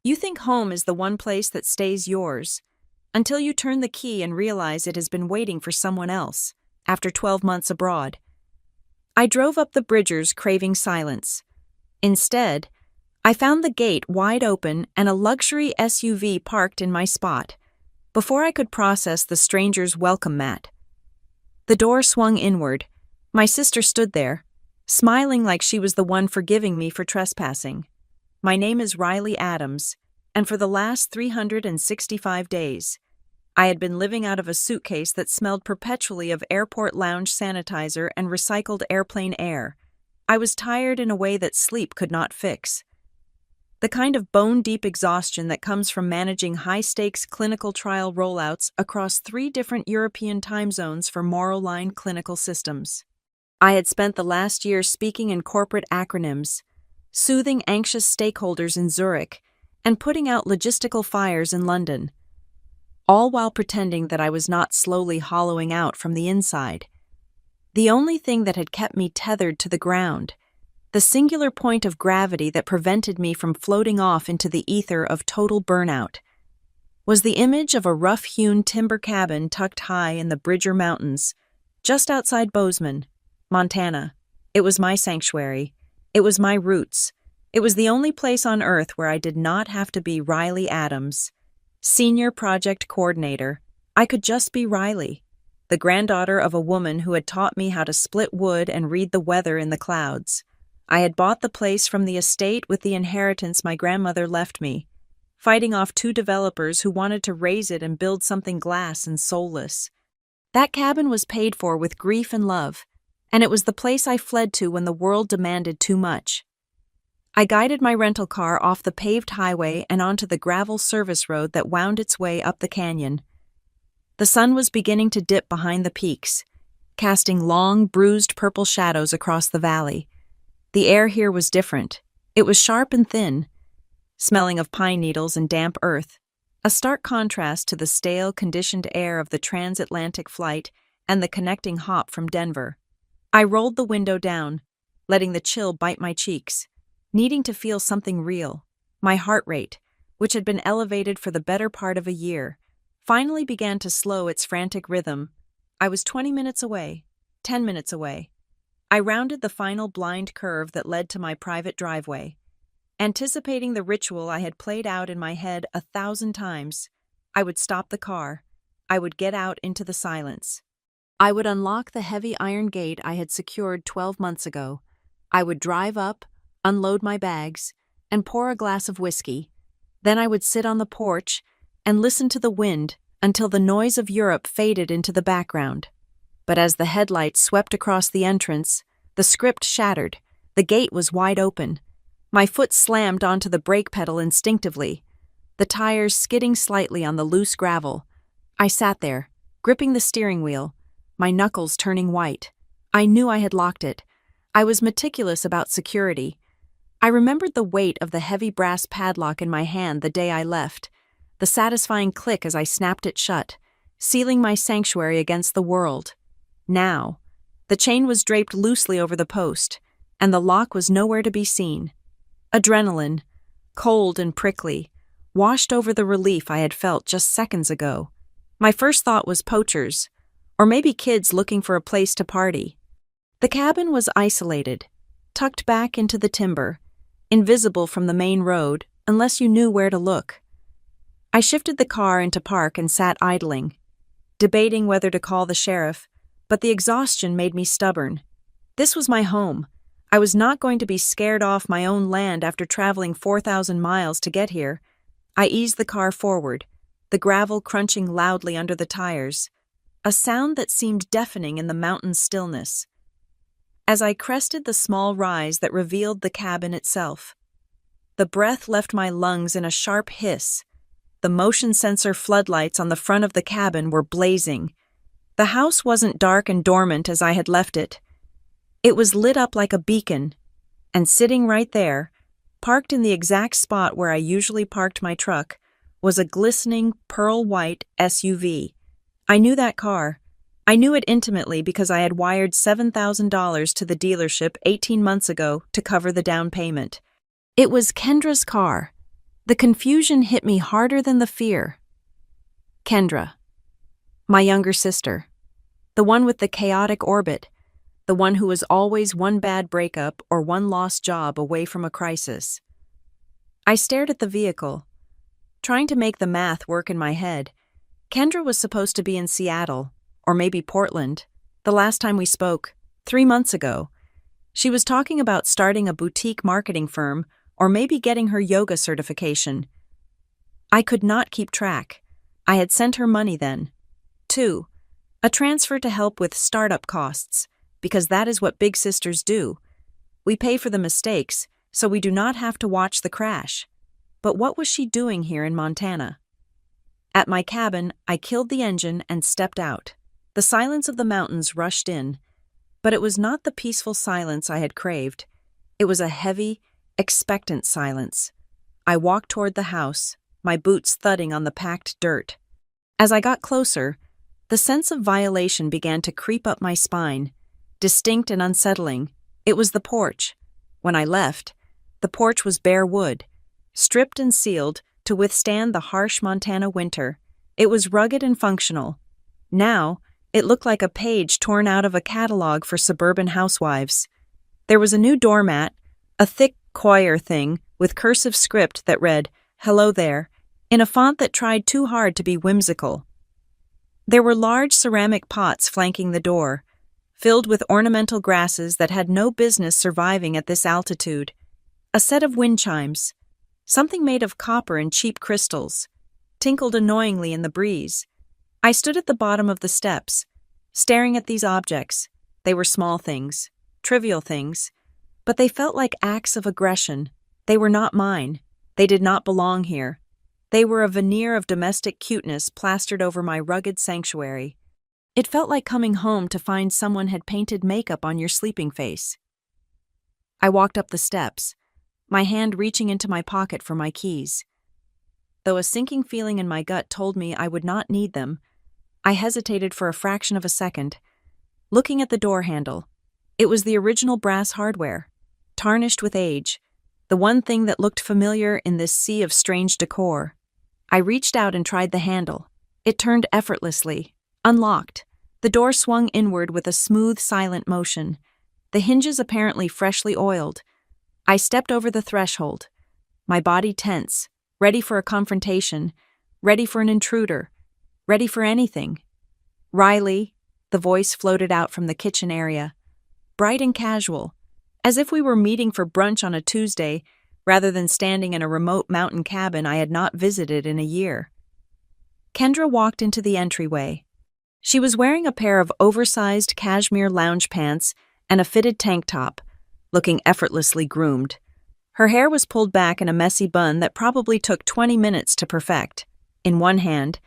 You think home is the one place that stays yours, until you turn the key and realize it has been waiting for someone else, after 12 months abroad. I drove up the Bridgers craving silence. Instead, I found the gate wide open and a luxury SUV parked in my spot, before I could process the stranger's welcome mat. The door swung inward. My sister stood there, smiling like she was the one forgiving me for trespassing. My name is Riley Adams, and for the last 365 days, I had been living out of a suitcase that smelled perpetually of airport lounge sanitizer and recycled airplane air. I was tired in a way that sleep could not fix. The kind of bone-deep exhaustion that comes from managing high-stakes clinical trial rollouts across 3 different European time zones for monoline clinical systems. I had spent the last year speaking in corporate acronyms, soothing anxious stakeholders in Zurich, and putting out logistical fires in London, all while pretending that I was not slowly hollowing out from the inside. The only thing that had kept me tethered to the ground, the singular point of gravity that prevented me from floating off into the ether of total burnout, was the image of a rough-hewn timber cabin tucked high in the Bridger Mountains, just outside Bozeman, Montana. It was my sanctuary. It was my roots. It was the only place on earth where I did not have to be Riley Adams, Senior Project Coordinator. I could just be Riley, the granddaughter of a woman who had taught me how to split wood and read the weather in the clouds. I had bought the place from the estate with the inheritance my grandmother left me, fighting off 2 developers who wanted to raze it and build something glass and soulless. That cabin was paid for with grief and love, and it was the place I fled to when the world demanded too much. I guided my rental car off the paved highway and onto the gravel service road that wound its way up the canyon. The sun was beginning to dip behind the peaks, casting long, bruised purple shadows across the valley. The air here was different. It was sharp and thin, smelling of pine needles and damp earth, a stark contrast to the stale, conditioned air of the transatlantic flight and the connecting hop from Denver. I rolled the window down, letting the chill bite my cheeks, needing to feel something real. My heart rate, which had been elevated for the better part of a year, finally began to slow its frantic rhythm. I was 20 minutes away, 10 minutes away. I rounded the final blind curve that led to my private driveway. Anticipating the ritual I had played out in my head 1,000 times, I would stop the car. I would get out into the silence. I would unlock the heavy iron gate I had secured 12 months ago. I would drive up, unload my bags, and pour a glass of whiskey. Then I would sit on the porch and listen to the wind until the noise of Europe faded into the background. But as the headlights swept across the entrance, the script shattered. The gate was wide open. My foot slammed onto the brake pedal instinctively, the tires skidding slightly on the loose gravel. I sat there, gripping the steering wheel, my knuckles turning white. I knew I had locked it. I was meticulous about security. I remembered the weight of the heavy brass padlock in my hand the day I left, the satisfying click as I snapped it shut, sealing my sanctuary against the world. Now, the chain was draped loosely over the post, and the lock was nowhere to be seen. Adrenaline, cold and prickly, washed over the relief I had felt just seconds ago. My first thought was poachers, or maybe kids looking for a place to party. The cabin was isolated, tucked back into the timber, invisible from the main road unless you knew where to look. I shifted the car into park and sat idling, debating whether to call the sheriff, but the exhaustion made me stubborn. This was my home. I was not going to be scared off my own land after traveling 4,000 miles to get here. I eased the car forward, the gravel crunching loudly under the tires, a sound that seemed deafening in the mountain stillness. As I crested the small rise that revealed the cabin itself, the breath left my lungs in a sharp hiss. The motion sensor floodlights on the front of the cabin were blazing. The house wasn't dark and dormant as I had left it. It was lit up like a beacon, and sitting right there, parked in the exact spot where I usually parked my truck, was a glistening pearl-white SUV. I knew that car. I knew it intimately because I had wired $7,000 to the dealership 18 months ago to cover the down payment. It was Kendra's car, The confusion hit me harder than the fear. Kendra, my younger sister, the one with the chaotic orbit, the one who was always one bad breakup or one lost job away from a crisis. I stared at the vehicle, trying to make the math work in my head. Kendra was supposed to be in Seattle, or maybe Portland, the last time we spoke, 3 months ago. She was talking about starting a boutique marketing firm or maybe getting her yoga certification. I could not keep track. I had sent her money then. 2. A transfer to help with startup costs, because that is what big sisters do. We pay for the mistakes, so we do not have to watch the crash. But what was she doing here in Montana? At my cabin, I killed the engine and stepped out. The silence of the mountains rushed in, but it was not the peaceful silence I had craved. It was a heavy, expectant silence. I walked toward the house, my boots thudding on the packed dirt. As I got closer, the sense of violation began to creep up my spine, distinct and unsettling. It was the porch. When I left, the porch was bare wood, stripped and sealed to withstand the harsh Montana winter. It was rugged and functional. Now, it looked like a page torn out of a catalog for suburban housewives. There was a new doormat, a thick choir thing with cursive script that read, "Hello there," in a font that tried too hard to be whimsical. There were large ceramic pots flanking the door, filled with ornamental grasses that had no business surviving at this altitude. A set of wind chimes, something made of copper and cheap crystals, tinkled annoyingly in the breeze. I stood at the bottom of the steps, staring at these objects. They were small things, trivial things, but they felt like acts of aggression. They were not mine. They did not belong here. They were a veneer of domestic cuteness plastered over my rugged sanctuary. It felt like coming home to find someone had painted makeup on your sleeping face. I walked up the steps, my hand reaching into my pocket for my keys. Though a sinking feeling in my gut told me I would not need them, I hesitated for a fraction of a second, looking at the door handle. It was the original brass hardware, tarnished with age, the one thing that looked familiar in this sea of strange decor. I reached out and tried the handle. It turned effortlessly, unlocked. The door swung inward with a smooth, silent motion, the hinges apparently freshly oiled. I stepped over the threshold, my body tense, ready for a confrontation, ready for an intruder, ready for anything. "Riley," the voice floated out from the kitchen area, bright and casual, as if we were meeting for brunch on a Tuesday rather than standing in a remote mountain cabin I had not visited in a year. Kendra walked into the entryway. She was wearing a pair of oversized cashmere lounge pants and a fitted tank top, looking effortlessly groomed. Her hair was pulled back in a messy bun that probably took 20 minutes to perfect. In one hand,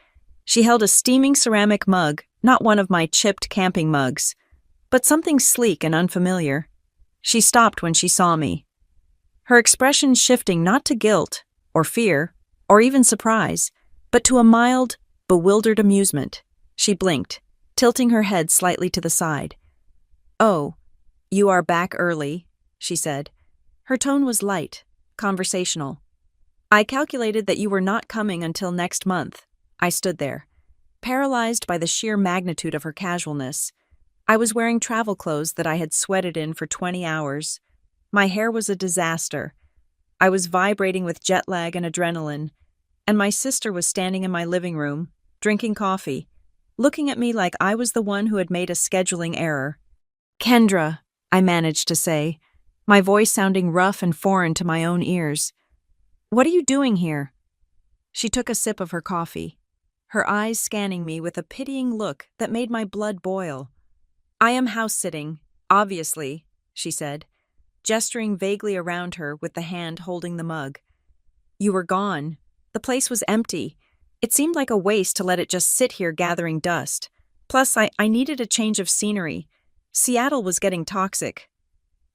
she held a steaming ceramic mug, not one of my chipped camping mugs, but something sleek and unfamiliar. She stopped when she saw me, her expression shifting not to guilt, or fear, or even surprise, but to a mild, bewildered amusement. She blinked, tilting her head slightly to the side. "Oh, you are back early," she said. Her tone was light, conversational. "I calculated that you were not coming until next month." I stood there, paralyzed by the sheer magnitude of her casualness. I was wearing travel clothes that I had sweated in for 20 hours. My hair was a disaster. I was vibrating with jet lag and adrenaline, and my sister was standing in my living room, drinking coffee, looking at me like I was the one who had made a scheduling error. "Kendra," I managed to say, my voice sounding rough and foreign to my own ears. "What are you doing here?" She took a sip of her coffee, her eyes scanning me with a pitying look that made my blood boil. "I am house-sitting, obviously," she said, gesturing vaguely around her with the hand holding the mug. "You were gone. The place was empty. It seemed like a waste to let it just sit here gathering dust. Plus, I needed a change of scenery. Seattle was getting toxic."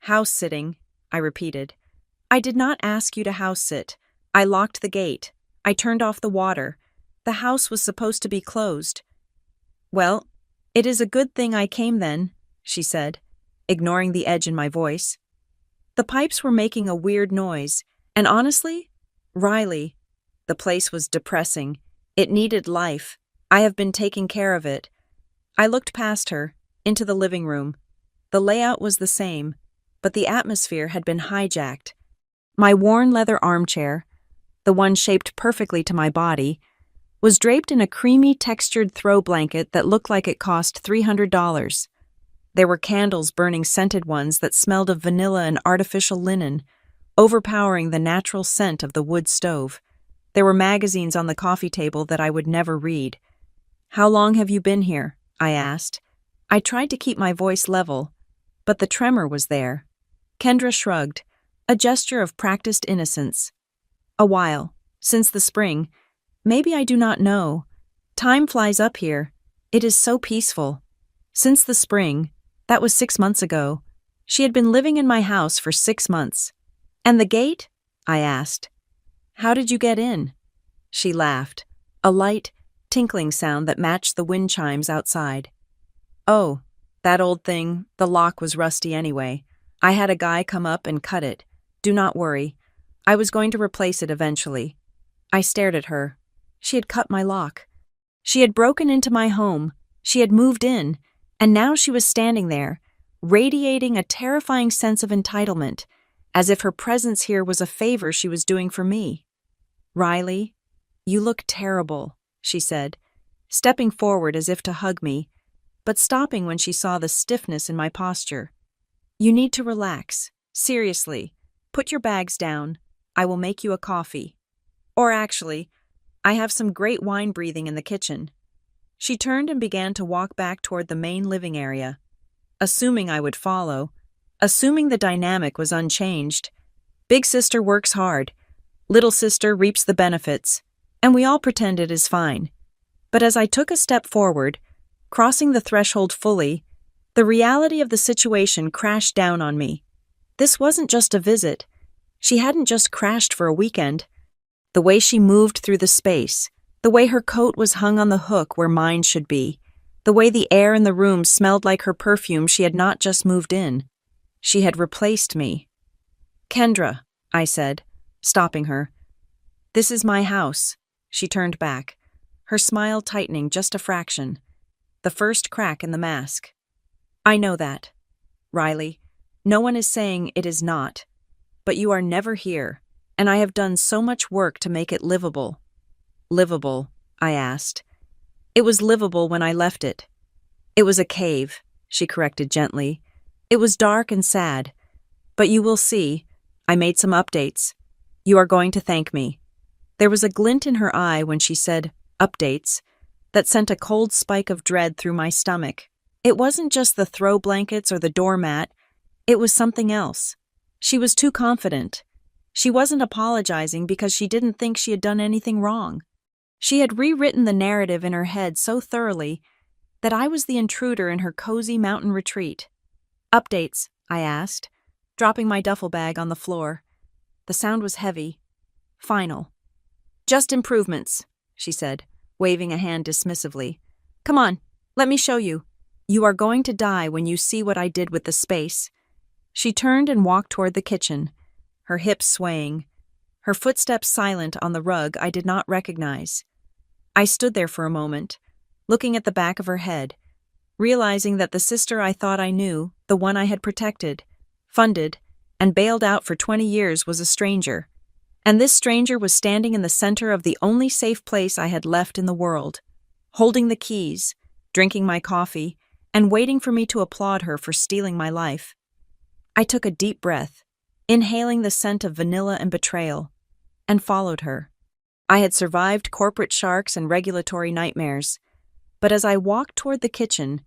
"House-sitting," I repeated. "I did not ask you to house-sit. I locked the gate. I turned off the water. The house was supposed to be closed." "Well, it is a good thing I came then," she said, ignoring the edge in my voice. The pipes were making a weird noise, and honestly, Riley, The place was depressing. It needed life. I have been taking care of it. I looked past her, into the living room. The layout was the same, but the atmosphere had been hijacked. My worn leather armchair, the one shaped perfectly to my body, was draped in a creamy textured throw blanket that looked like it cost $300. There were candles burning, scented ones that smelled of vanilla and artificial linen, overpowering the natural scent of the wood stove. There were magazines on the coffee table that I would never read. "How long have you been here?" I asked. I tried to keep my voice level, but the tremor was there. Kendra shrugged, a gesture of practiced innocence. "A while. Since the spring. Maybe I do not know. Time flies up here. It is so peaceful." Since the spring, that was 6 months ago. She had been living in my house for 6 months. "And the gate?" I asked. "How did you get in?" She laughed, a light, tinkling sound that matched the wind chimes outside. "Oh, that old thing, the lock was rusty anyway. I had a guy come up and cut it. Do not worry. I was going to replace it eventually." I stared at her. She had cut my lock. She had broken into my home. She had moved in, and now she was standing there, radiating a terrifying sense of entitlement, as if her presence here was a favor she was doing for me. "Riley, you look terrible," she said, stepping forward as if to hug me, but stopping when she saw the stiffness in my posture. "You need to relax. Seriously, put your bags down. I will make you a coffee. Or actually, I have some great wine breathing in the kitchen." She turned and began to walk back toward the main living area. Assuming I would follow, assuming the dynamic was unchanged. Big sister works hard, little sister reaps the benefits, and we all pretend it is fine. But as I took a step forward, crossing the threshold fully, the reality of the situation crashed down on me. This wasn't just a visit. She hadn't just crashed for a weekend. The way she moved through the space, the way her coat was hung on the hook where mine should be, the way the air in the room smelled like her perfume. She had not just moved in. She had replaced me. "Kendra," I said, stopping her. "This is my house." She turned back, her smile tightening just a fraction. The first crack in the mask. "I know that. Riley, no one is saying it is not. But you are never here, and I have done so much work to make it livable." "Livable?" I asked. "It was livable when I left it." "It was a cave," she corrected gently. "It was dark and sad. But you will see, I made some updates. You are going to thank me." There was a glint in her eye when she said, "updates," that sent a cold spike of dread through my stomach. It wasn't just the throw blankets or the doormat. It was something else. She was too confident. She wasn't apologizing because she didn't think she had done anything wrong. She had rewritten the narrative in her head so thoroughly that I was the intruder in her cozy mountain retreat. "Updates," I asked, dropping my duffel bag on the floor. The sound was heavy. Final. "Just improvements," she said, waving a hand dismissively. "Come on, let me show you. You are going to die when you see what I did with the space." She turned and walked toward the kitchen, her hips swaying, her footsteps silent on the rug I did not recognize. I stood there for a moment, looking at the back of her head, realizing that the sister I thought I knew, the one I had protected, funded, and bailed out for 20 years was a stranger. And this stranger was standing in the center of the only safe place I had left in the world, holding the keys, drinking my coffee, and waiting for me to applaud her for stealing my life. I took a deep breath, inhaling the scent of vanilla and betrayal, and followed her. I had survived corporate sharks and regulatory nightmares, but as I walked toward the kitchen,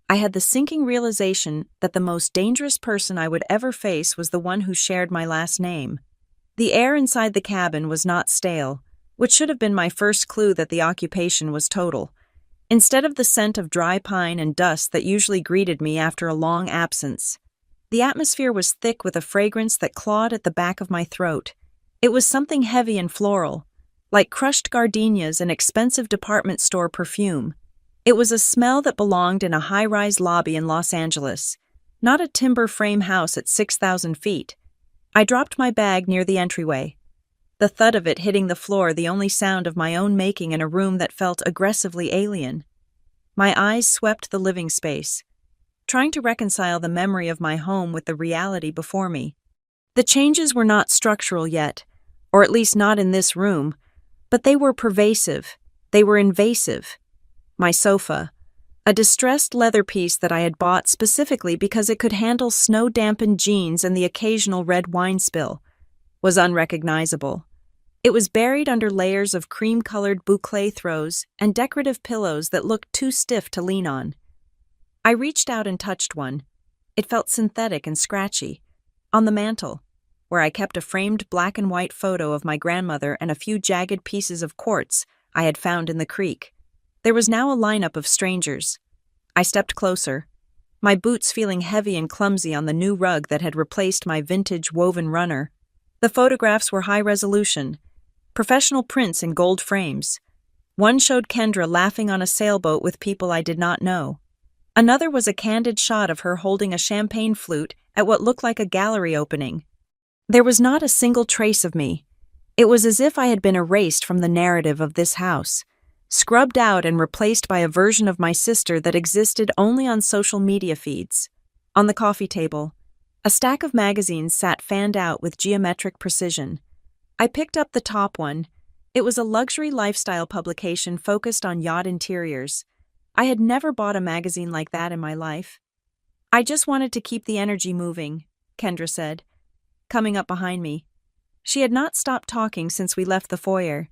I had the sinking realization that the most dangerous person I would ever face was the one who shared my last name. The air inside the cabin was not stale, which should have been my first clue that the occupation was total. Instead of the scent of dry pine and dust that usually greeted me after a long absence, the atmosphere was thick with a fragrance that clawed at the back of my throat. It was something heavy and floral, like crushed gardenias and expensive department store perfume. It was a smell that belonged in a high-rise lobby in Los Angeles, not a timber frame house at 6,000 feet. I dropped my bag near the entryway. the thud of it hitting the floor the only sound of my own making in a room that felt aggressively alien. My eyes swept the living space, trying to reconcile the memory of my home with the reality before me. The changes were not structural yet, or at least not in this room, but they were pervasive. They were invasive. My sofa, a distressed leather piece that I had bought specifically because it could handle snow-dampened jeans and the occasional red wine spill, was unrecognizable. It was buried under layers of cream-colored boucle throws and decorative pillows that looked too stiff to lean on. I reached out and touched one. It felt synthetic and scratchy. On the mantel, where I kept a framed black and white photo of my grandmother and a few jagged pieces of quartz I had found in the creek, there was now a lineup of strangers. I stepped closer, my boots feeling heavy and clumsy on the new rug that had replaced my vintage woven runner. The photographs were high resolution, professional prints in gold frames. One showed Kendra laughing on a sailboat with people I did not know. Another was a candid shot of her holding a champagne flute at what looked like a gallery opening. There was not a single trace of me. It was as if I had been erased from the narrative of this house, scrubbed out and replaced by a version of my sister that existed only on social media feeds. On the coffee table, a stack of magazines sat fanned out with geometric precision. I picked up the top one. It was a luxury lifestyle publication focused on yacht interiors. I had never bought a magazine like that in my life. "I just wanted to keep the energy moving," Kendra said, coming up behind me. She had not stopped talking since we left the foyer,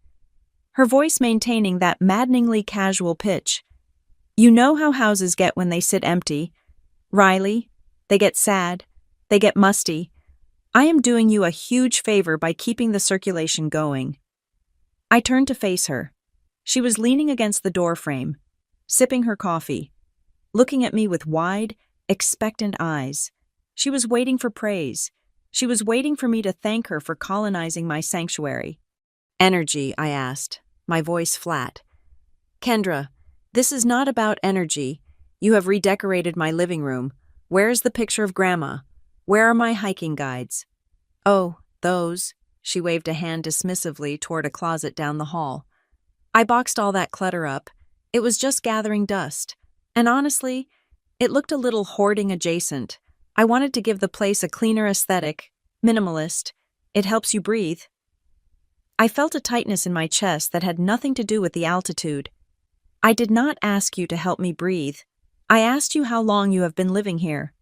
her voice maintaining that maddeningly casual pitch. "You know how houses get when they sit empty. Riley, they get sad, they get musty. I am doing you a huge favor by keeping the circulation going." I turned to face her. She was leaning against the door frame, sipping her coffee, looking at me with wide, expectant eyes. She was waiting for praise. She was waiting for me to thank her for colonizing my sanctuary. "Energy," I asked, my voice flat. "Kendra, this is not about energy. You have redecorated my living room. Where is the picture of Grandma? Where are my hiking guides?" "Oh, those." She waved a hand dismissively toward a closet down the hall. "I boxed all that clutter up. It was just gathering dust. And honestly, it looked a little hoarding adjacent. I wanted to give the place a cleaner aesthetic, minimalist. It helps you breathe." I felt a tightness in my chest that had nothing to do with the altitude. "I did not ask you to help me breathe. I asked you how long you have been living here."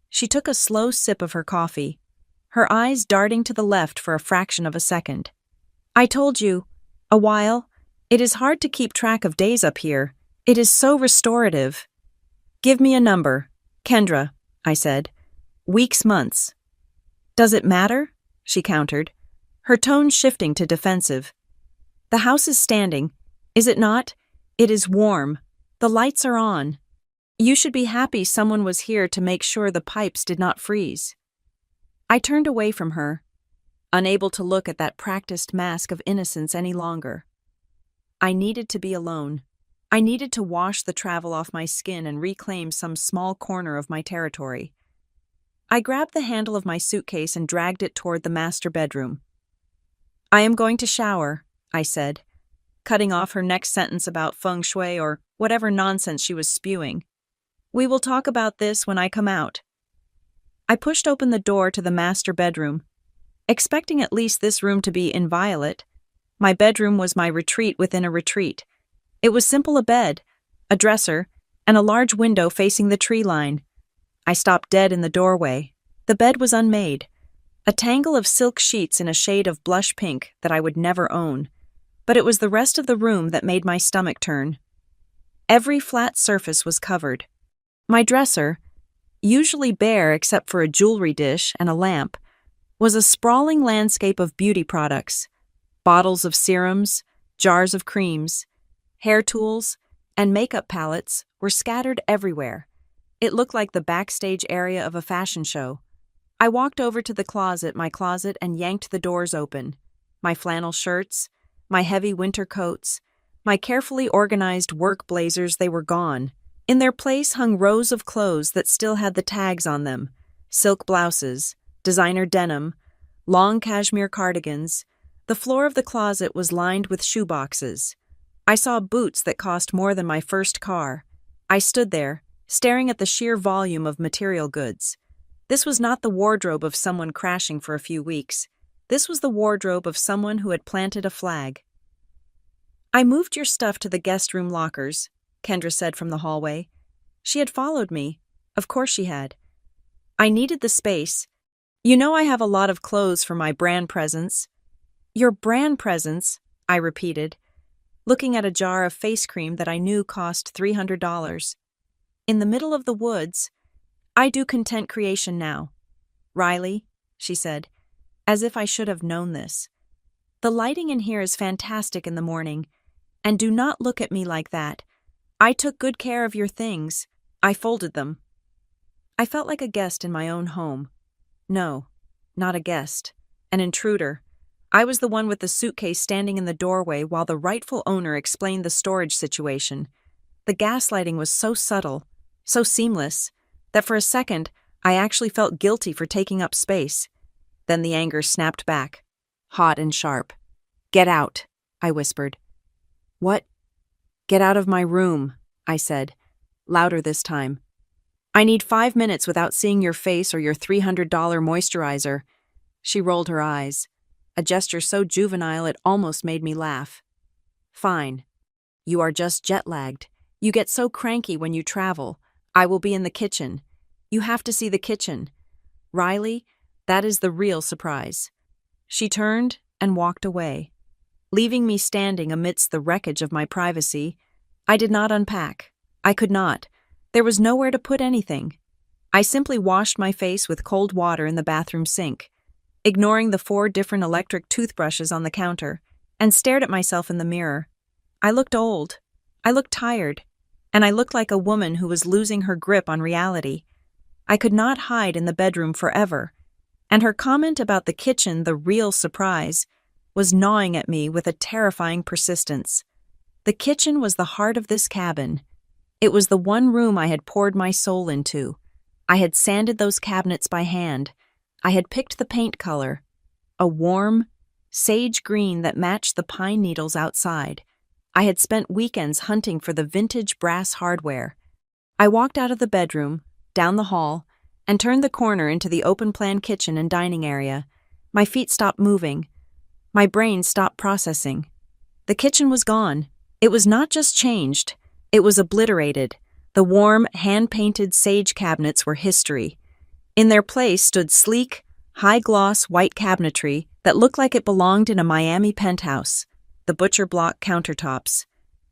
She took a slow sip of her coffee, her eyes darting to the left for a fraction of a second. "I told you, a while. It is hard to keep track of days up here. It is so restorative." "Give me a number, Kendra," I said. "Weeks, months." "Does it matter?" she countered, her tone shifting to defensive. "The house is standing, is it not? It is warm. The lights are on. You should be happy someone was here to make sure the pipes did not freeze." I turned away from her, unable to look at that practiced mask of innocence any longer. I needed to be alone. I needed to wash the travel off my skin and reclaim some small corner of my territory. I grabbed the handle of my suitcase and dragged it toward the master bedroom. "I am going to shower," I said, cutting off her next sentence about feng shui or whatever nonsense she was spewing. "We will talk about this when I come out." I pushed open the door to the master bedroom, expecting at least this room to be inviolate. My bedroom was my retreat within a retreat. It was simple: a bed, a dresser, and a large window facing the tree line. I stopped dead in the doorway. The bed was unmade, a tangle of silk sheets in a shade of blush pink that I would never own, but it was the rest of the room that made my stomach turn. Every flat surface was covered. My dresser, usually bare except for a jewelry dish and a lamp, was a sprawling landscape of beauty products. Bottles of serums, jars of creams, hair tools, and makeup palettes were scattered everywhere. It looked like the backstage area of a fashion show. I walked over to my closet, and yanked the doors open. My flannel shirts, my heavy winter coats, my carefully organized work blazers, they were gone. In their place hung rows of clothes that still had the tags on them: silk blouses, designer denim, long cashmere cardigans, The floor of the closet was lined with shoeboxes. I saw boots that cost more than my first car. I stood there, staring at the sheer volume of material goods. This was not the wardrobe of someone crashing for a few weeks. This was the wardrobe of someone who had planted a flag. "I moved your stuff to the guest room lockers," Kendra said from the hallway. She had followed me. Of course she had. "I needed the space. You know I have a lot of clothes for my brand presence." "Your brand presence," I repeated, looking at a jar of face cream that I knew cost $300. "In the middle of the woods. I do content creation now." "Riley," she said, as if I should have known this. "The lighting in here is fantastic in the morning, and do not look at me like that. I took good care of your things. I folded them." I felt like a guest in my own home. No, not a guest. An intruder. I was the one with the suitcase standing in the doorway while the rightful owner explained the storage situation. The gaslighting was so subtle, so seamless, that for a second I actually felt guilty for taking up space. Then the anger snapped back, hot and sharp. "Get out," I whispered. "What?" "Get out of my room," I said, louder this time. "I need 5 minutes without seeing your face or your $300 moisturizer." She rolled her eyes, a gesture so juvenile it almost made me laugh. "Fine. You are just jet-lagged. You get so cranky when you travel. I will be in the kitchen. You have to see the kitchen. Riley, that is the real surprise." She turned and walked away, leaving me standing amidst the wreckage of my privacy. I did not unpack. I could not. There was nowhere to put anything. I simply washed my face with cold water in the bathroom sink, ignoring the 4 different electric toothbrushes on the counter, and stared at myself in the mirror. I looked old. I looked tired. And I looked like a woman who was losing her grip on reality. I could not hide in the bedroom forever, and her comment about the kitchen, the real surprise, was gnawing at me with a terrifying persistence. The kitchen was the heart of this cabin. It was the one room I had poured my soul into. I had sanded those cabinets by hand. I had picked the paint color, a warm, sage green that matched the pine needles outside. I had spent weekends hunting for the vintage brass hardware. I walked out of the bedroom, down the hall, and turned the corner into the open-plan kitchen and dining area. My feet stopped moving. My brain stopped processing. The kitchen was gone. It was not just changed. It was obliterated. The warm, hand-painted sage cabinets were history. In their place stood sleek, high-gloss white cabinetry that looked like it belonged in a Miami penthouse. The butcher block countertops,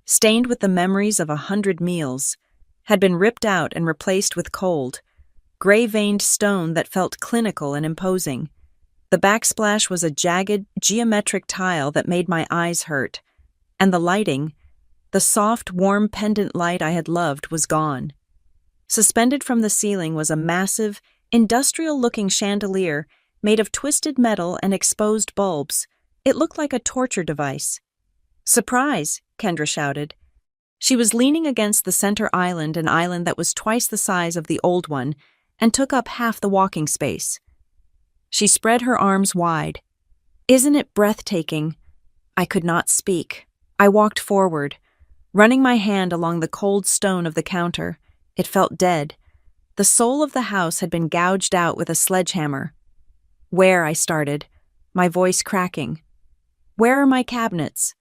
stained with the memories of 100 meals, had been ripped out and replaced with cold, gray-veined stone that felt clinical and imposing. The backsplash was a jagged, geometric tile that made my eyes hurt, and the lighting, the soft, warm pendant light I had loved, was gone. Suspended from the ceiling was a massive, industrial-looking chandelier made of twisted metal and exposed bulbs. It looked like a torture device. "Surprise!" Kendra shouted. She was leaning against the center island, an island that was twice the size of the old one and took up half the walking space. She spread her arms wide. "Isn't it breathtaking?" I could not speak. I walked forward, running my hand along the cold stone of the counter. It felt dead. The soul of the house had been gouged out with a sledgehammer. "Where?" I started, my voice cracking. "Where are my cabinets?"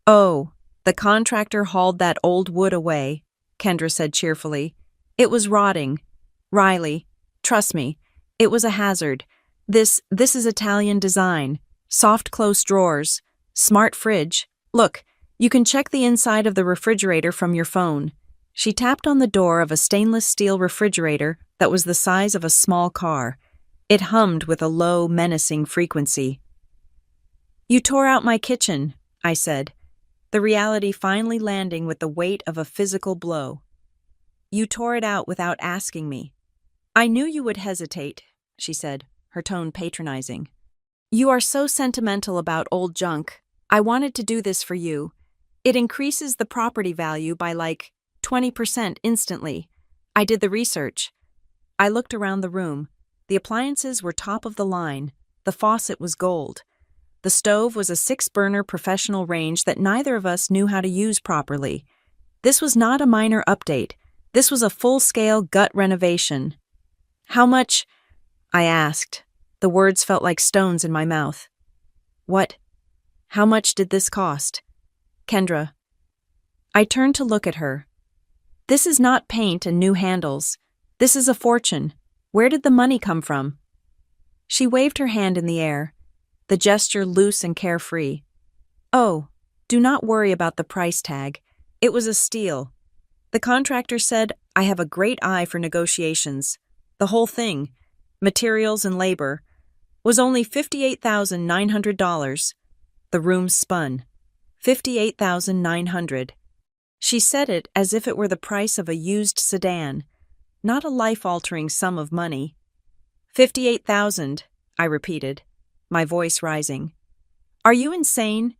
"Oh, the contractor hauled that old wood away," Kendra said cheerfully. "It was rotting. Riley, trust me, it was a hazard. This is Italian design. Soft close drawers, smart fridge. Look, you can check the inside of the refrigerator from your phone." She tapped on the door of a stainless steel refrigerator that was the size of a small car. It hummed with a low, menacing frequency. "You tore out my kitchen," I said, the reality finally landing with the weight of a physical blow. "You tore it out without asking me." "I knew you would hesitate," she said, her tone patronizing. "You are so sentimental about old junk. I wanted to do this for you. It increases the property value by like 20% instantly. I did the research." I looked around the room. The appliances were top of the line. The faucet was gold. The stove was a 6-burner professional range that neither of us knew how to use properly. This was not a minor update. This was a full-scale gut renovation. "How much?" I asked. The words felt like stones in my mouth. "What? How much did this cost?" "Kendra." I turned to look at her. "This is not paint and new handles. This is a fortune. Where did the money come from?" She waved her hand in the air, the gesture loose and carefree. "Oh, do not worry about the price tag. It was a steal. The contractor said I have a great eye for negotiations. The whole thing, materials and labor, was only $58,900. The room spun. $58,900. She said it as if it were the price of a used sedan, not a life-altering sum of money. 58,000, I repeated, my voice rising. "Are you insane?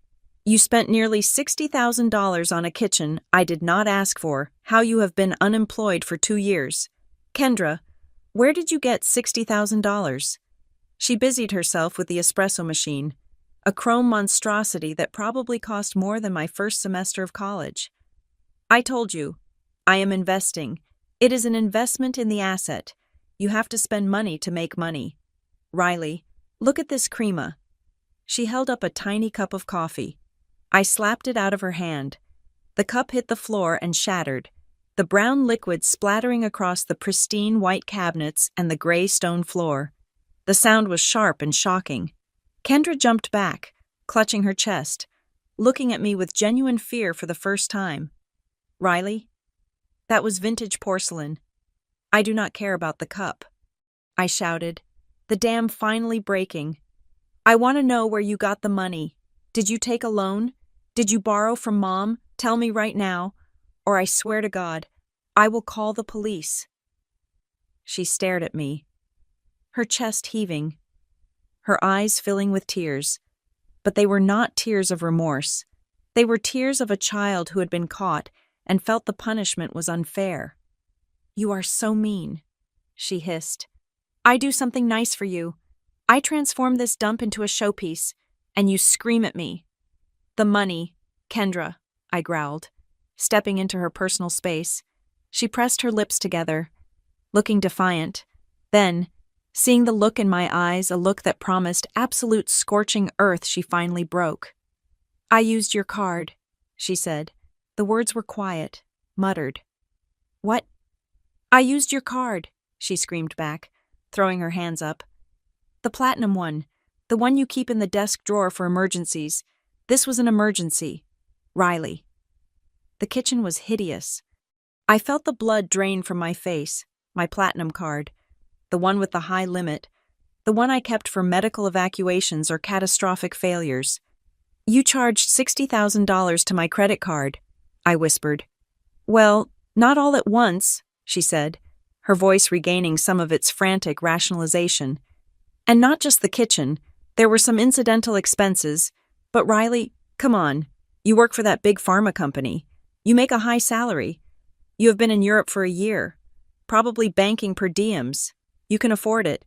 You spent nearly $60,000 on a kitchen I did not ask for. How you have been unemployed for 2 years. Kendra, where did you get $60,000? She busied herself with the espresso machine, a chrome monstrosity that probably cost more than my first semester of college. "I told you, I am investing. It is an investment in the asset. You have to spend money to make money. Riley, look at this crema." She held up a tiny cup of coffee. I slapped it out of her hand. The cup hit the floor and shattered, the brown liquid splattering across the pristine white cabinets and the gray stone floor. The sound was sharp and shocking. Kendra jumped back, clutching her chest, looking at me with genuine fear for the first time. "Riley, that was vintage porcelain. I do not care about the cup," I shouted, the dam finally breaking. "I want to know where you got the money. Did you take a loan? Did you borrow from Mom? Tell me right now, or I swear to God, I will call the police." She stared at me, her chest heaving, her eyes filling with tears. But they were not tears of remorse. They were tears of a child who had been caught and felt the punishment was unfair. "You are so mean," she hissed. "I do something nice for you. I transform this dump into a showpiece, and you scream at me." "The money, Kendra," I growled, stepping into her personal space. She pressed her lips together, looking defiant. Then, seeing the look in my eyes, a look that promised absolute scorching earth, she finally broke. "I used your card," she said. The words were quiet, muttered. "What?" "I used your card," she screamed back, throwing her hands up. "The platinum one, the one you keep in the desk drawer for emergencies. This was an emergency. Riley." The kitchen was hideous. I felt the blood drain from my face, my platinum card, the one with the high limit, the one I kept for medical evacuations or catastrophic failures. "You charged $60,000 to my credit card," I whispered. "Well, not all at once," she said, her voice regaining some of its frantic rationalization. "And not just the kitchen. There were some incidental expenses. But Riley, come on. You work for that big pharma company. You make a high salary. You have been in Europe for a year, probably banking per diems. You can afford it.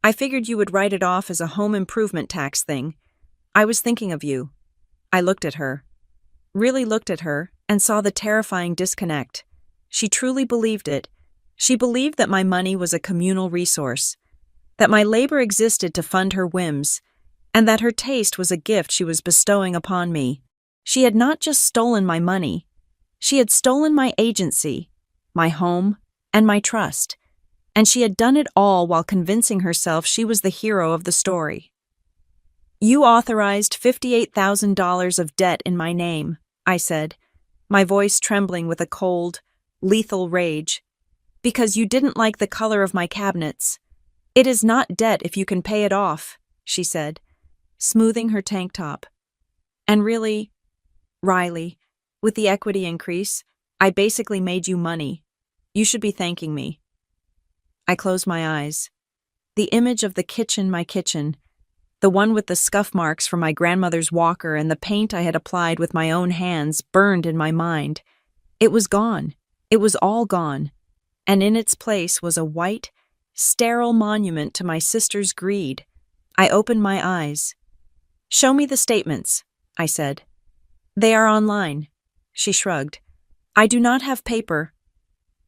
I figured you would write it off as a home improvement tax thing. I was thinking of you." I looked at her, really looked at her, and saw the terrifying disconnect. She truly believed it. She believed that my money was a communal resource, that my labor existed to fund her whims, and that her taste was a gift she was bestowing upon me. She had not just stolen my money. She had stolen my agency, my home, and my trust. And she had done it all while convincing herself she was the hero of the story. "You authorized $58,000 of debt in my name," I said, my voice trembling with a cold, lethal rage. "Because you didn't like the color of my cabinets. It is not debt if you can pay it off," she said, smoothing her tank top. "And really, Riley, with the equity increase, I basically made you money. You should be thanking me." I closed my eyes. The image of the kitchen, my kitchen, the one with the scuff marks from my grandmother's walker and the paint I had applied with my own hands, burned in my mind. It was gone. It was all gone. And in its place was a white, sterile monument to my sister's greed. I opened my eyes. Show me the statements, I said. They are online. She shrugged. I do not have paper.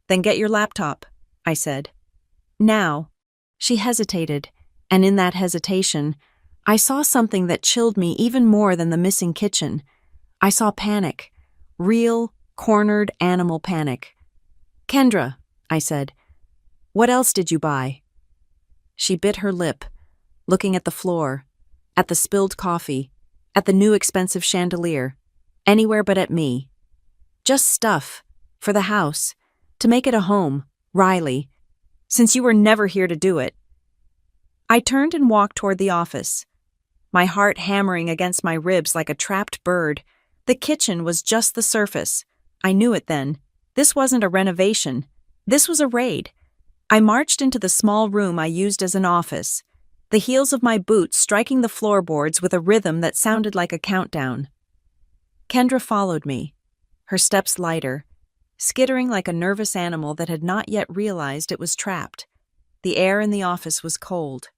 Then get your laptop, I said. Now. She hesitated, and in that hesitation, I saw something that chilled me even more than the missing kitchen. I saw panic. Real, cornered animal panic. Kendra, I said, what else did you buy? She bit her lip, looking at the floor, at the spilled coffee, at the new expensive chandelier, anywhere but at me. Just stuff, for the house, to make it a home, Riley, since you were never here to do it. I turned and walked toward the office, my heart hammering against my ribs like a trapped bird. The kitchen was just the surface. I knew it then. This wasn't a renovation. This was a raid. I marched into the small room I used as an office, the heels of my boots striking the floorboards with a rhythm that sounded like a countdown. Kendra followed me, her steps lighter, skittering like a nervous animal that had not yet realized it was trapped. The air in the office was cold.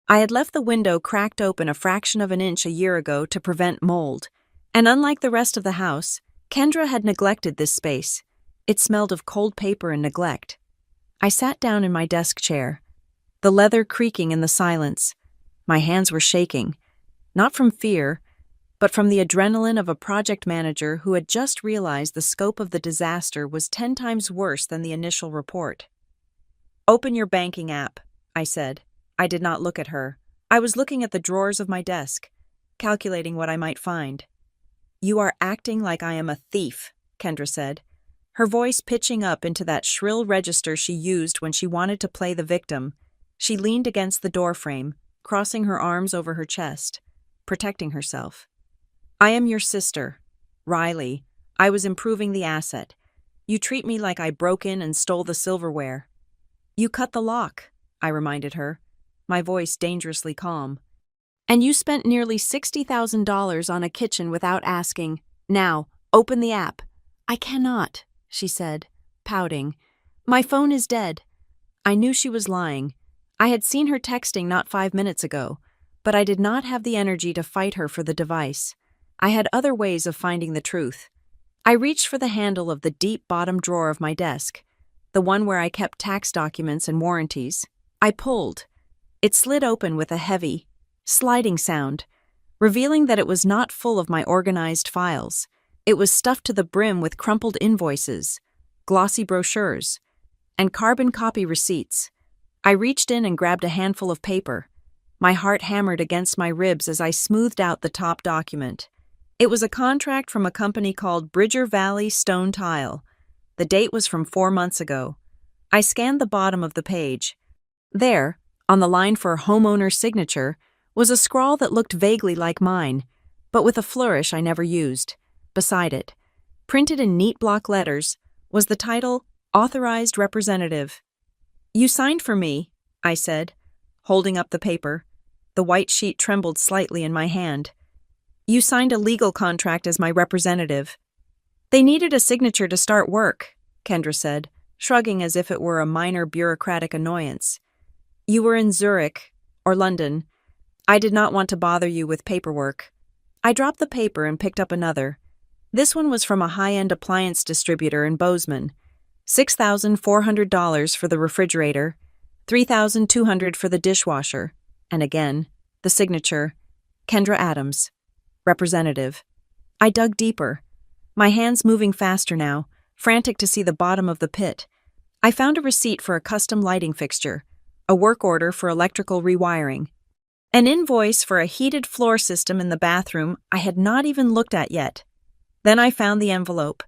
I had left the window cracked open a fraction of an inch a year ago to prevent mold, and unlike the rest of the house, Kendra had neglected this space. It smelled of cold paper and neglect. I sat down in my desk chair, the leather creaking in the silence. My hands were shaking, not from fear, but from the adrenaline of a project manager who had just realized the scope of the disaster was 10 times worse than the initial report. Open your banking app, I said. I did not look at her. I was looking at the drawers of my desk, calculating what I might find. You are acting like I am a thief, Kendra said, her voice pitching up into that shrill register she used when she wanted to play the victim. She leaned against the doorframe, crossing her arms over her chest, protecting herself. I am your sister, Riley. I was improving the asset. You treat me like I broke in and stole the silverware. You cut the lock, I reminded her, my voice dangerously calm. And you spent nearly $60,000 on a kitchen without asking. Now, open the app. I cannot, she said, pouting. My phone is dead. I knew she was lying. I had seen her texting not 5 minutes ago, but I did not have the energy to fight her for the device. I had other ways of finding the truth. I reached for the handle of the deep bottom drawer of my desk, the one where I kept tax documents and warranties. I pulled. It slid open with a heavy, sliding sound, revealing that it was not full of my organized files. It was stuffed to the brim with crumpled invoices, glossy brochures, and carbon copy receipts. I reached in and grabbed a handful of paper. My heart hammered against my ribs as I smoothed out the top document. It was a contract from a company called Bridger Valley Stone Tile. The date was from 4 months ago. I scanned the bottom of the page. There, on the line for homeowner's signature, was a scrawl that looked vaguely like mine, but with a flourish I never used. Beside it, printed in neat block letters, was the title, Authorized Representative. You signed for me, I said, holding up the paper. The white sheet trembled slightly in my hand. You signed a legal contract as my representative. They needed a signature to start work, Kendra said, shrugging as if it were a minor bureaucratic annoyance. You were in Zurich, or London. I did not want to bother you with paperwork. I dropped the paper and picked up another. This one was from a high-end appliance distributor in Bozeman. $6,400 for the refrigerator, $3,200 for the dishwasher, and again, the signature, Kendra Adams, Representative. I dug deeper, my hands moving faster now, frantic to see the bottom of the pit. I found a receipt for a custom lighting fixture, a work order for electrical rewiring, an invoice for a heated floor system in the bathroom I had not even looked at yet. Then I found the envelope.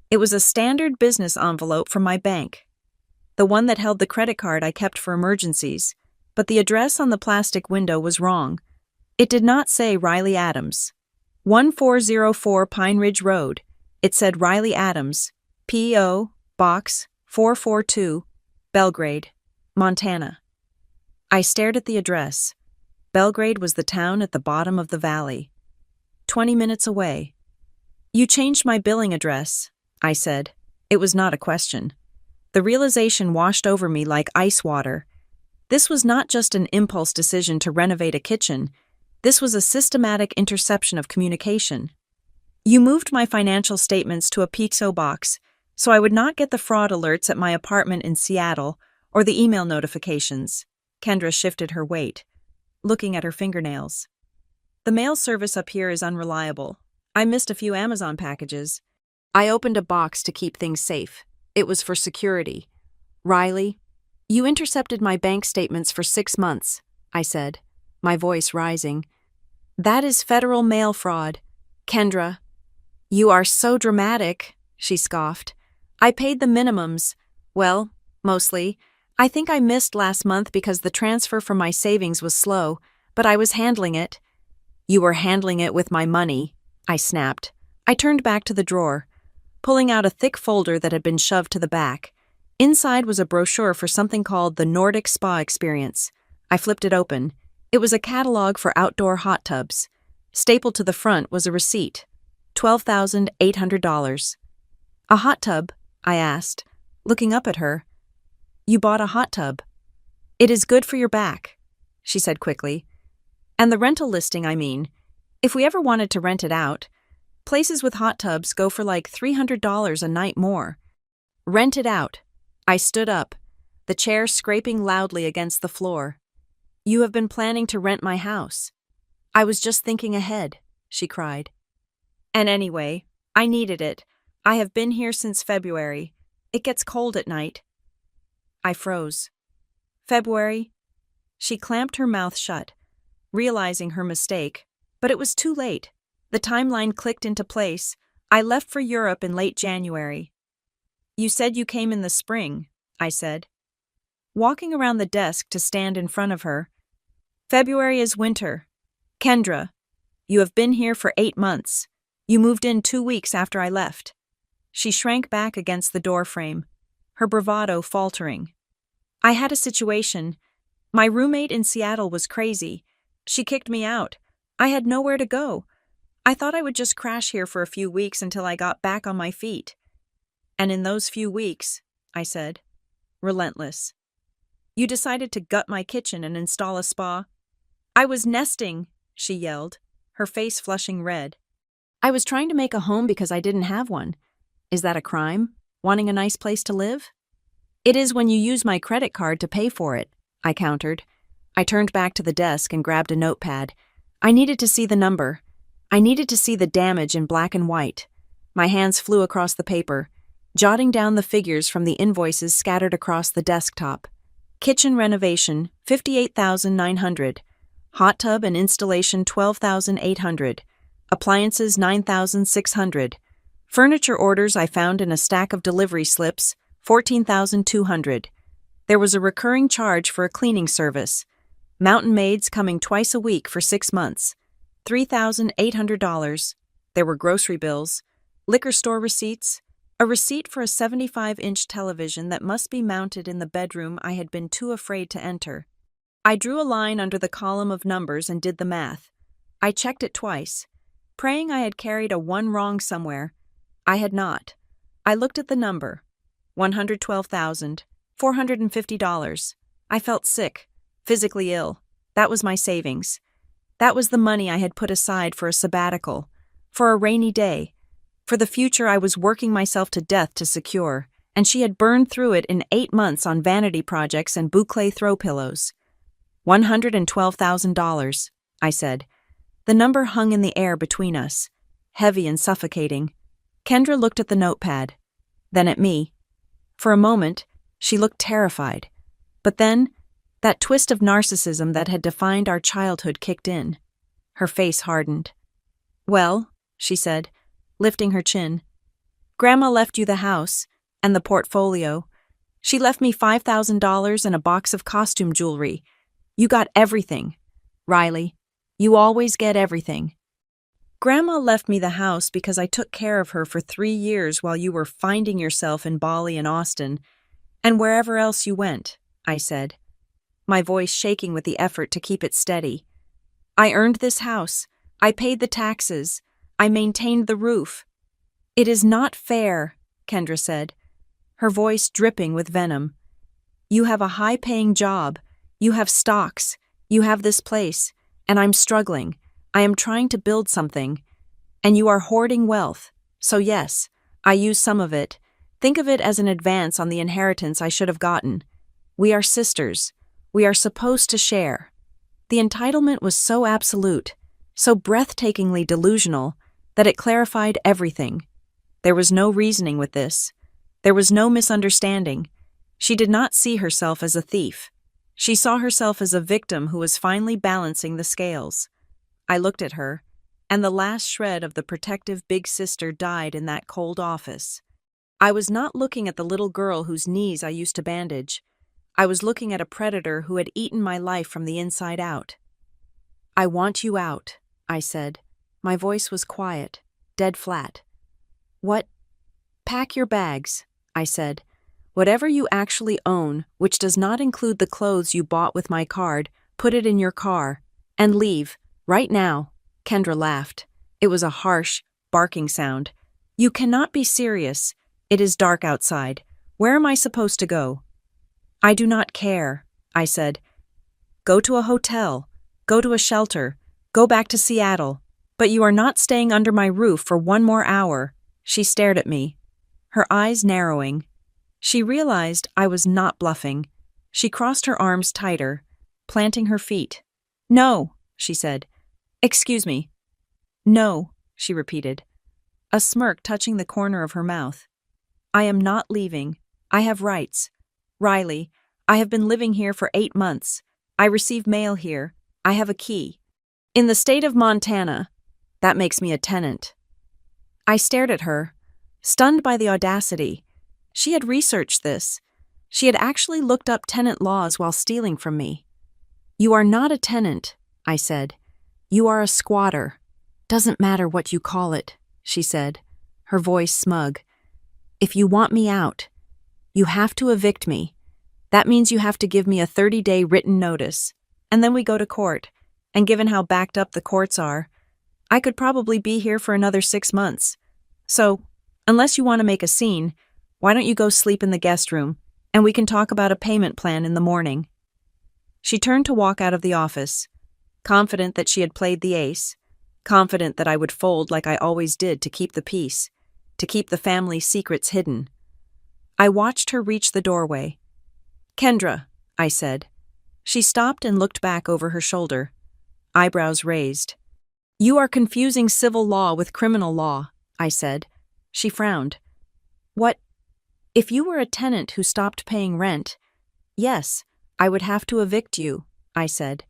It was a standard business envelope from my bank, the one that held the credit card I kept for emergencies, but the address on the plastic window was wrong. It did not say Riley Adams. 1404 Pine Ridge Road. It said Riley Adams, P.O., Box 442, Belgrade, Montana. I stared at the address. Belgrade was the town at the bottom of the valley, 20 minutes away. You changed my billing address, I said. It was not a question. The realization washed over me like ice water. This was not just an impulse decision to renovate a kitchen. This was a systematic interception of communication. You moved my financial statements to a Pixo box, so I would not get the fraud alerts at my apartment in Seattle or the email notifications. Kendra shifted her weight, looking at her fingernails. The mail service up here is unreliable. I missed a few Amazon packages. I opened a box to keep things safe. It was for security. Riley, you intercepted my bank statements for 6 months, I said, my voice rising. That is federal mail fraud. Kendra, you are so dramatic, she scoffed. I paid the minimums. Well, mostly. I think I missed last month because the transfer from my savings was slow, but I was handling it. You were handling it with my money, I snapped. I turned back to the drawer, pulling out a thick folder that had been shoved to the back. Inside was a brochure for something called the Nordic Spa Experience. I flipped it open. It was a catalog for outdoor hot tubs. Stapled to the front was a receipt, $12,800. A hot tub? I asked, looking up at her. You bought a hot tub. It is good for your back, she said quickly. And the rental listing, I mean. If we ever wanted to rent it out, places with hot tubs go for like $300 a night more. Rent it out. I stood up, the chair scraping loudly against the floor. You have been planning to rent my house. I was just thinking ahead, she cried. And anyway, I needed it. I have been here since February. It gets cold at night. I froze. February? She clamped her mouth shut, realizing her mistake, but it was too late. The timeline clicked into place. I left for Europe in late January. You said you came in the spring, I said, walking around the desk to stand in front of her. February is winter. Kendra, you have been here for 8 months. You moved in 2 weeks after I left. She shrank back against the doorframe, her bravado faltering. I had a situation. My roommate in Seattle was crazy. She kicked me out. I had nowhere to go. I thought I would just crash here for a few weeks until I got back on my feet. And in those few weeks, I said, relentless, you decided to gut my kitchen and install a spa? I was nesting, she yelled, her face flushing red. I was trying to make a home because I didn't have one. Is that a crime, wanting a nice place to live? It is when you use my credit card to pay for it, I countered. I turned back to the desk and grabbed a notepad. I needed to see the number. I needed to see the damage in black and white. My hands flew across the paper, jotting down the figures from the invoices scattered across the desktop. Kitchen renovation, $58,900. Hot tub and installation, $12,800. Appliances, $9,600. Furniture orders I found in a stack of delivery slips, $14,200. There was a recurring charge for a cleaning service. Mountain maids coming twice a week for 6 months, $3,800. There were grocery bills, liquor store receipts, a receipt for a 75-inch television that must be mounted in the bedroom I had been too afraid to enter. I drew a line under the column of numbers and did the math. I checked it twice, praying I had carried a 1 wrong somewhere. I had not. I looked at the number, $112,450. I felt sick, physically ill. That was my savings. That was the money I had put aside for a sabbatical, for a rainy day, for the future I was working myself to death to secure, and she had burned through it in 8 months on vanity projects and boucle throw pillows. $112,000, I said. The number hung in the air between us, heavy and suffocating. Kendra looked at the notepad, then at me. For a moment, she looked terrified. But then, that twist of narcissism that had defined our childhood kicked in. Her face hardened. Well, she said, lifting her chin, Grandma left you the house and the portfolio. She left me $5,000 and a box of costume jewelry. You got everything. Riley, you always get everything. Grandma left me the house because I took care of her for 3 years while you were finding yourself in Bali and Austin, and wherever else you went, I said, my voice shaking with the effort to keep it steady. I earned this house. I paid the taxes. I maintained the roof. It is not fair, Kendra said, her voice dripping with venom. You have a high-paying job. You have stocks. You have this place. And I'm struggling. I am trying to build something. And you are hoarding wealth. So yes, I use some of it. Think of it as an advance on the inheritance I should have gotten. We are sisters. We are supposed to share. The entitlement was so absolute, so breathtakingly delusional, that it clarified everything. There was no reasoning with this. There was no misunderstanding. She did not see herself as a thief. She saw herself as a victim who was finally balancing the scales. I looked at her, and the last shred of the protective big sister died in that cold office. I was not looking at the little girl whose knees I used to bandage. I was looking at a predator who had eaten my life from the inside out. "I want you out," I said. My voice was quiet, dead flat. "What?" "Pack your bags," I said. "Whatever you actually own, which does not include the clothes you bought with my card, put it in your car, and leave, right now." Kendra laughed. It was a harsh, barking sound. "You cannot be serious. It is dark outside. Where am I supposed to go?" "I do not care," I said. "Go to a hotel. Go to a shelter. Go back to Seattle. But you are not staying under my roof for one more hour." She stared at me, her eyes narrowing. She realized I was not bluffing. She crossed her arms tighter, planting her feet. "No," she said. "Excuse me." "No," she repeated, a smirk touching the corner of her mouth. "I am not leaving. I have rights. Riley, I have been living here for 8 months. I receive mail here. I have a key. In the state of Montana, that makes me a tenant." I stared at her, stunned by the audacity. She had researched this. She had actually looked up tenant laws while stealing from me. "You are not a tenant," I said. "You are a squatter. Doesn't matter what you call it," she said, her voice smug. "If you want me out, you have to evict me. That means you have to give me a 30-day written notice, and then we go to court. And given how backed up the courts are, I could probably be here for another 6 months. So, unless you want to make a scene, why don't you go sleep in the guest room, and we can talk about a payment plan in the morning." She turned to walk out of the office, confident that she had played the ace, confident that I would fold like I always did to keep the peace, to keep the family secrets hidden. I watched her reach the doorway. "Kendra," I said. She stopped and looked back over her shoulder, eyebrows raised. "You are confusing civil law with criminal law," I said. She frowned. "What? If you were a tenant who stopped paying rent, yes, I would have to evict you," I said.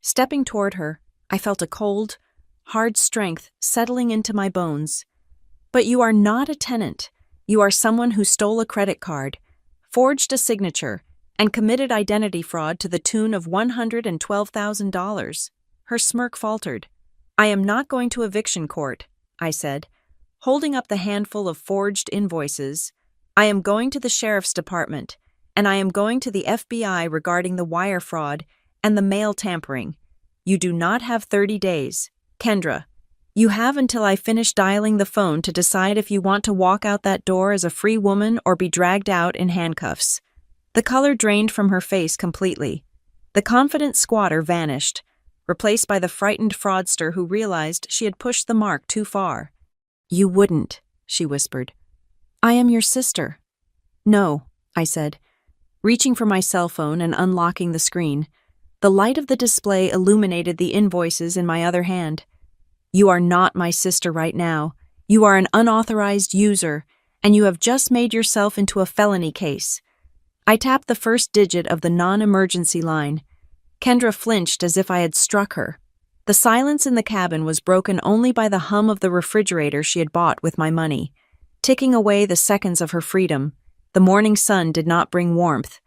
Stepping toward her, I felt a cold, hard strength settling into my bones. "But you are not a tenant. You are someone who stole a credit card, forged a signature, and committed identity fraud to the tune of $112,000. Her smirk faltered. "I am not going to eviction court," I said, holding up the handful of forged invoices. "I am going to the sheriff's department, and I am going to the FBI regarding the wire fraud and the mail tampering. You do not have 30 days. Kendra, you have until I finish dialing the phone to decide if you want to walk out that door as a free woman or be dragged out in handcuffs." The color drained from her face completely. The confident squatter vanished, replaced by the frightened fraudster who realized she had pushed the mark too far. "You wouldn't," she whispered. "I am your sister." "No," I said, reaching for my cell phone and unlocking the screen. The light of the display illuminated the invoices in my other hand. "You are not my sister right now. You are an unauthorized user, and you have just made yourself into a felony case." I tapped the first digit of the non-emergency line. Kendra flinched as if I had struck her. The silence in the cabin was broken only by the hum of the refrigerator she had bought with my money, ticking away the seconds of her freedom. The morning sun did not bring warmth.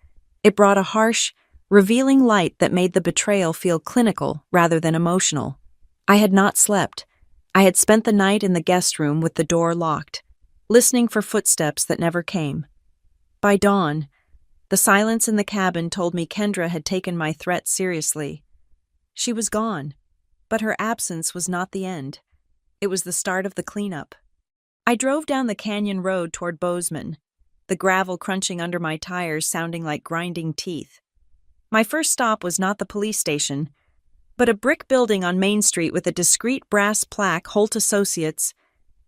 It brought a harsh, revealing light that made the betrayal feel clinical rather than emotional. I had not slept. I had spent the night in the guest room with the door locked, listening for footsteps that never came. By dawn, the silence in the cabin told me Kendra had taken my threat seriously. She was gone, but her absence was not the end. It was the start of the cleanup. I drove down the canyon road toward Bozeman, the gravel crunching under my tires sounding like grinding teeth. My first stop was not the police station. but a brick building on Main Street with a discreet brass plaque, Holt Associates.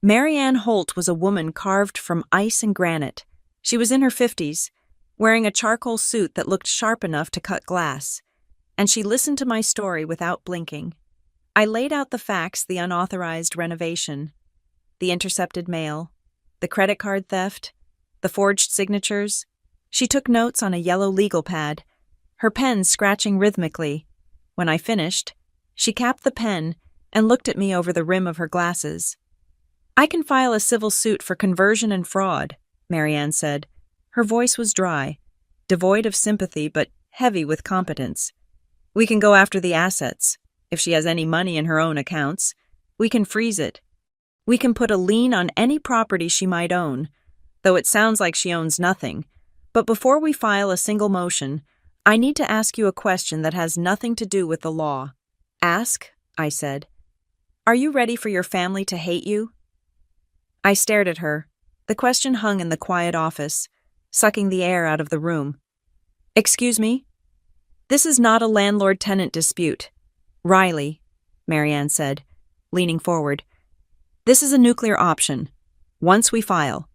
Marianne Holt was a woman carved from ice and granite. She was in her 50s, wearing a charcoal suit that looked sharp enough to cut glass, and she listened to my story without blinking. I laid out the facts: the unauthorized renovation, the intercepted mail, the credit card theft, the forged signatures. She took notes on a yellow legal pad, her pen scratching rhythmically. When I finished, she capped the pen and looked at me over the rim of her glasses. "I can file a civil suit for conversion and fraud," Marianne said. Her voice was dry, devoid of sympathy but heavy with competence. "We can go after the assets. If she has any money in her own accounts, we can freeze it. We can put a lien on any property she might own, though it sounds like she owns nothing. But before we file a single motion, I need to ask you a question that has nothing to do with the law." "Ask," I said. "Are you ready for your family to hate you?" I stared at her. The question hung in the quiet office, sucking the air out of the room. "Excuse me? This is not a landlord-tenant dispute. Riley," Marianne said, leaning forward. "This is a nuclear option. Once we file,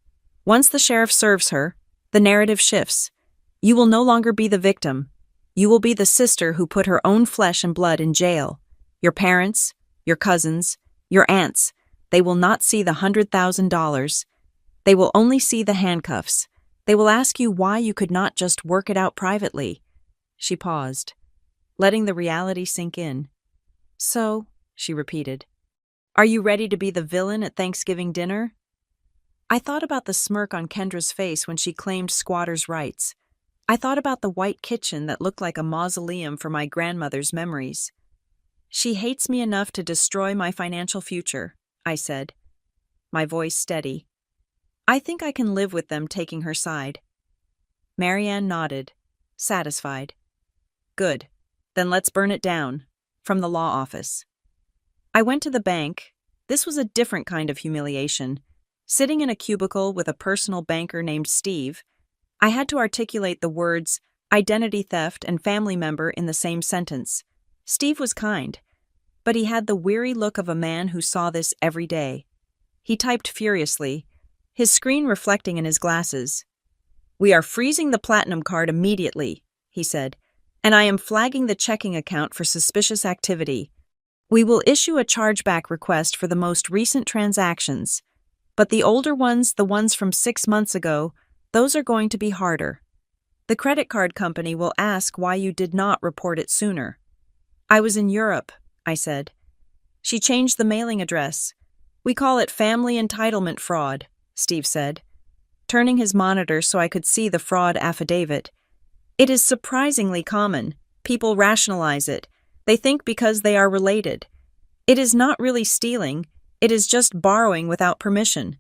once the sheriff serves her, the narrative shifts. You will no longer be the victim. You will be the sister who put her own flesh and blood in jail. Your parents, your cousins, your aunts, they will not see the $100,000. They will only see the handcuffs. They will ask you why you could not just work it out privately." She paused, letting the reality sink in. "So," she repeated, "are you ready to be the villain at Thanksgiving dinner?" I thought about the smirk on Kendra's face when she claimed squatters' rights. I thought about the white kitchen that looked like a mausoleum for my grandmother's memories. "She hates me enough to destroy my financial future," I said, my voice steady. "I think I can live with them taking her side." Marianne nodded, satisfied. "Good. Then let's burn it down." From the law office. I went to the bank. This was a different kind of humiliation. Sitting in a cubicle with a personal banker named Steve, I had to articulate the words identity theft and family member in the same sentence. Steve was kind, but he had the weary look of a man who saw this every day. He typed furiously, his screen reflecting in his glasses. "We are freezing the platinum card immediately," he said, "and I am flagging the checking account for suspicious activity. We will issue a chargeback request for the most recent transactions, but the older ones, the ones from 6 months ago, those are going to be harder. The credit card company will ask why you did not report it sooner." "I was in Europe," I said. "She changed the mailing address. We call it family entitlement fraud," Steve said, turning his monitor so I could see the fraud affidavit. "It is surprisingly common. People rationalize it. They think because they are related. It is not really stealing, it is just borrowing without permission.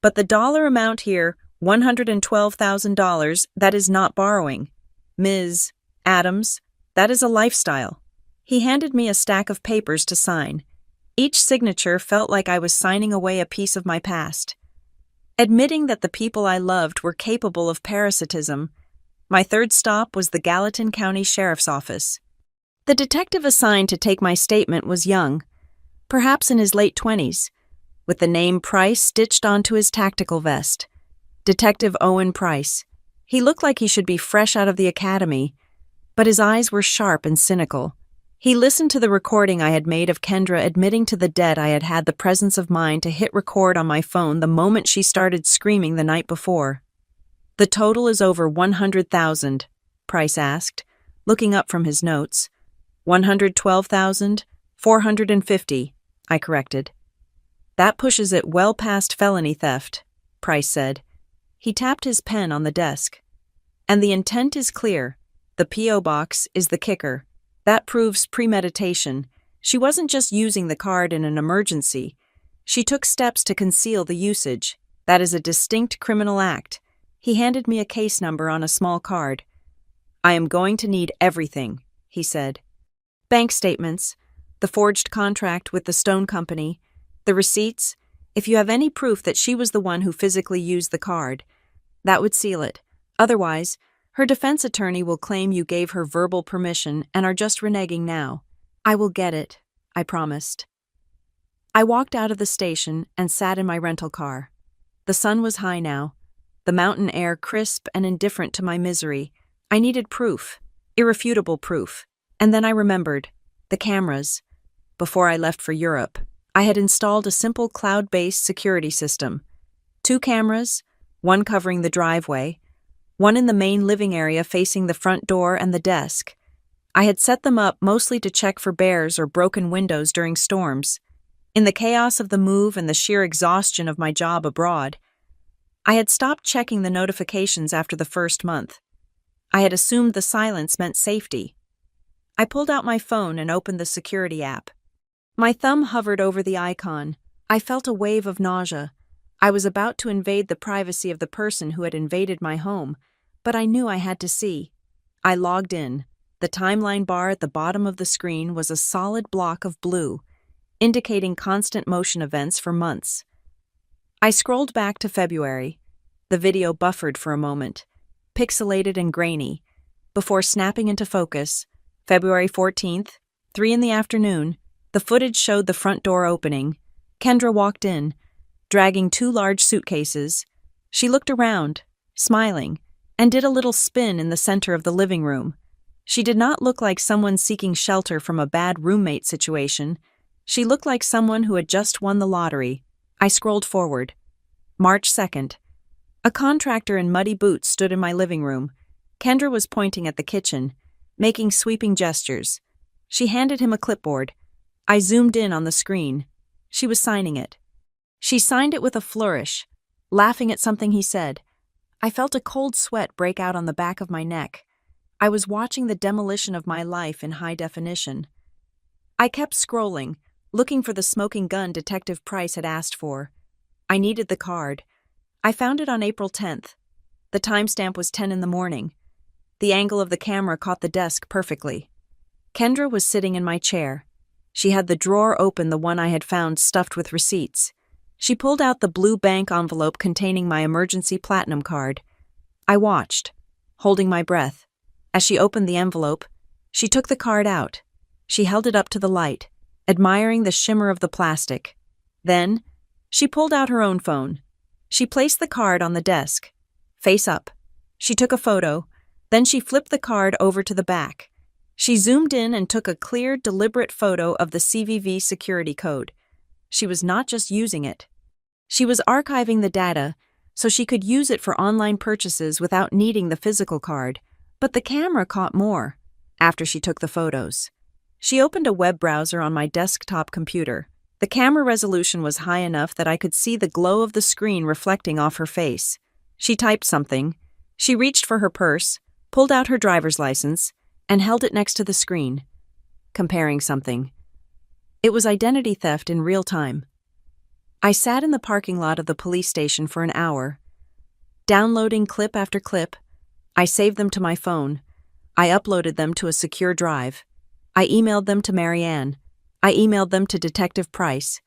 But the dollar amount here, $112,000, that is not borrowing. Ms. Adams, that is a lifestyle." He handed me a stack of papers to sign. Each signature felt like I was signing away a piece of my past. Admitting that the people I loved were capable of parasitism, my third stop was the Gallatin County Sheriff's Office. The detective assigned to take my statement was young, perhaps in his late 20s, with the name Price stitched onto his tactical vest. Detective Owen Price. He looked like he should be fresh out of the academy, but his eyes were sharp and cynical. He listened to the recording I had made of Kendra admitting to the debt. I had had the presence of mind to hit record on my phone the moment she started screaming the night before. "The total is over 100,000, Price asked, looking up from his notes. 112,450, I corrected. "That pushes it well past felony theft," Price said. He tapped his pen on the desk. "And the intent is clear. The P.O. box is the kicker. That proves premeditation. She wasn't just using the card in an emergency. She took steps to conceal the usage. That is a distinct criminal act." He handed me a case number on a small card. "I am going to need everything," he said. "Bank statements, the forged contract with the stone company, the receipts, if you have any proof that she was the one who physically used the card. That would seal it. Otherwise, her defense attorney will claim you gave her verbal permission and are just reneging now." I will get it, I promised. I walked out of the station and sat in my rental car. The sun was high now, the mountain air crisp and indifferent to my misery. I needed proof, irrefutable proof. And then I remembered the cameras. Before I left for Europe, I had installed a simple cloud-based security system. 2 cameras, one covering the driveway, one in the main living area facing the front door and the desk. I had set them up mostly to check for bears or broken windows during storms. In the chaos of the move and the sheer exhaustion of my job abroad, I had stopped checking the notifications after the first month. I had assumed the silence meant safety. I pulled out my phone and opened the security app. My thumb hovered over the icon. I felt a wave of nausea. I was about to invade the privacy of the person who had invaded my home, but I knew I had to see. I logged in. The timeline bar at the bottom of the screen was a solid block of blue, indicating constant motion events for months. I scrolled back to February. The video buffered for a moment, pixelated and grainy, before snapping into focus. February 14th, 3 in the afternoon, the footage showed the front door opening. Kendra walked in, dragging 2 large suitcases. She looked around, smiling, and did a little spin in the center of the living room. She did not look like someone seeking shelter from a bad roommate situation. She looked like someone who had just won the lottery. I scrolled forward. March 2nd. A contractor in muddy boots stood in my living room. Kendra was pointing at the kitchen, making sweeping gestures. She handed him a clipboard. I zoomed in on the screen. She was signing it. She signed it with a flourish, laughing at something he said. I felt a cold sweat break out on the back of my neck. I was watching the demolition of my life in high definition. I kept scrolling, looking for the smoking gun Detective Price had asked for. I needed the card. I found it on April 10th. The timestamp was 10 in the morning. The angle of the camera caught the desk perfectly. Kendra was sitting in my chair. She had the drawer open, the one I had found stuffed with receipts. She pulled out the blue bank envelope containing my emergency platinum card. I watched, holding my breath. As she opened the envelope, she took the card out. She held it up to the light, admiring the shimmer of the plastic. Then, she pulled out her own phone. She placed the card on the desk, face up. She took a photo, then she flipped the card over to the back. She zoomed in and took a clear, deliberate photo of the CVV security code. She was not just using it. She was archiving the data so she could use it for online purchases without needing the physical card. But the camera caught more after she took the photos. She opened a web browser on my desktop computer. The camera resolution was high enough that I could see the glow of the screen reflecting off her face. She typed something. She reached for her purse, pulled out her driver's license, and held it next to the screen, comparing something. It was identity theft in real time. I sat in the parking lot of the police station for an hour, downloading clip after clip. I saved them to my phone. I uploaded them to a secure drive. I emailed them to Marianne. I emailed them to Detective Price.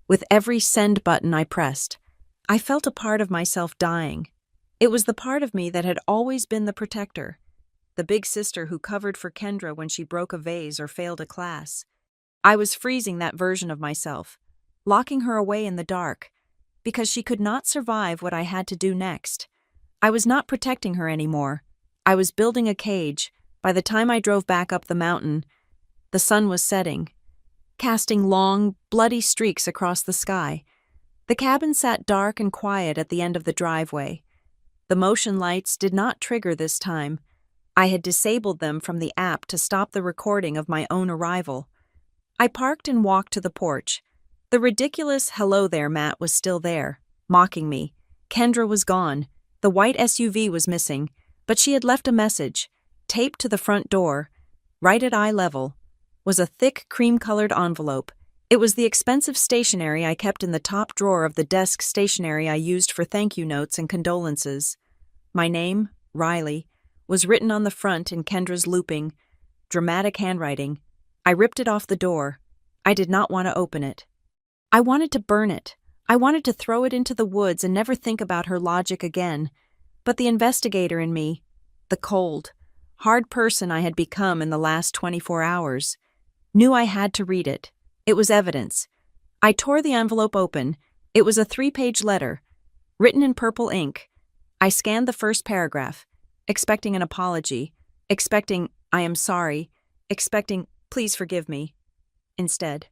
With every send button I pressed, I felt a part of myself dying. It was the part of me that had always been the protector, the big sister who covered for Kendra when she broke a vase or failed a class. I was freezing that version of myself, locking her away in the dark, because she could not survive what I had to do next. I was not protecting her anymore. I was building a cage. By the time I drove back up the mountain, the sun was setting, casting long, bloody streaks across the sky. The cabin sat dark and quiet at the end of the driveway. The motion lights did not trigger this time. I had disabled them from the app to stop the recording of my own arrival. I parked and walked to the porch. The ridiculous "hello there" mat was still there, mocking me. Kendra was gone. The white SUV was missing, but she had left a message. Taped to the front door, right at eye level, was a thick cream-colored envelope. It was the expensive stationery I kept in the top drawer of the desk stationery I used for thank you notes and condolences. My name, Riley, was written on the front in Kendra's looping, dramatic handwriting. I ripped it off the door. I did not want to open it. I wanted to burn it. I wanted to throw it into the woods and never think about her logic again. But the investigator in me, the cold, hard person I had become in the last 24 hours, Knew I had to read it. It was evidence. I tore the envelope open. It was a 3-page letter, written in purple ink. I scanned the first paragraph, expecting an apology, expecting "I am sorry," expecting "please forgive me." Instead,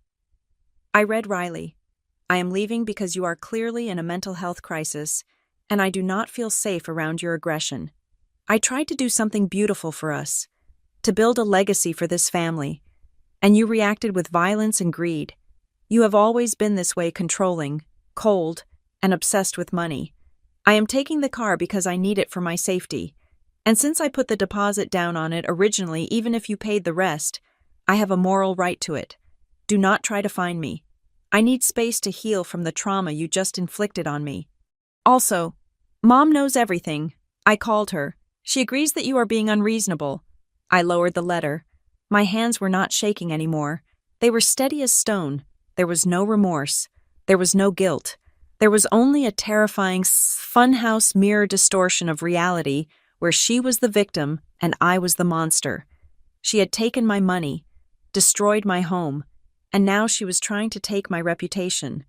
I read Riley, "I am leaving because you are clearly in a mental health crisis, and I do not feel safe around your aggression. I tried to do something beautiful for us, to build a legacy for this family, and you reacted with violence and greed. You have always been this way, controlling, cold, and obsessed with money. I am taking the car because I need it for my safety, and since I put the deposit down on it originally, even if you paid the rest, I have a moral right to it. Do not try to find me. I need space to heal from the trauma you just inflicted on me. Also, Mom knows everything. I called her. She agrees that you are being unreasonable." I lowered the letter. My hands were not shaking anymore. They were steady as stone. There was no remorse. There was no guilt. There was only a terrifying funhouse mirror distortion of reality where she was the victim and I was the monster. She had taken my money, destroyed my home, and now she was trying to take my reputation.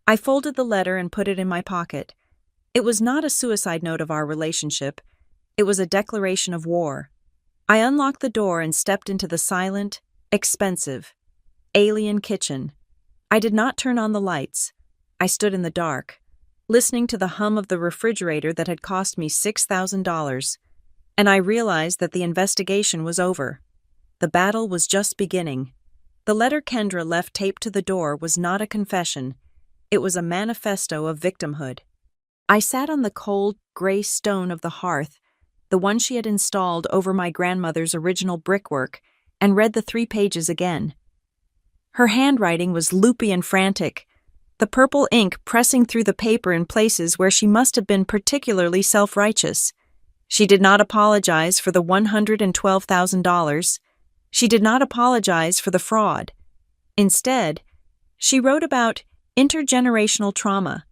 I folded the letter and put it in my pocket. It was not a suicide note of our relationship. It was a declaration of war. I unlocked the door and stepped into the silent, expensive, alien kitchen. I did not turn on the lights. I stood in the dark, listening to the hum of the refrigerator that had cost me $6,000, and I realized that the investigation was over. The battle was just beginning. The letter Kendra left taped to the door was not a confession. It was a manifesto of victimhood. I sat on the cold, gray stone of the hearth, the one she had installed over my grandmother's original brickwork, and read the 3 pages again. Her handwriting was loopy and frantic, the purple ink pressing through the paper in places where she must have been particularly self-righteous. She did not apologize for the $112,000. She did not apologize for the fraud. Instead, she wrote about intergenerational trauma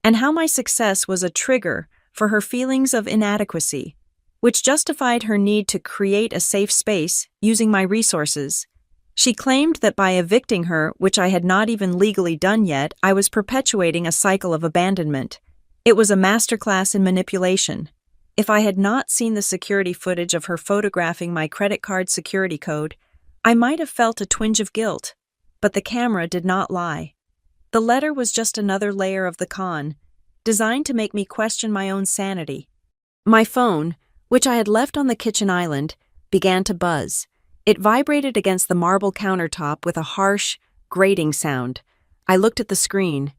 and how my success was a trigger for her feelings of inadequacy, which justified her need to create a safe space using my resources. She claimed that by evicting her, which I had not even legally done yet, I was perpetuating a cycle of abandonment. It was a masterclass in manipulation. If I had not seen the security footage of her photographing my credit card security code, I might have felt a twinge of guilt, but the camera did not lie. The letter was just another layer of the con, designed to make me question my own sanity. My phone, which I had left on the kitchen island, began to buzz. It vibrated against the marble countertop with a harsh, grating sound. I looked at the screen.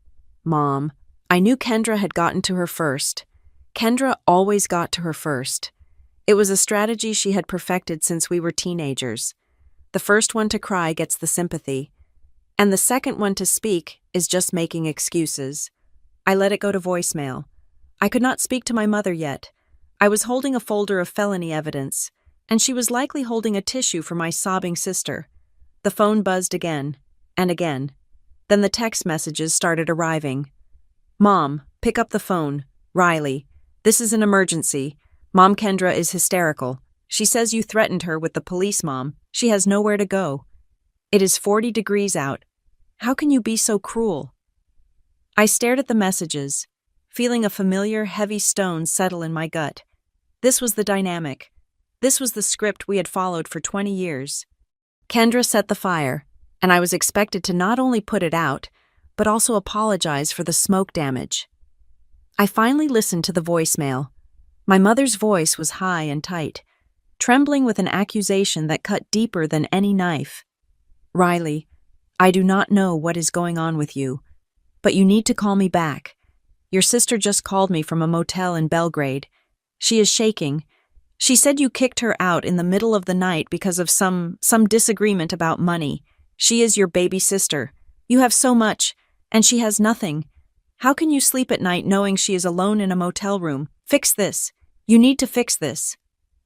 Mom. I knew Kendra had gotten to her first. Kendra always got to her first. It was a strategy she had perfected since we were teenagers. The first one to cry gets the sympathy, and the second one to speak is just making excuses. I let it go to voicemail. I could not speak to my mother yet. I was holding a folder of felony evidence, and she was likely holding a tissue for my sobbing sister. The phone buzzed again, and again. Then the text messages started arriving. Mom, pick up the phone. Riley. This is an emergency. Mom Kendra is hysterical. She says you threatened her with the police, Mom. She has nowhere to go. It is 40 degrees out. How can you be so cruel? I stared at the messages, feeling a familiar, heavy stone settle in my gut. This was the dynamic. This was the script we had followed for 20 years. Kendra set the fire, and I was expected to not only put it out, but also apologize for the smoke damage. I finally listened to the voicemail. My mother's voice was high and tight, trembling with an accusation that cut deeper than any knife. Riley, I do not know what is going on with you, but you need to call me back. Your sister just called me from a motel in Belgrade. She is shaking. She said you kicked her out in the middle of the night because of some disagreement about money. She is your baby sister. You have so much, and she has nothing. How can you sleep at night knowing she is alone in a motel room? Fix this. You need to fix this.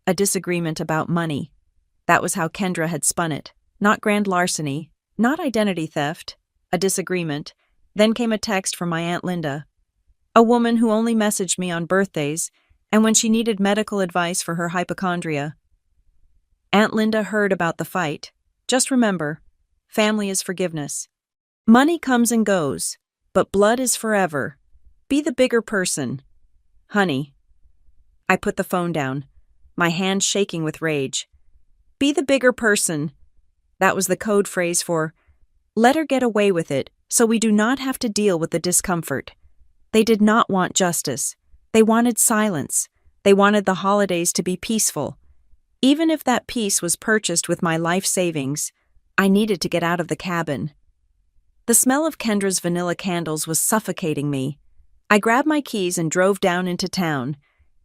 A disagreement about money. That was how Kendra had spun it. Not grand larceny, not identity theft, a disagreement. Then came a text from my Aunt Linda, a woman who only messaged me on birthdays and when she needed medical advice for her hypochondria. Aunt Linda heard about the fight. Just remember, family is forgiveness. Money comes and goes, but blood is forever. Be the bigger person. Honey. I put the phone down, my hand shaking with rage. Be the bigger person. That was the code phrase for, let her get away with it so we do not have to deal with the discomfort. They did not want justice. They wanted silence. They wanted the holidays to be peaceful. Even if that peace was purchased with my life savings, I needed to get out of the cabin. The smell of Kendra's vanilla candles was suffocating me. I grabbed my keys and drove down into town,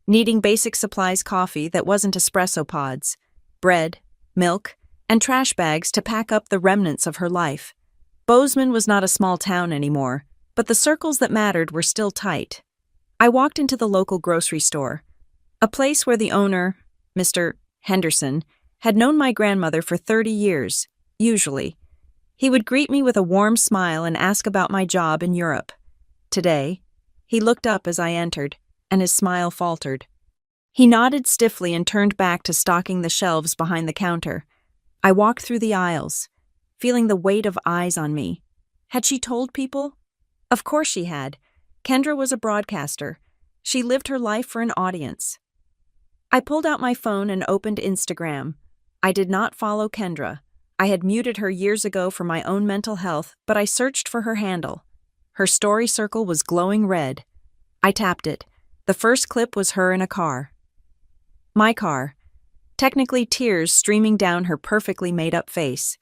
needing basic supplies coffee that wasn't espresso pods, bread, milk, and trash bags to pack up the remnants of her life. Bozeman was not a small town anymore, but the circles that mattered were still tight. I walked into the local grocery store, a place where the owner, Mr. Henderson, had known my grandmother for 30 years, usually. He would greet me with a warm smile and ask about my job in Europe. Today, he looked up as I entered, and his smile faltered. He nodded stiffly and turned back to stocking the shelves behind the counter. I walked through the aisles, feeling the weight of eyes on me. Had she told people? Of course she had. Kendra was a broadcaster. She lived her life for an audience. I pulled out my phone and opened Instagram. I did not follow Kendra. I had muted her years ago for my own mental health, but I searched for her handle. Her story circle was glowing red. I tapped it. The first clip was her in a car. My car. Technically tears streaming down her perfectly made-up face.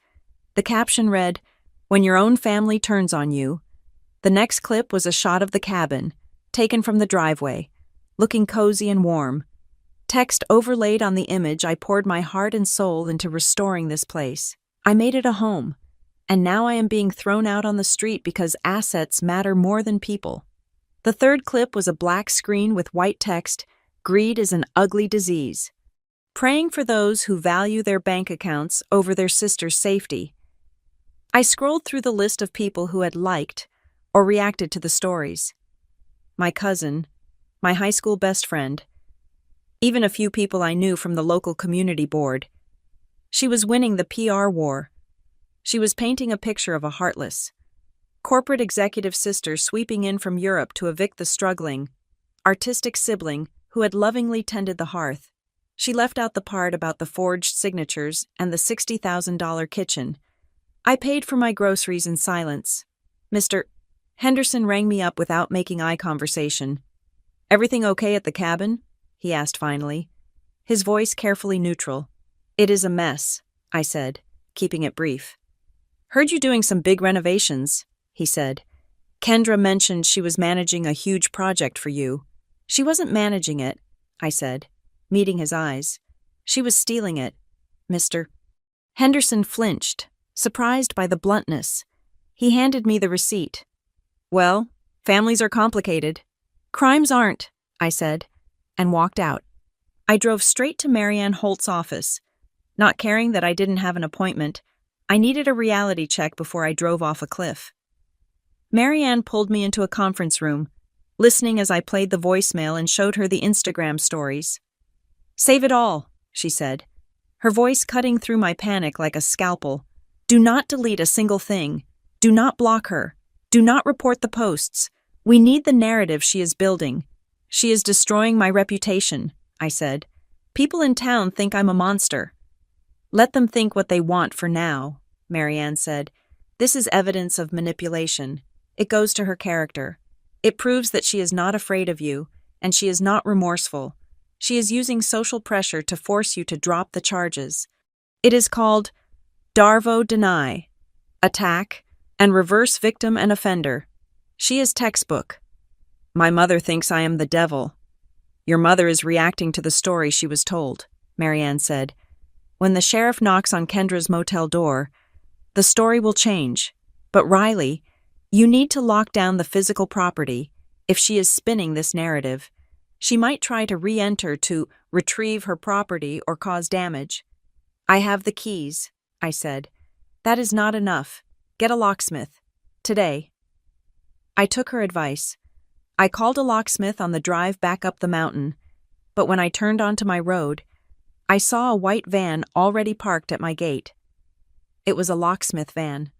The caption read, "When your own family turns on you." The next clip was a shot of the cabin, taken from the driveway, looking cozy and warm. Text overlaid on the image, I poured my heart and soul into restoring this place. I made it a home, and now I am being thrown out on the street because assets matter more than people. The third clip was a black screen with white text, "Greed is an ugly disease." Praying for those who value their bank accounts over their sister's safety. I scrolled through the list of people who had liked or reacted to the stories. My cousin, my high school best friend, even a few people I knew from the local community board. She was winning the PR war. She was painting a picture of a heartless, corporate executive sister sweeping in from Europe to evict the struggling, artistic sibling who had lovingly tended the hearth. She left out the part about the forged signatures and the $60,000 kitchen. I paid for my groceries in silence. Mr. Henderson rang me up without making eye conversation. "Everything okay at the cabin?" he asked finally, his voice carefully neutral. "It is a mess," I said, keeping it brief. "Heard you doing some big renovations," he said. "Kendra mentioned she was managing a huge project for you." "She wasn't managing it," I said, meeting his eyes. "She was stealing it, Mr. Henderson flinched, surprised by the bluntness. He handed me the receipt. "Well, families are complicated." "Crimes aren't," I said, and walked out. I drove straight to Marianne Holt's office. Not caring that I didn't have an appointment, I needed a reality check before I drove off a cliff. Marianne pulled me into a conference room, listening as I played the voicemail and showed her the Instagram stories. "Save it all," she said, her voice cutting through my panic like a scalpel. "Do not delete a single thing. Do not block her. Do not report the posts. We need the narrative she is building. She is destroying my reputation," I said. "People in town think I'm a monster." "Let them think what they want for now," Marianne said. "This is evidence of manipulation. It goes to her character. It proves that she is not afraid of you, and she is not remorseful. She is using social pressure to force you to drop the charges. It is called Darvo Deny, Attack, and Reverse Victim and Offender. She is textbook. My mother thinks I am the devil." "Your mother is reacting to the story she was told," Marianne said. "When the sheriff knocks on Kendra's motel door, the story will change. But Riley, you need to lock down the physical property. If she is spinning this narrative, she might try to re-enter to retrieve her property or cause damage." "I have the keys," I said. "That is not enough. Get a locksmith. Today." I took her advice. I called a locksmith on the drive back up the mountain, but when I turned onto my road, I saw a white van already parked at my gate. It was a locksmith van.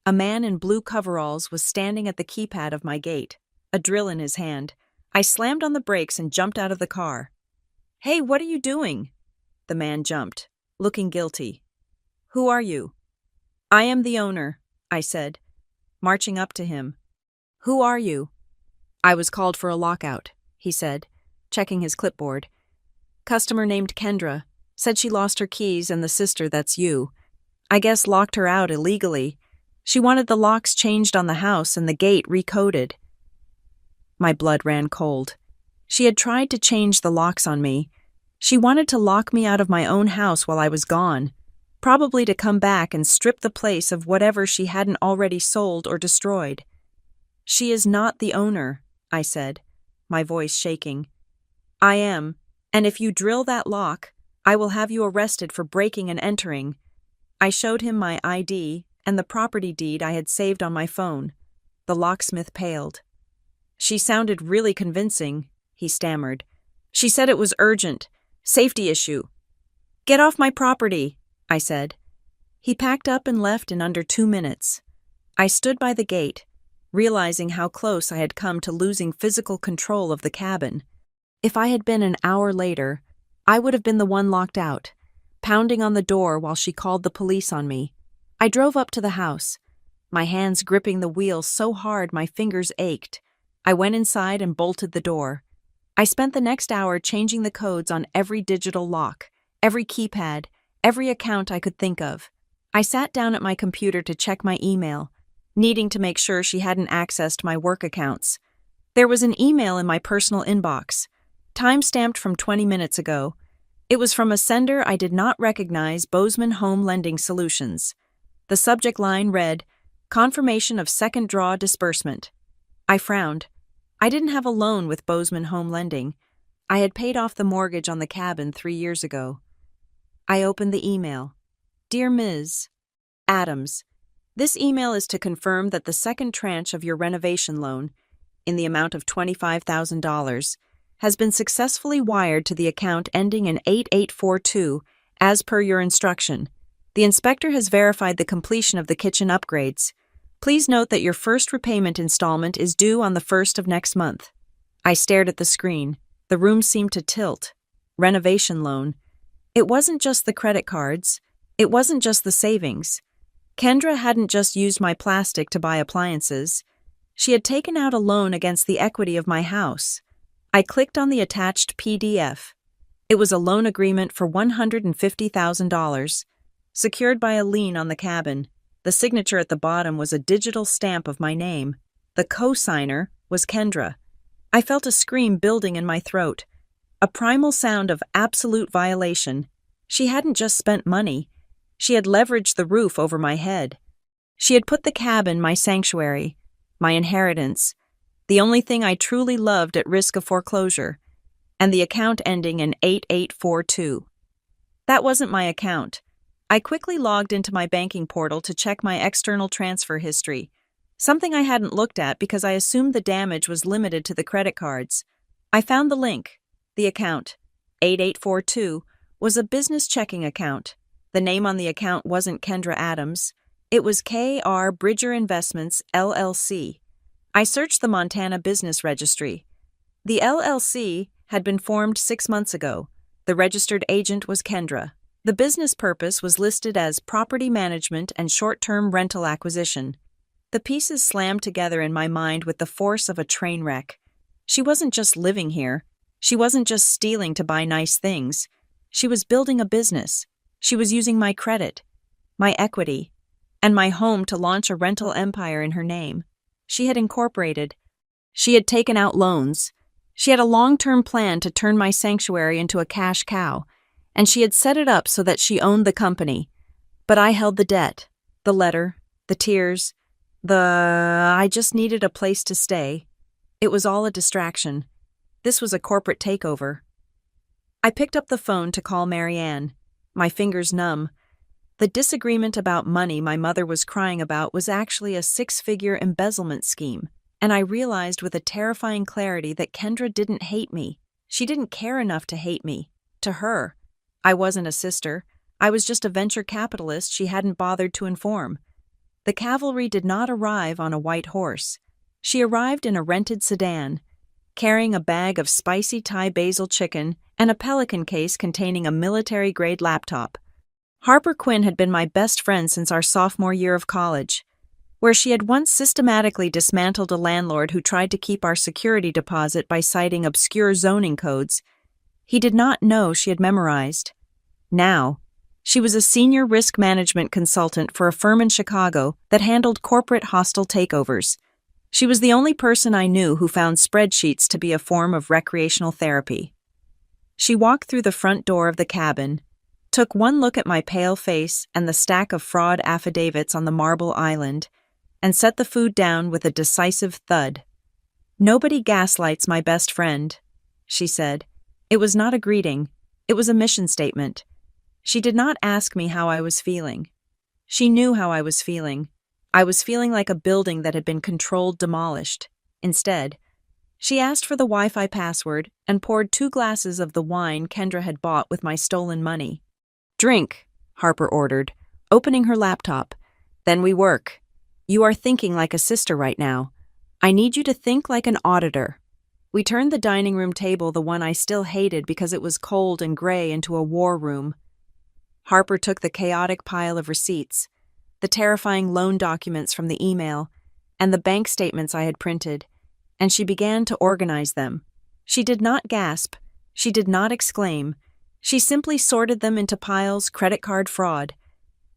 A man in blue coveralls was standing at the keypad of my gate, a drill in his hand. I slammed on the brakes and jumped out of the car. "Hey, what are you doing?" The man jumped, looking guilty. "Who are you?" "I am the owner," I said, marching up to him. "Who are you?" "I was called for a lockout," he said, checking his clipboard. "Customer named Kendra. Said she lost her keys and the sister that's you. I guess locked her out illegally. She wanted the locks changed on the house and the gate recoded." My blood ran cold. She had tried to change the locks on me. She wanted to lock me out of my own house while I was gone, probably to come back and strip the place of whatever she hadn't already sold or destroyed. "She is not the owner," I said, my voice shaking. "I am, and if you drill that lock, I will have you arrested for breaking and entering." I showed him my ID and the property deed I had saved on my phone. The locksmith paled. "She sounded really convincing," he stammered. "She said it was urgent. Safety issue." "Get off my property," I said. He packed up and left in under 2 minutes. I stood by the gate, realizing how close I had come to losing physical control of the cabin. If I had been an hour later, I would have been the one locked out, pounding on the door while she called the police on me. I drove up to the house, my hands gripping the wheel so hard my fingers ached. I went inside and bolted the door. I spent the next hour changing the codes on every digital lock, every keypad, every account I could think of. I sat down at my computer to check my email, needing to make sure she hadn't accessed my work accounts. There was an email in my personal inbox, time-stamped from 20 minutes ago. It was from a sender I did not recognize, Bozeman Home Lending Solutions. The subject line read, "Confirmation of second draw disbursement." I frowned. I didn't have a loan with Bozeman Home Lending. I had paid off the mortgage on the cabin 3 years ago. I opened the email. "Dear Ms. Adams, this email is to confirm that the second tranche of your renovation loan, in the amount of $25,000, has been successfully wired to the account ending in 8842, as per your instruction. The inspector has verified the completion of the kitchen upgrades. Please note that your first repayment installment is due on the 1st of next month." I stared at the screen. The room seemed to tilt. Renovation loan. It wasn't just the credit cards. It wasn't just the savings. Kendra hadn't just used my plastic to buy appliances. She had taken out a loan against the equity of my house. I clicked on the attached PDF. It was a loan agreement for $150,000, secured by a lien on the cabin. The signature at the bottom was a digital stamp of my name. The co-signer was Kendra. I felt a scream building in my throat, a primal sound of absolute violation. She hadn't just spent money. She had leveraged the roof over my head. She had put the cabin, my sanctuary, my inheritance, the only thing I truly loved, at risk of foreclosure, and the account ending in 8842. That wasn't my account. I quickly logged into my banking portal to check my external transfer history, something I hadn't looked at because I assumed the damage was limited to the credit cards. I found the link. The account, 8842, was a business checking account. The name on the account wasn't Kendra Adams. It was K.R. Bridger Investments, LLC. I searched the Montana Business Registry. The LLC had been formed 6 months ago. The registered agent was Kendra. The business purpose was listed as property management and short-term rental acquisition. The pieces slammed together in my mind with the force of a train wreck. She wasn't just living here. She wasn't just stealing to buy nice things. She was building a business. She was using my credit, my equity, and my home to launch a rental empire in her name. She had incorporated. She had taken out loans. She had a long-term plan to turn my sanctuary into a cash cow, and she had set it up so that she owned the company. But I held the debt, the letter, the tears, I just needed a place to stay. It was all a distraction. This was a corporate takeover. I picked up the phone to call Marianne, my fingers numb. The disagreement about money my mother was crying about was actually a 6-figure embezzlement scheme, and I realized with a terrifying clarity that Kendra didn't hate me. She didn't care enough to hate me. To her, I wasn't a sister. I was just a venture capitalist she hadn't bothered to inform. The cavalry did not arrive on a white horse. She arrived in a rented sedan, carrying a bag of spicy Thai basil chicken and a Pelican case containing a military-grade laptop. Harper Quinn had been my best friend since our sophomore year of college, where she had once systematically dismantled a landlord who tried to keep our security deposit by citing obscure zoning codes he did not know she had memorized. Now, she was a senior risk management consultant for a firm in Chicago that handled corporate hostile takeovers. She was the only person I knew who found spreadsheets to be a form of recreational therapy. She walked through the front door of the cabin, took one look at my pale face and the stack of fraud affidavits on the marble island, and set the food down with a decisive thud. "Nobody gaslights my best friend," she said. It was not a greeting. It was a mission statement. She did not ask me how I was feeling. She knew how I was feeling. I was feeling like a building that had been controlled demolished. Instead, she asked for the Wi-Fi password and poured 2 glasses of the wine Kendra had bought with my stolen money. "Drink," Harper ordered, opening her laptop. "Then we work. You are thinking like a sister right now. I need you to think like an auditor." We turned the dining room table, the one I still hated because it was cold and gray, into a war room. Harper took the chaotic pile of receipts, the terrifying loan documents from the email, and the bank statements I had printed, and she began to organize them. She did not gasp. She did not exclaim. She simply sorted them into piles: credit card fraud,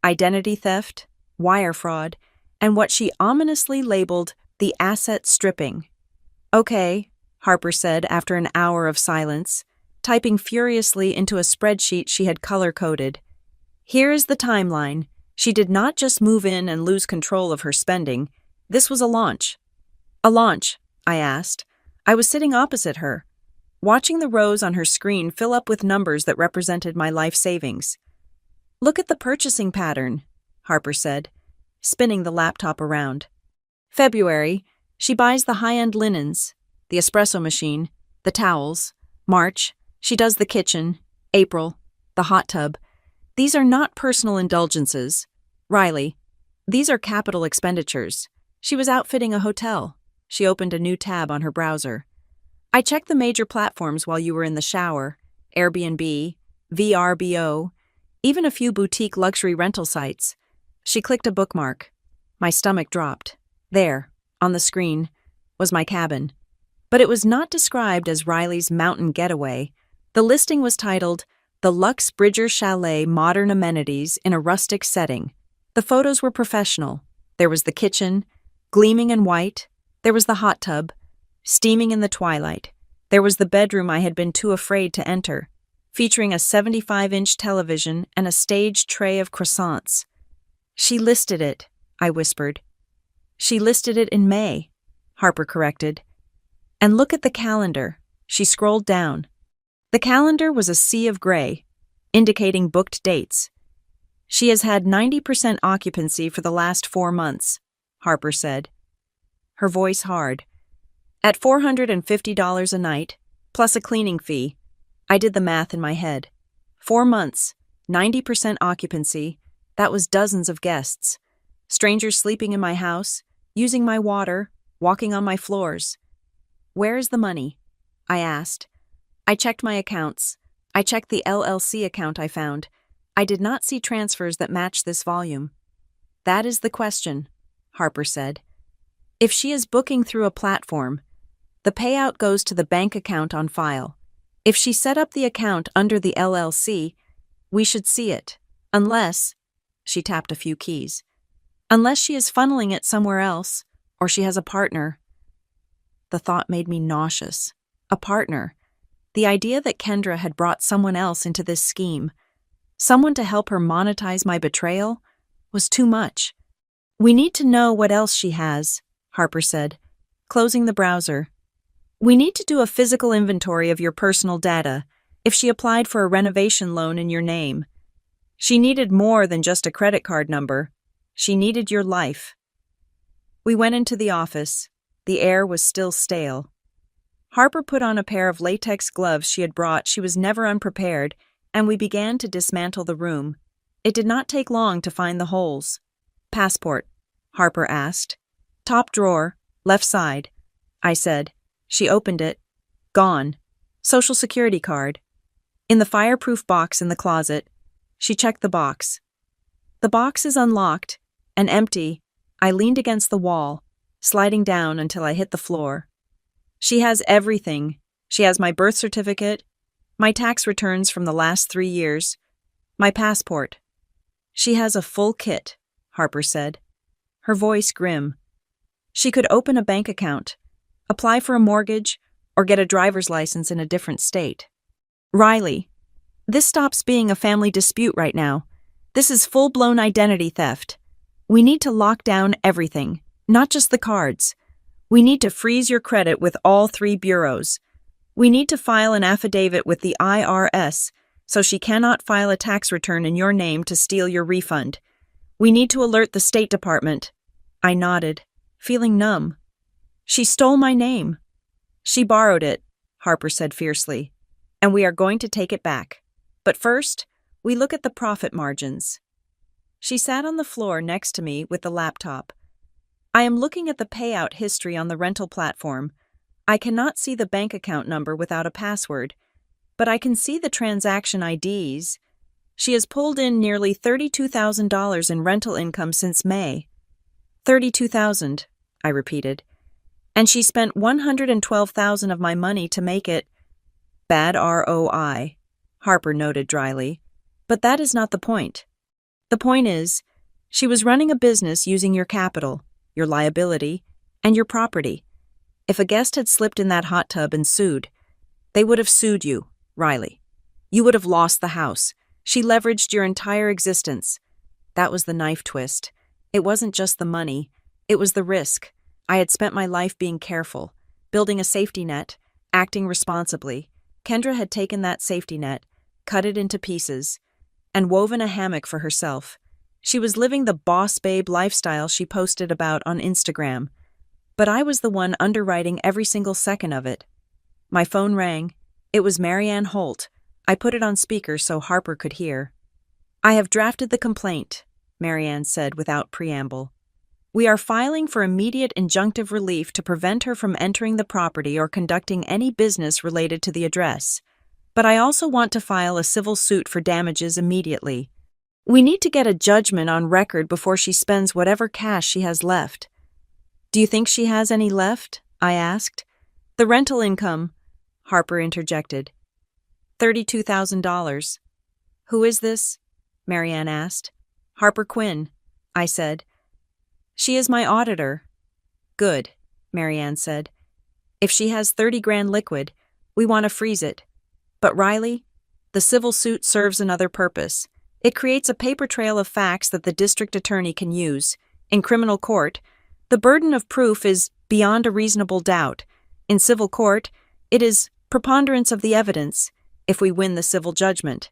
identity theft, wire fraud, and what she ominously labeled the asset stripping. "Okay," Harper said after an hour of silence, typing furiously into a spreadsheet she had color-coded. "Here is the timeline. She did not just move in and lose control of her spending. This was a launch." "A launch?" I asked. I was sitting opposite her, watching the rows on her screen fill up with numbers that represented my life savings. "Look at the purchasing pattern," Harper said, spinning the laptop around. "February, she buys the high-end linens, the espresso machine, the towels. March, she does the kitchen. April, the hot tub. These are not personal indulgences. Riley, these are capital expenditures. She was outfitting a hotel." She opened a new tab on her browser. "I checked the major platforms while you were in the shower: Airbnb, VRBO, even a few boutique luxury rental sites." She clicked a bookmark. My stomach dropped. There, on the screen, was my cabin. But it was not described as Riley's mountain getaway. The listing was titled, "The Lux Bridger Chalet Modern Amenities in a Rustic Setting." The photos were professional. There was the kitchen, gleaming in white. There was the hot tub, steaming in the twilight. There was the bedroom I had been too afraid to enter, featuring a 75-inch television and a staged tray of croissants. "She listed it," I whispered. "She listed it in May," Harper corrected. "And look at the calendar." She scrolled down. The calendar was a sea of gray, indicating booked dates. "She has had 90% occupancy for the last 4 months, Harper said, her voice hard. "At $450 a night, plus a cleaning fee." I did the math in my head. 4 months, 90% occupancy, that was dozens of guests. Strangers sleeping in my house, using my water, walking on my floors. "Where is the money?" I asked. I checked my accounts. I checked the LLC account I found. I did not see transfers that matched this volume. "That is the question," Harper said. "If she is booking through a platform, the payout goes to the bank account on file. If she set up the account under the LLC, we should see it. Unless," she tapped a few keys, "unless she is funneling it somewhere else, or she has a partner." The thought made me nauseous. A partner. The idea that Kendra had brought someone else into this scheme, someone to help her monetize my betrayal, was too much. "We need to know what else she has," Harper said, closing the browser. "We need to do a physical inventory of your personal data if she applied for a renovation loan in your name. She needed more than just a credit card number. She needed your life." We went into the office. The air was still stale. Harper put on a pair of latex gloves she had brought. She was never unprepared, and we began to dismantle the room. It did not take long to find the holes. Passport, Harper asked. Top drawer, left side, I said. She opened it. Gone. Social security card. In the fireproof box in the closet. She checked the box. The box is unlocked and empty. I leaned against the wall, sliding down until I hit the floor. She has everything. She has my birth certificate, my tax returns from the last 3 years, my passport. She has a full kit, Harper said, her voice grim. She could open a bank account, apply for a mortgage, or get a driver's license in a different state. Riley, this stops being a family dispute right now. This is full-blown identity theft. We need to lock down everything, not just the cards. We need to freeze your credit with all 3 bureaus. We need to file an affidavit with the IRS so she cannot file a tax return in your name to steal your refund. We need to alert the State Department. I nodded, feeling numb. She stole my name. She borrowed it, Harper said fiercely, and we are going to take it back. But first, we look at the profit margins. She sat on the floor next to me with the laptop. I am looking at the payout history on the rental platform. I cannot see the bank account number without a password, but I can see the transaction IDs. She has pulled in nearly $32,000 in rental income since May. $32,000, I repeated. And she spent $112,000 of my money to make it. Bad ROI, Harper noted dryly. But that is not the point. The point is, she was running a business using your capital, your liability, and your property. If a guest had slipped in that hot tub and sued, they would have sued you, Riley. You would have lost the house. She leveraged your entire existence. That was the knife twist. It wasn't just the money. It was the risk. I had spent my life being careful, building a safety net, acting responsibly. Kendra had taken that safety net, cut it into pieces, and woven a hammock for herself. She was living the boss babe lifestyle she posted about on Instagram. But I was the one underwriting every single second of it. My phone rang. It was Marianne Holt. I put it on speaker so Harper could hear. I have drafted the complaint, Marianne said without preamble. We are filing for immediate injunctive relief to prevent her from entering the property or conducting any business related to the address. But I also want to file a civil suit for damages immediately. We need to get a judgment on record before she spends whatever cash she has left. Do you think she has any left? I asked. The rental income, Harper interjected. $32,000. Who is this? Marianne asked. Harper Quinn, I said. She is my auditor. Good, Marianne said. If she has $30,000 liquid, we want to freeze it. But Riley, the civil suit serves another purpose. It creates a paper trail of facts that the district attorney can use. In criminal court, the burden of proof is beyond a reasonable doubt. In civil court, it is preponderance of the evidence if we win the civil judgment.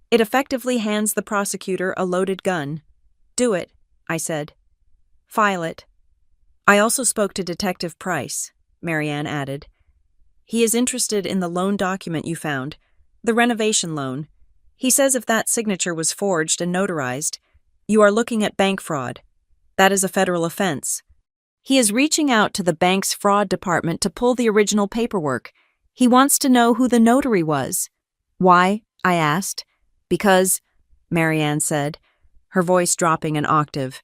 It effectively hands the prosecutor a loaded gun. Do it, I said. File it. I also spoke to Detective Price, Marianne added. He is interested in the loan document you found, the renovation loan. He says if that signature was forged and notarized, you are looking at bank fraud. That is a federal offense. He is reaching out to the bank's fraud department to pull the original paperwork. He wants to know who the notary was. Why? I asked. Because, Marianne said, her voice dropping an octave.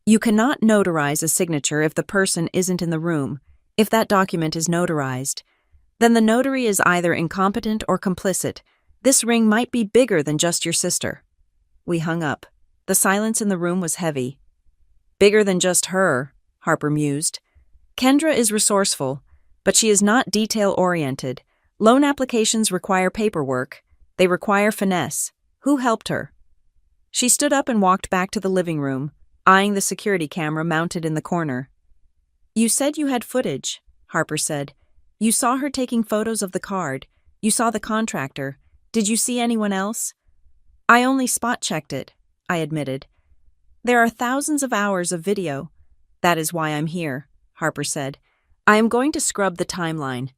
You cannot notarize a signature if the person isn't in the room. If that document is notarized, then the notary is either incompetent or complicit. This ring might be bigger than just your sister. We hung up. The silence in the room was heavy. Bigger than just her, Harper mused. Kendra is resourceful, but she is not detail-oriented. Loan applications require paperwork. They require finesse. Who helped her? She stood up and walked back to the living room, eyeing the security camera mounted in the corner. You said you had footage, Harper said. You saw her taking photos of the card. You saw the contractor. Did you see anyone else? I only spot-checked it, I admitted. There are thousands of hours of video. That is why I'm here, Harper said. I am going to scrub the timeline.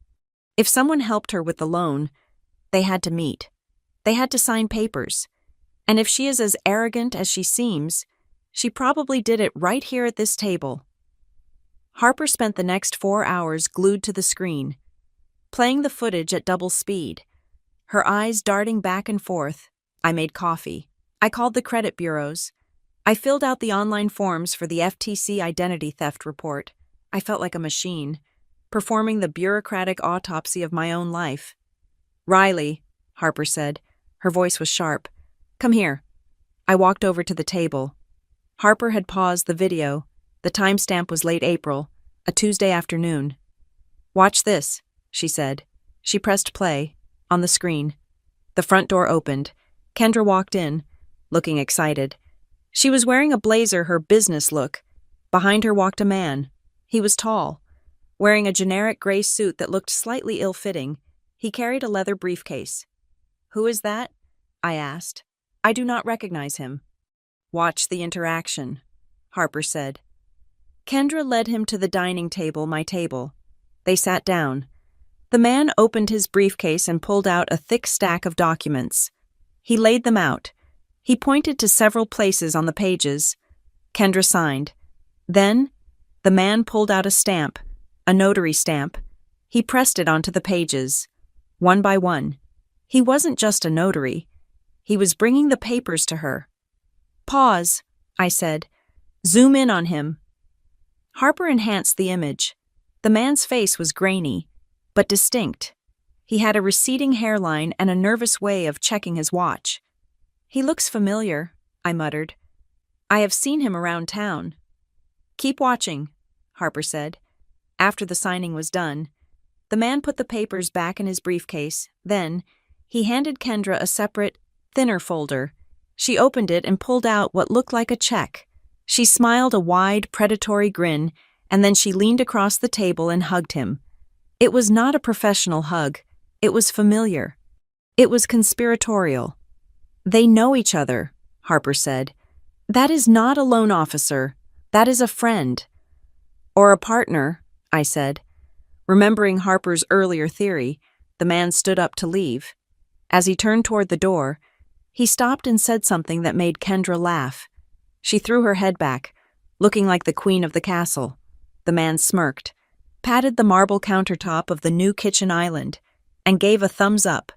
If someone helped her with the loan, they had to meet. They had to sign papers. And if she is as arrogant as she seems, she probably did it right here at this table. Harper spent the next 4 hours glued to the screen, playing the footage at double speed, her eyes darting back and forth. I made coffee. I called the credit bureaus. I filled out the online forms for the FTC identity theft report. I felt like a machine, performing the bureaucratic autopsy of my own life. "Riley," Harper said. Her voice was sharp. "Come here." I walked over to the table. Harper had paused the video. The timestamp was late April, a Tuesday afternoon. "Watch this," she said. She pressed play. On the screen, the front door opened. Kendra walked in, looking excited. She was wearing a blazer, her business look. Behind her walked a man. He was tall, wearing a generic gray suit that looked slightly ill-fitting. He carried a leather briefcase. "Who is that?" I asked. "I do not recognize him." "Watch the interaction," Harper said. Kendra led him to the dining table, my table. They sat down. The man opened his briefcase and pulled out a thick stack of documents. He laid them out. He pointed to several places on the pages. Kendra signed. Then, the man pulled out a stamp, a notary stamp. He pressed it onto the pages, one by one. He wasn't just a notary. He was bringing the papers to her. "Pause," I said. "Zoom in on him." Harper enhanced the image. The man's face was grainy, but distinct. He had a receding hairline and a nervous way of checking his watch. "He looks familiar," I muttered. "I have seen him around town." "Keep watching," Harper said. After the signing was done, the man put the papers back in his briefcase. Then, he handed Kendra a separate, thinner folder. She opened it and pulled out what looked like a check. She smiled a wide, predatory grin, and then she leaned across the table and hugged him. It was not a professional hug. It was familiar. It was conspiratorial. "They know each other," Harper said. "That is not a loan officer. That is a friend." "Or a partner," I said. Remembering Harper's earlier theory, the man stood up to leave. As he turned toward the door, he stopped and said something that made Kendra laugh. She threw her head back, looking like the queen of the castle. The man smirked, patted the marble countertop of the new kitchen island, and gave a thumbs up.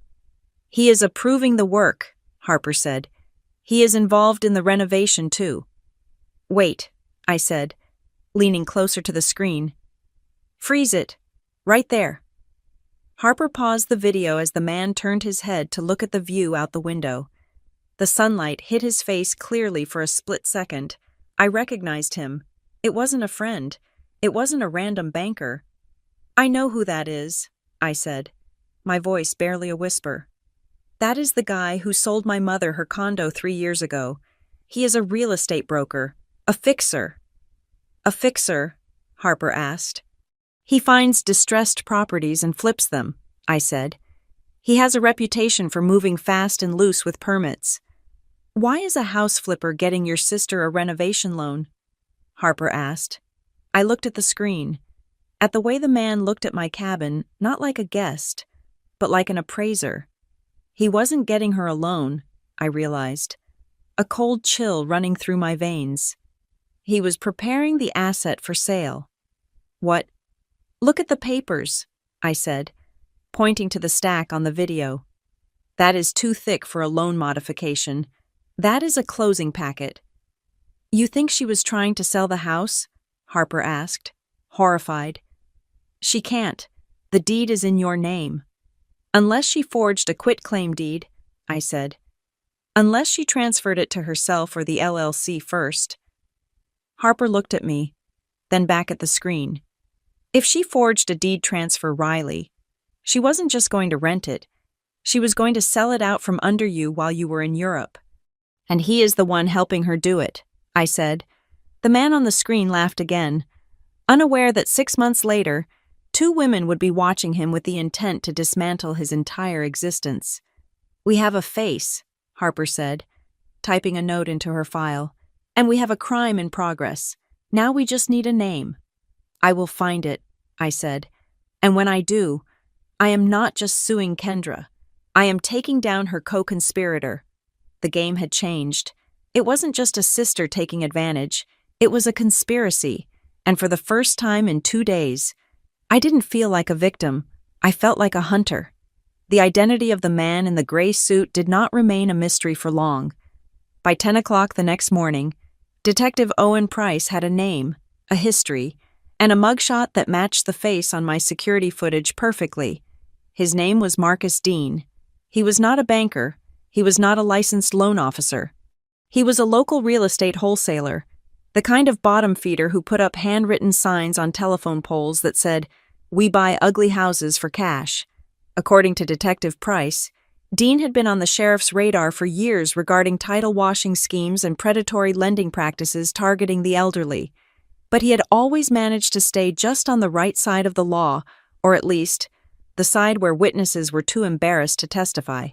"He is approving the work," Harper said. "He is involved in the renovation, too." "Wait," I said, leaning closer to the screen. "Freeze it. Right there." Harper paused the video as the man turned his head to look at the view out the window. The sunlight hit his face clearly for a split second. I recognized him. It wasn't a friend. It wasn't a random banker. "I know who that is," I said, my voice barely a whisper. "That is the guy who sold my mother her condo 3 years ago. He is a real estate broker, a fixer." "A fixer?" Harper asked. "He finds distressed properties and flips them," I said. "He has a reputation for moving fast and loose with permits." "Why is a house flipper getting your sister a renovation loan?" Harper asked. I looked at the screen, at the way the man looked at my cabin, not like a guest, but like an appraiser. He wasn't getting her a loan, I realized, a cold chill running through my veins. He was preparing the asset for sale. "What?" "Look at the papers," I said, pointing to the stack on the video. "That is too thick for a loan modification. That is a closing packet." "You think she was trying to sell the house?" Harper asked, horrified. "She can't. The deed is in your name." "Unless she forged a quitclaim deed," I said. "Unless she transferred it to herself or the LLC first." Harper looked at me, then back at the screen. "If she forged a deed transfer, Riley, she wasn't just going to rent it. She was going to sell it out from under you while you were in Europe. And he is the one helping her do it," I said. The man on the screen laughed again, unaware that 6 months later, 2 women would be watching him with the intent to dismantle his entire existence. "We have a face," Harper said, typing a note into her file, "and we have a crime in progress. Now we just need a name." "I will find it," I said, "and when I do, I am not just suing Kendra. I am taking down her co-conspirator." The game had changed. It wasn't just a sister taking advantage, it was a conspiracy, and for the first time in 2 days, I didn't feel like a victim, I felt like a hunter. The identity of the man in the gray suit did not remain a mystery for long. By 10 o'clock the next morning, Detective Owen Price had a name, a history, and a mugshot that matched the face on my security footage perfectly. His name was Marcus Dean. He was not a banker. He was not a licensed loan officer. He was a local real estate wholesaler, the kind of bottom feeder who put up handwritten signs on telephone poles that said, "We buy ugly houses for cash." According to Detective Price, Dean had been on the sheriff's radar for years regarding title washing schemes and predatory lending practices targeting the elderly, but he had always managed to stay just on the right side of the law, or at least, the side where witnesses were too embarrassed to testify.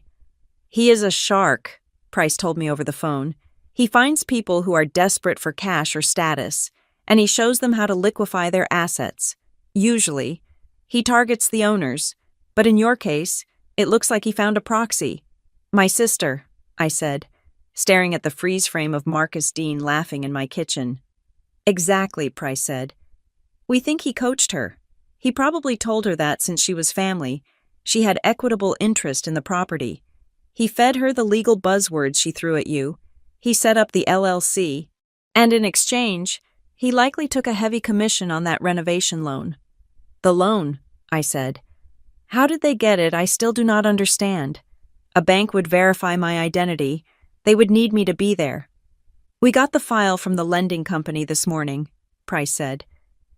"He is a shark," Price told me over the phone. "He finds people who are desperate for cash or status, and he shows them how to liquefy their assets. Usually, he targets the owners, but in your case, it looks like he found a proxy." "My sister," I said, staring at the freeze frame of Marcus Dean laughing in my kitchen. "Exactly," Price said. "We think he coached her. He probably told her that since she was family, she had equitable interest in the property. He fed her the legal buzzwords she threw at you. He set up the LLC, and in exchange, he likely took a heavy commission on that renovation loan." "The loan," I said. "How did they get it? I still do not understand. A bank would verify my identity. They would need me to be there." "We got the file from the lending company this morning," Price said.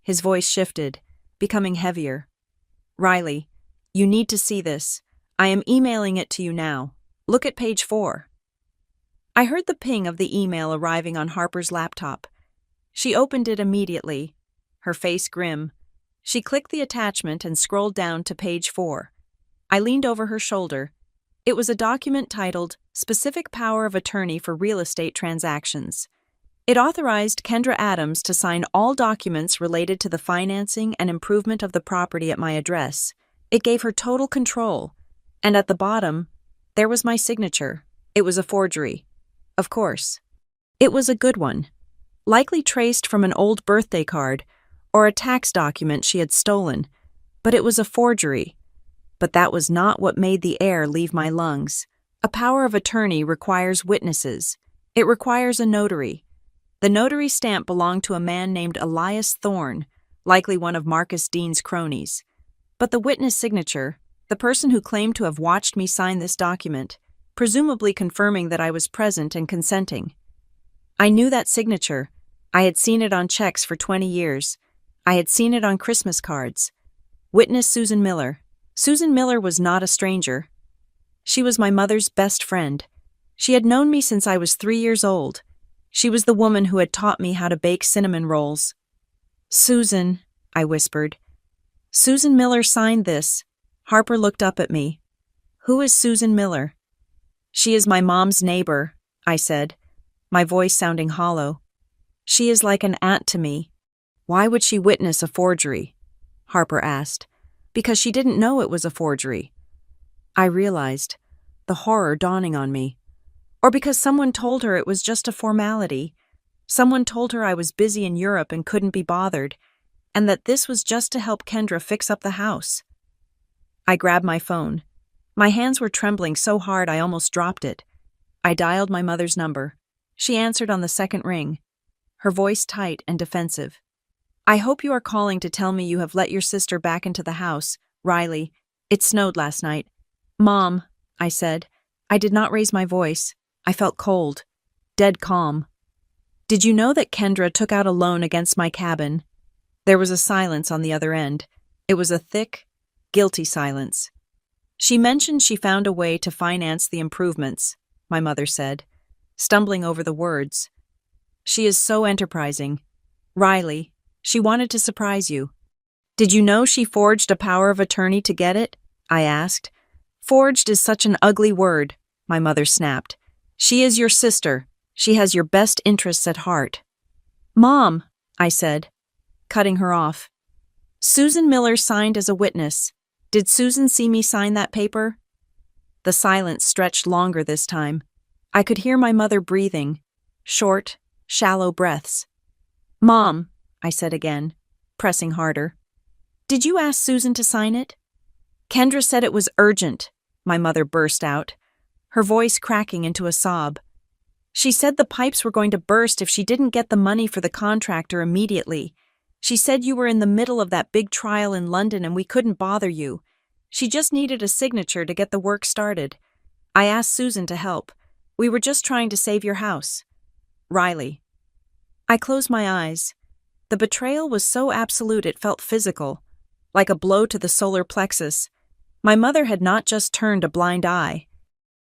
His voice shifted, becoming heavier. "Riley, you need to see this. I am emailing it to you now. Look at page 4. I heard the ping of the email arriving on Harper's laptop. She opened it immediately, her face grim. She clicked the attachment and scrolled down to page 4. I leaned over her shoulder. It was a document titled Specific Power of Attorney for Real Estate Transactions. It authorized Kendra Adams to sign all documents related to the financing and improvement of the property at my address. It gave her total control. And at the bottom, there was my signature. It was a forgery. Of course. It was a good one, likely traced from an old birthday card or a tax document she had stolen, but it was a forgery. But that was not what made the air leave my lungs. A power of attorney requires witnesses. It requires a notary. The notary stamp belonged to a man named Elias Thorne, likely one of Marcus Dean's cronies. But the witness signature, the person who claimed to have watched me sign this document, presumably confirming that I was present and consenting. I knew that signature. I had seen it on checks for 20 years. I had seen it on Christmas cards. Witness Susan Miller. Susan Miller was not a stranger. She was my mother's best friend. She had known me since I was 3 years old. She was the woman who had taught me how to bake cinnamon rolls. "Susan," I whispered. "Susan Miller signed this." Harper looked up at me. "Who is Susan Miller?" "She is my mom's neighbor," I said, my voice sounding hollow. "She is like an aunt to me." "Why would she witness a forgery?" Harper asked. "Because she didn't know it was a forgery." I realized, the horror dawning on me. Or because someone told her it was just a formality. Someone told her I was busy in Europe and couldn't be bothered, and that this was just to help Kendra fix up the house. I grabbed my phone. My hands were trembling so hard I almost dropped it. I dialed my mother's number. She answered on the second ring, her voice tight and defensive. "I hope you are calling to tell me you have let your sister back into the house, Riley. It snowed last night." "Mom," I said. I did not raise my voice. I felt cold, dead calm. "Did you know that Kendra took out a loan against my cabin?" There was a silence on the other end. It was a thick, guilty silence. "She mentioned she found a way to finance the improvements," my mother said, stumbling over the words. "She is so enterprising. Riley, she wanted to surprise you." "Did you know she forged a power of attorney to get it?" I asked. "Forged is such an ugly word," my mother snapped. "She is your sister. She has your best interests at heart." "Mom," I said, cutting her off. "Susan Miller signed as a witness. Did Susan see me sign that paper?" The silence stretched longer this time. I could hear my mother breathing, short, shallow breaths. "Mom," I said again, pressing harder. "Did you ask Susan to sign it?" "Kendra said it was urgent," my mother burst out, her voice cracking into a sob. "She said the pipes were going to burst if she didn't get the money for the contractor immediately. She said you were in the middle of that big trial in London and we couldn't bother you. She just needed a signature to get the work started. I asked Susan to help. We were just trying to save your house." Riley. I closed my eyes. The betrayal was so absolute it felt physical, like a blow to the solar plexus. My mother had not just turned a blind eye.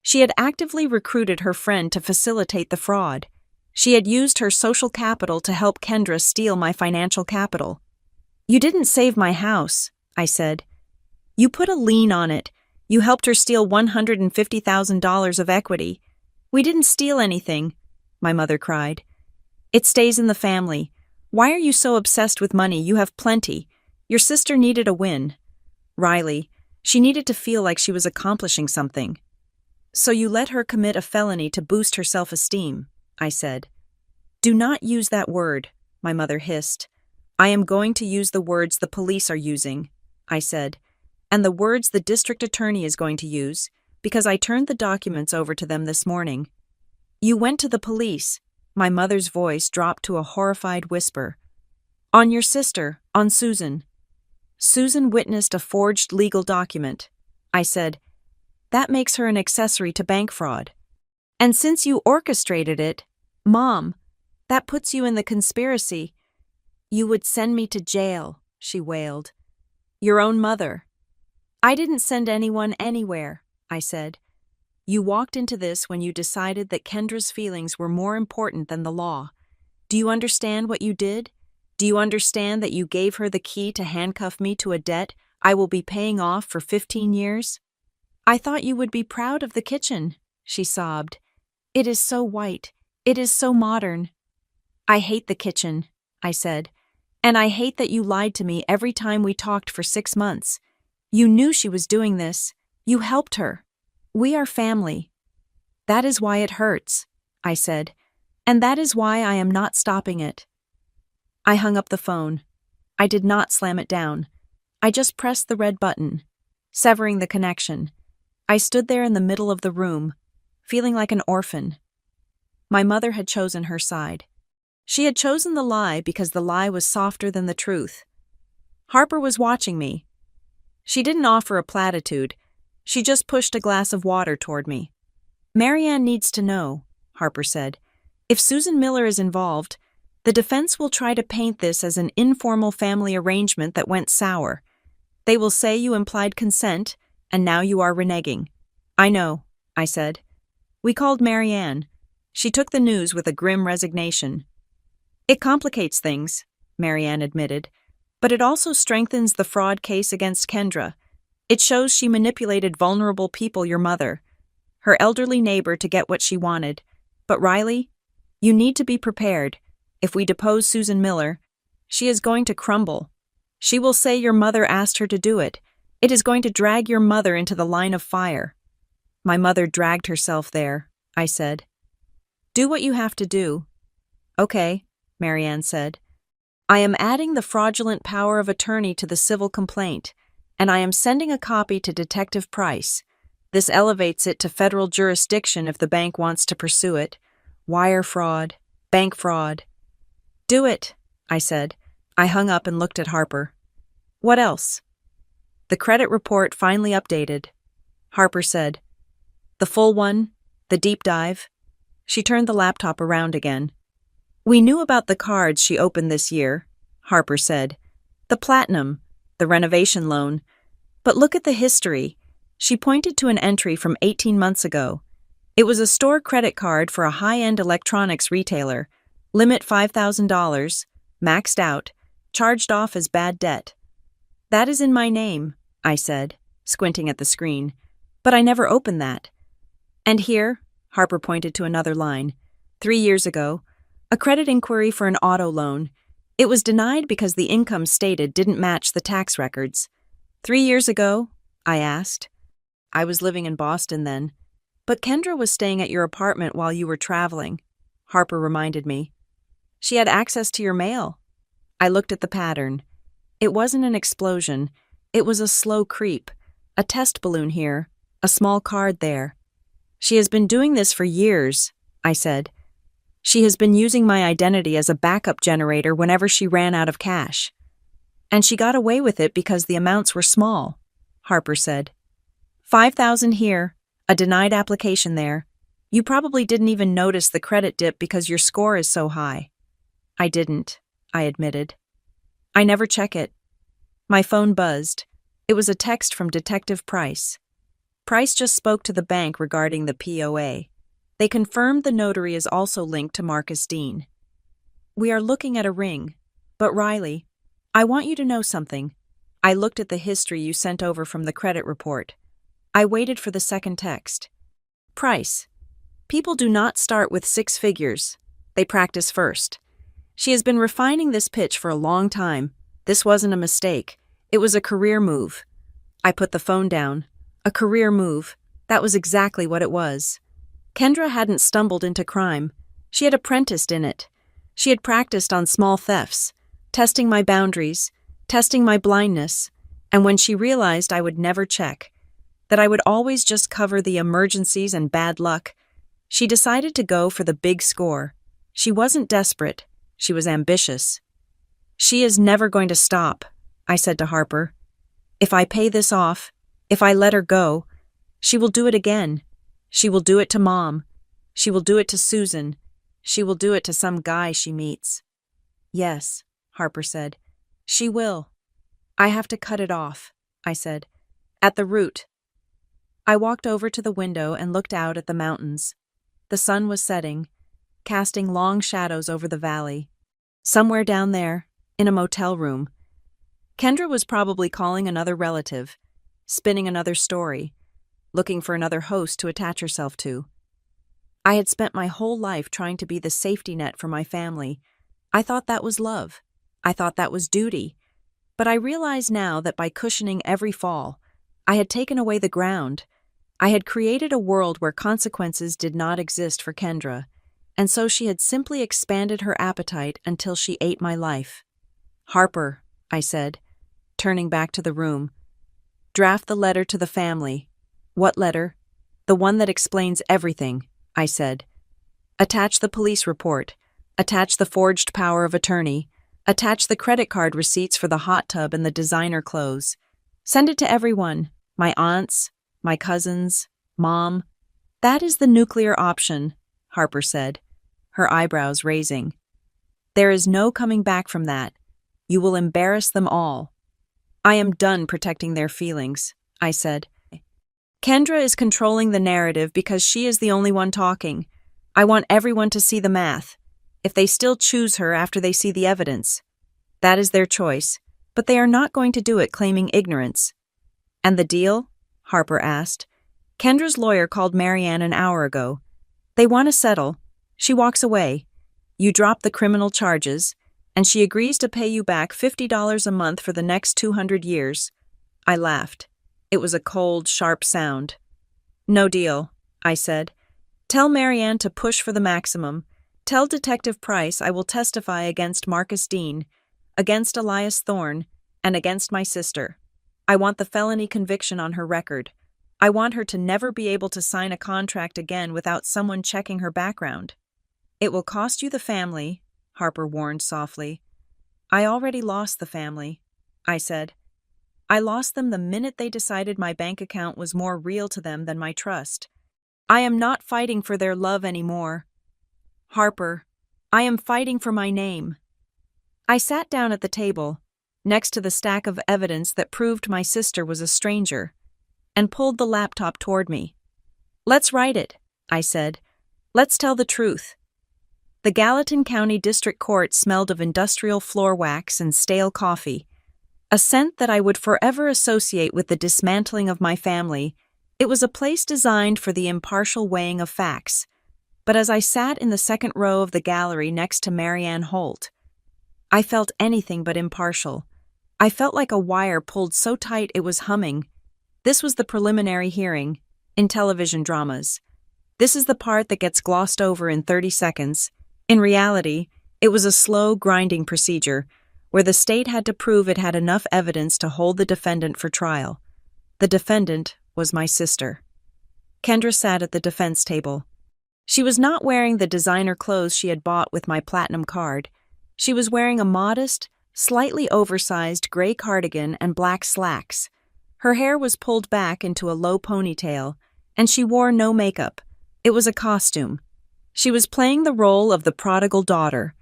She had actively recruited her friend to facilitate the fraud. She had used her social capital to help Kendra steal my financial capital. "You didn't save my house," I said. "You put a lien on it. You helped her steal $150,000 of equity. We didn't steal anything," my mother cried. "It stays in the family. Why are you so obsessed with money? You have plenty. Your sister needed a win." Riley, she needed to feel like she was accomplishing something. "So you let her commit a felony to boost her self-esteem," I said. "Do not use that word," my mother hissed. "I am going to use the words the police are using," I said, "and the words the district attorney is going to use, because I turned the documents over to them this morning." "You went to the police," my mother's voice dropped to a horrified whisper. "On your sister, on Susan." "Susan witnessed a forged legal document," I said. "That makes her an accessory to bank fraud. And since you orchestrated it, Mom, that puts you in the conspiracy." "You would send me to jail," she wailed. "Your own mother." "I didn't send anyone anywhere," I said. "You walked into this when you decided that Kendra's feelings were more important than the law. Do you understand what you did? Do you understand that you gave her the key to handcuff me to a debt I will be paying off for 15 years? "I thought you would be proud of the kitchen," she sobbed. "It is so white. It is so modern." "I hate the kitchen," I said. "And I hate that you lied to me every time we talked for 6 months. You knew she was doing this. You helped her. We are family." "That is why it hurts," I said. "And that is why I am not stopping it." I hung up the phone. I did not slam it down. I just pressed the red button, severing the connection. I stood there in the middle of the room, feeling like an orphan. My mother had chosen her side. She had chosen the lie because the lie was softer than the truth. Harper was watching me. She didn't offer a platitude. She just pushed a glass of water toward me. "Marianne needs to know," Harper said. "If Susan Miller is involved, the defense will try to paint this as an informal family arrangement that went sour. They will say you implied consent, and now you are reneging." "I know," I said. "We called Marianne. She took the news with a grim resignation." "It complicates things," Marianne admitted, "but it also strengthens the fraud case against Kendra. It shows she manipulated vulnerable people, your mother, her elderly neighbor, to get what she wanted. But Riley, you need to be prepared. If we depose Susan Miller, she is going to crumble. She will say your mother asked her to do it. It is going to drag your mother into the line of fire." "My mother dragged herself there," I said. "Do what you have to do." "Okay," Marianne said. "I am adding the fraudulent power of attorney to the civil complaint, and I am sending a copy to Detective Price. This elevates it to federal jurisdiction if the bank wants to pursue it. Wire fraud, bank fraud." "Do it," I said. I hung up and looked at Harper. "What else?" "The credit report finally updated," Harper said. "The full one? The deep dive?" She turned the laptop around again. "We knew about the cards she opened this year," Harper said. "The platinum, the renovation loan. But look at the history." She pointed to an entry from 18 months ago. It was a store credit card for a high-end electronics retailer. Limit $5,000, maxed out, charged off as bad debt. "That is in my name," I said, squinting at the screen. "But I never opened that." "And here," Harper pointed to another line, 3 years ago, a credit inquiry for an auto loan. It was denied because the income stated didn't match the tax records. 3 years ago?" I asked. I was living in Boston then. But Kendra was staying at your apartment while you were traveling, Harper reminded me. She had access to your mail. I looked at the pattern. It wasn't an explosion. It was a slow creep. A test balloon here, a small card there. She has been doing this for years, I said. She has been using my identity as a backup generator whenever she ran out of cash. And she got away with it because the amounts were small, Harper said. 5,000 here, a denied application there. You probably didn't even notice the credit dip because your score is so high. I didn't, I admitted. I never check it. My phone buzzed. It was a text from Detective Price. Price just spoke to the bank regarding the POA. They confirmed the notary is also linked to Marcus Dean. We are looking at a ring. But Riley, I want you to know something. I looked at the history you sent over from the credit report. I waited for the second text. Price. People do not start with 6 figures. They practice first. She has been refining this pitch for a long time. This wasn't a mistake. It was a career move. I put the phone down. A career move. That was exactly what it was. Kendra hadn't stumbled into crime. She had apprenticed in it. She had practiced on small thefts, testing my boundaries, testing my blindness, and when she realized I would never check, that I would always just cover the emergencies and bad luck, she decided to go for the big score. She wasn't desperate. She was ambitious. She is never going to stop, I said to Harper. If I pay this off, if I let her go, she will do it again. She will do it to Mom. She will do it to Susan. She will do it to some guy she meets. Yes, Harper said. She will. I have to cut it off, I said. At the root. I walked over to the window and looked out at the mountains. The sun was setting, casting long shadows over the valley. Somewhere down there, in a motel room, Kendra was probably calling another relative, spinning another story, looking for another host to attach herself to. I had spent my whole life trying to be the safety net for my family. I thought that was love. I thought that was duty. But I realize now that by cushioning every fall, I had taken away the ground. I had created a world where consequences did not exist for Kendra, and so she had simply expanded her appetite until she ate my life. Harper, I said, turning back to the room. Draft the letter to the family. What letter? The one that explains everything, I said. Attach the police report. Attach the forged power of attorney. Attach the credit card receipts for the hot tub and the designer clothes. Send it to everyone, my aunts, my cousins, Mom. That is the nuclear option, Harper said, her eyebrows raising. There is no coming back from that. You will embarrass them all. I am done protecting their feelings, I said. Kendra is controlling the narrative because she is the only one talking. I want everyone to see the math. If they still choose her after they see the evidence, that is their choice, but they are not going to do it claiming ignorance. And the deal? Harper asked. Kendra's lawyer called Marianne an hour ago. They want to settle. She walks away. You drop the criminal charges, and she agrees to pay you back $50 a month for the next 200 years. I laughed. It was a cold, sharp sound. No deal, I said. Tell Marianne to push for the maximum. Tell Detective Price I will testify against Marcus Dean, against Elias Thorne, and against my sister. I want the felony conviction on her record. I want her to never be able to sign a contract again without someone checking her background. It will cost you the family, Harper warned softly. I already lost the family, I said. I lost them the minute they decided my bank account was more real to them than my trust. I am not fighting for their love anymore. Harper, I am fighting for my name. I sat down at the table, next to the stack of evidence that proved my sister was a stranger, and pulled the laptop toward me. Let's write it, I said. Let's tell the truth. The Gallatin County District Court smelled of industrial floor wax and stale coffee, a scent that I would forever associate with the dismantling of my family. It was a place designed for the impartial weighing of facts. But as I sat in the second row of the gallery next to Marianne Holt, I felt anything but impartial. I felt like a wire pulled so tight it was humming. This was the preliminary hearing, in television dramas. This is the part that gets glossed over in 30 seconds. In reality, it was a slow, grinding procedure where the state had to prove it had enough evidence to hold the defendant for trial. The defendant was my sister. Kendra sat at the defense table. She was not wearing the designer clothes she had bought with my platinum card. She was wearing a modest, slightly oversized gray cardigan and black slacks. Her hair was pulled back into a low ponytail, and she wore no makeup. It was a costume. She was playing the role of the prodigal daughter,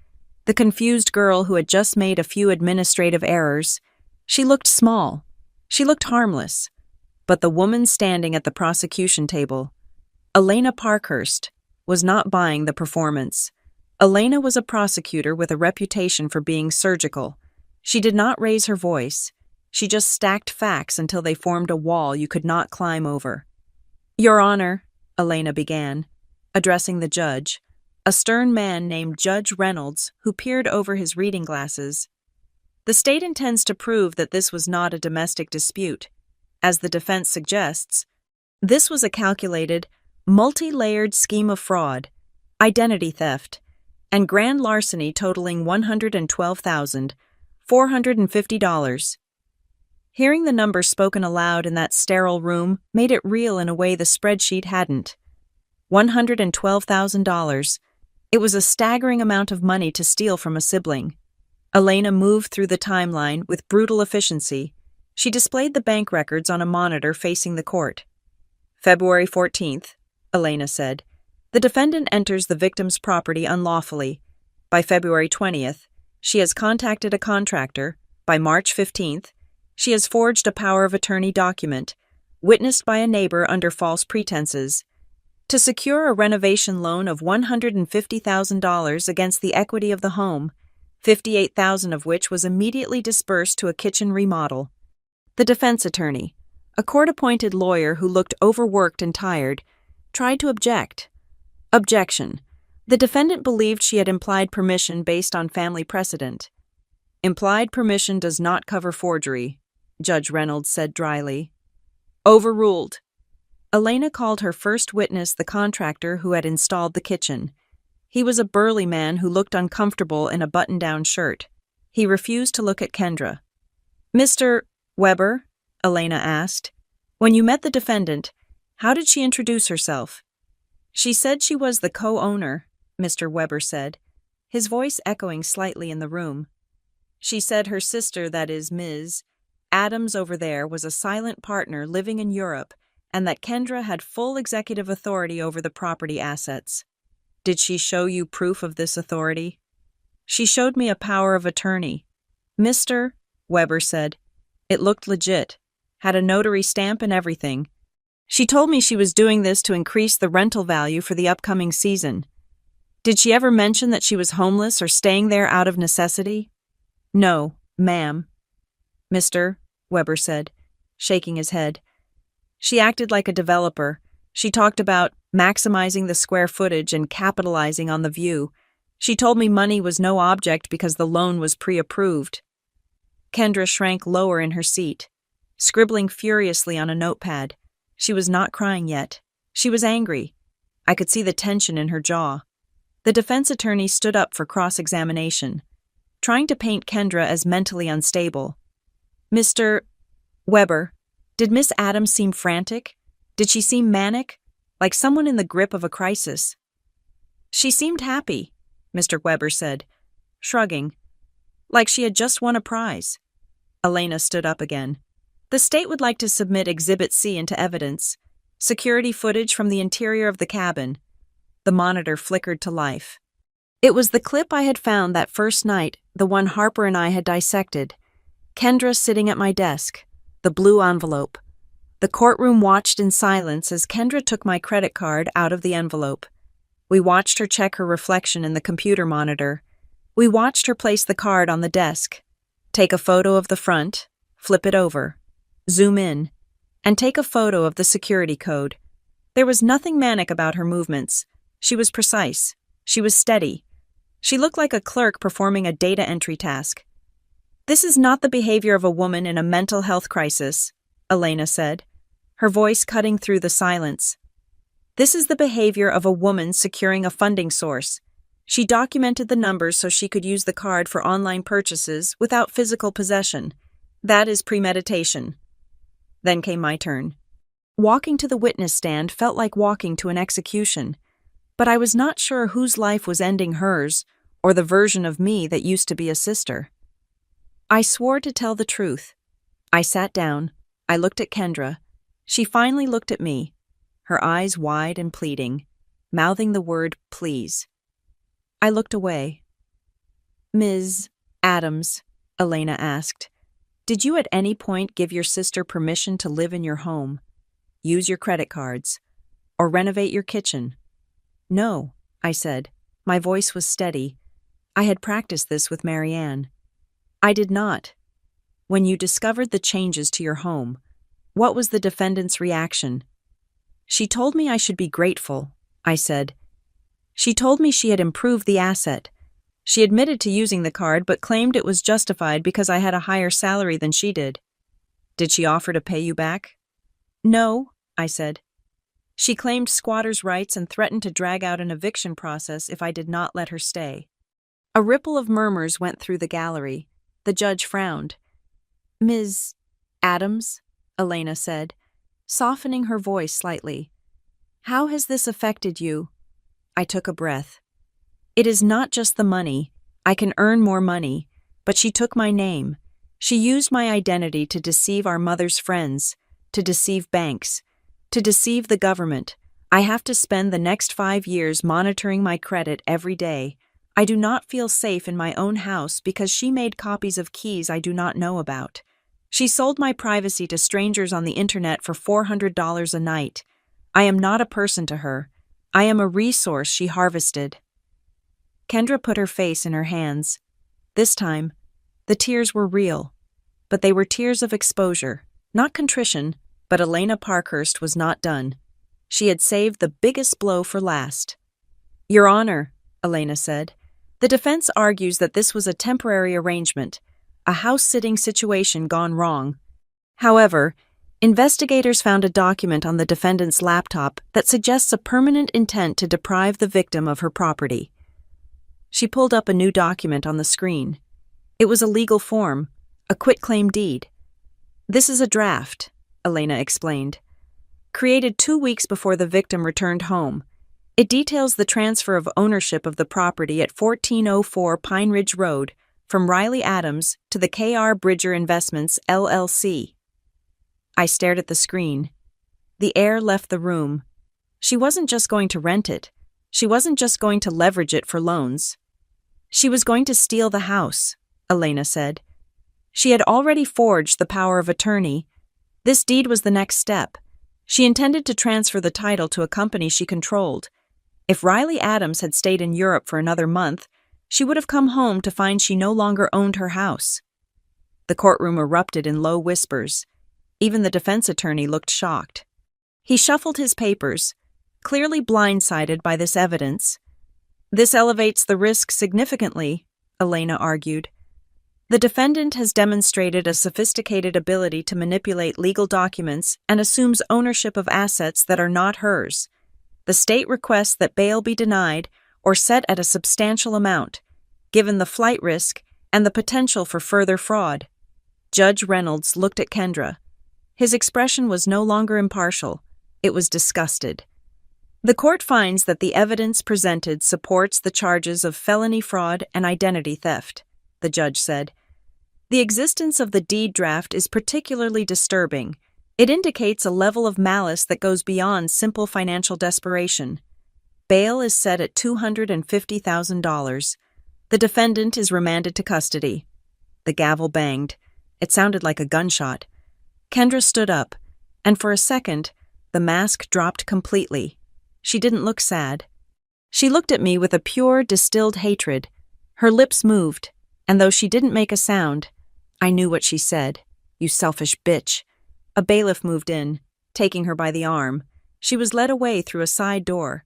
the confused girl who had just made a few administrative errors. She looked small. She looked harmless. But the woman standing at the prosecution table, Elena Parkhurst, was not buying the performance. Elena was a prosecutor with a reputation for being surgical. She did not raise her voice. She just stacked facts until they formed a wall you could not climb over. "Your Honor," Elena began, addressing the judge, a stern man named Judge Reynolds, who peered over his reading glasses. "The state intends to prove that this was not a domestic dispute. As the defense suggests, this was a calculated, multi-layered scheme of fraud, identity theft, and grand larceny totaling $112,450. Hearing the number spoken aloud in that sterile room made it real in a way the spreadsheet hadn't. $112,000. It was a staggering amount of money to steal from a sibling. Elena moved through the timeline with brutal efficiency. She displayed the bank records on a monitor facing the court. "February 14th, Elena said. "The defendant enters the victim's property unlawfully. By February 20th, she has contacted a contractor. By March 15th, she has forged a power of attorney document, witnessed by a neighbor under false pretenses, to secure a renovation loan of $150,000 against the equity of the home, $58,000 of which was immediately disbursed to a kitchen remodel." The defense attorney, a court-appointed lawyer who looked overworked and tired, tried to object. Objection. The defendant believed she had implied permission based on family precedent. "Implied permission does not cover forgery," Judge Reynolds said dryly. "Overruled." Elena called her first witness the contractor who had installed the kitchen. He was a burly man who looked uncomfortable in a button-down shirt. He refused to look at Kendra. "Mr. Weber," Elena asked, "when you met the defendant, how did she introduce herself?" "She said she was the co-owner," Mr. Weber said, his voice echoing slightly in the room. "She said her sister, that is, Ms. Adams over there, was a silent partner living in Europe, and that Kendra had full executive authority over the property assets." "Did she show you proof of this authority?" "She showed me a power of attorney," Mr. Weber said. "It looked legit, had a notary stamp and everything. She told me she was doing this to increase the rental value for the upcoming season." "Did she ever mention that she was homeless or staying there out of necessity?" "No, ma'am," Mr. Weber said, shaking his head. "She acted like a developer. She talked about maximizing the square footage and capitalizing on the view. She told me money was no object because the loan was pre-approved." Kendra shrank lower in her seat, scribbling furiously on a notepad. She was not crying yet. She was angry. I could see the tension in her jaw. The defense attorney stood up for cross-examination, trying to paint Kendra as mentally unstable. "Mr. Weber, did Miss Adams seem frantic? Did she seem manic, like someone in the grip of a crisis?" "She seemed happy," Mr. Weber said, shrugging, "like she had just won a prize." Elena stood up again. "The state would like to submit Exhibit C into evidence. Security footage from the interior of the cabin." The monitor flickered to life. It was the clip I had found that first night, the one Harper and I had dissected. Kendra sitting at my desk, the blue envelope. The courtroom watched in silence as Kendra took my credit card out of the envelope. We watched her check her reflection in the computer monitor. We watched her place the card on the desk, take a photo of the front, flip it over, zoom in, and take a photo of the security code. There was nothing manic about her movements. She was precise. She was steady. She looked like a clerk performing a data entry task. "This is not the behavior of a woman in a mental health crisis," Elena said, her voice cutting through the silence. This is the behavior of a woman securing a funding source. She documented the numbers so she could use the card for online purchases without physical possession. That is premeditation. Then came my turn. Walking to the witness stand felt like walking to an execution, but I was not sure whose life was ending hers or the version of me that used to be a sister. I swore to tell the truth. I sat down. I looked at Kendra. She finally looked at me, her eyes wide and pleading, mouthing the word please. I looked away. Ms. Adams, Elena asked, did you at any point give your sister permission to live in your home, use your credit cards, or renovate your kitchen? No, I said. My voice was steady. I had practiced this with Marianne. I did not. When you discovered the changes to your home, what was the defendant's reaction? She told me I should be grateful, I said. She told me she had improved the asset. She admitted to using the card but claimed it was justified because I had a higher salary than she did. Did she offer to pay you back? No, I said. She claimed squatters' rights and threatened to drag out an eviction process if I did not let her stay. A ripple of murmurs went through the gallery. The judge frowned. Ms. Adams, Elena said, softening her voice slightly. How has this affected you? I took a breath. It is not just the money. I can earn more money, but she took my name. She used my identity to deceive our mother's friends, to deceive banks, to deceive the government. I have to spend the next 5 years monitoring my credit every day. I do not feel safe in my own house because she made copies of keys I do not know about. She sold my privacy to strangers on the internet for $400 a night. I am not a person to her. I am a resource she harvested. Kendra put her face in her hands. This time, the tears were real, but they were tears of exposure, not contrition, but Elena Parkhurst was not done. She had saved the biggest blow for last. Your Honor, Elena said, the defense argues that this was a temporary arrangement, a house-sitting situation gone wrong. However, investigators found a document on the defendant's laptop that suggests a permanent intent to deprive the victim of her property. She pulled up a new document on the screen. It was a legal form, a quitclaim deed. This is a draft, Elena explained. Created 2 weeks before the victim returned home. It details the transfer of ownership of the property at 1404 Pine Ridge Road from Riley Adams to the K.R. Bridger Investments, LLC. I stared at the screen. The air left the room. She wasn't just going to rent it. She wasn't just going to leverage it for loans. She was going to steal the house, Elena said. She had already forged the power of attorney. This deed was the next step. She intended to transfer the title to a company she controlled. If Riley Adams had stayed in Europe for another month, she would have come home to find she no longer owned her house. The courtroom erupted in low whispers. Even the defense attorney looked shocked. He shuffled his papers, clearly blindsided by this evidence. This elevates the risk significantly, Elena argued. The defendant has demonstrated a sophisticated ability to manipulate legal documents and assumes ownership of assets that are not hers. The state requests that bail be denied or set at a substantial amount, given the flight risk and the potential for further fraud. Judge Reynolds looked at Kendra. His expression was no longer impartial. It was disgusted. The court finds that the evidence presented supports the charges of felony fraud and identity theft, the judge said. The existence of the deed draft is particularly disturbing. It indicates a level of malice that goes beyond simple financial desperation. Bail is set at $250,000. The defendant is remanded to custody. The gavel banged. It sounded like a gunshot. Kendra stood up, and for a second, the mask dropped completely. She didn't look sad. She looked at me with a pure, distilled hatred. Her lips moved, and though she didn't make a sound, I knew what she said. You selfish bitch. A bailiff moved in, taking her by the arm. She was led away through a side door.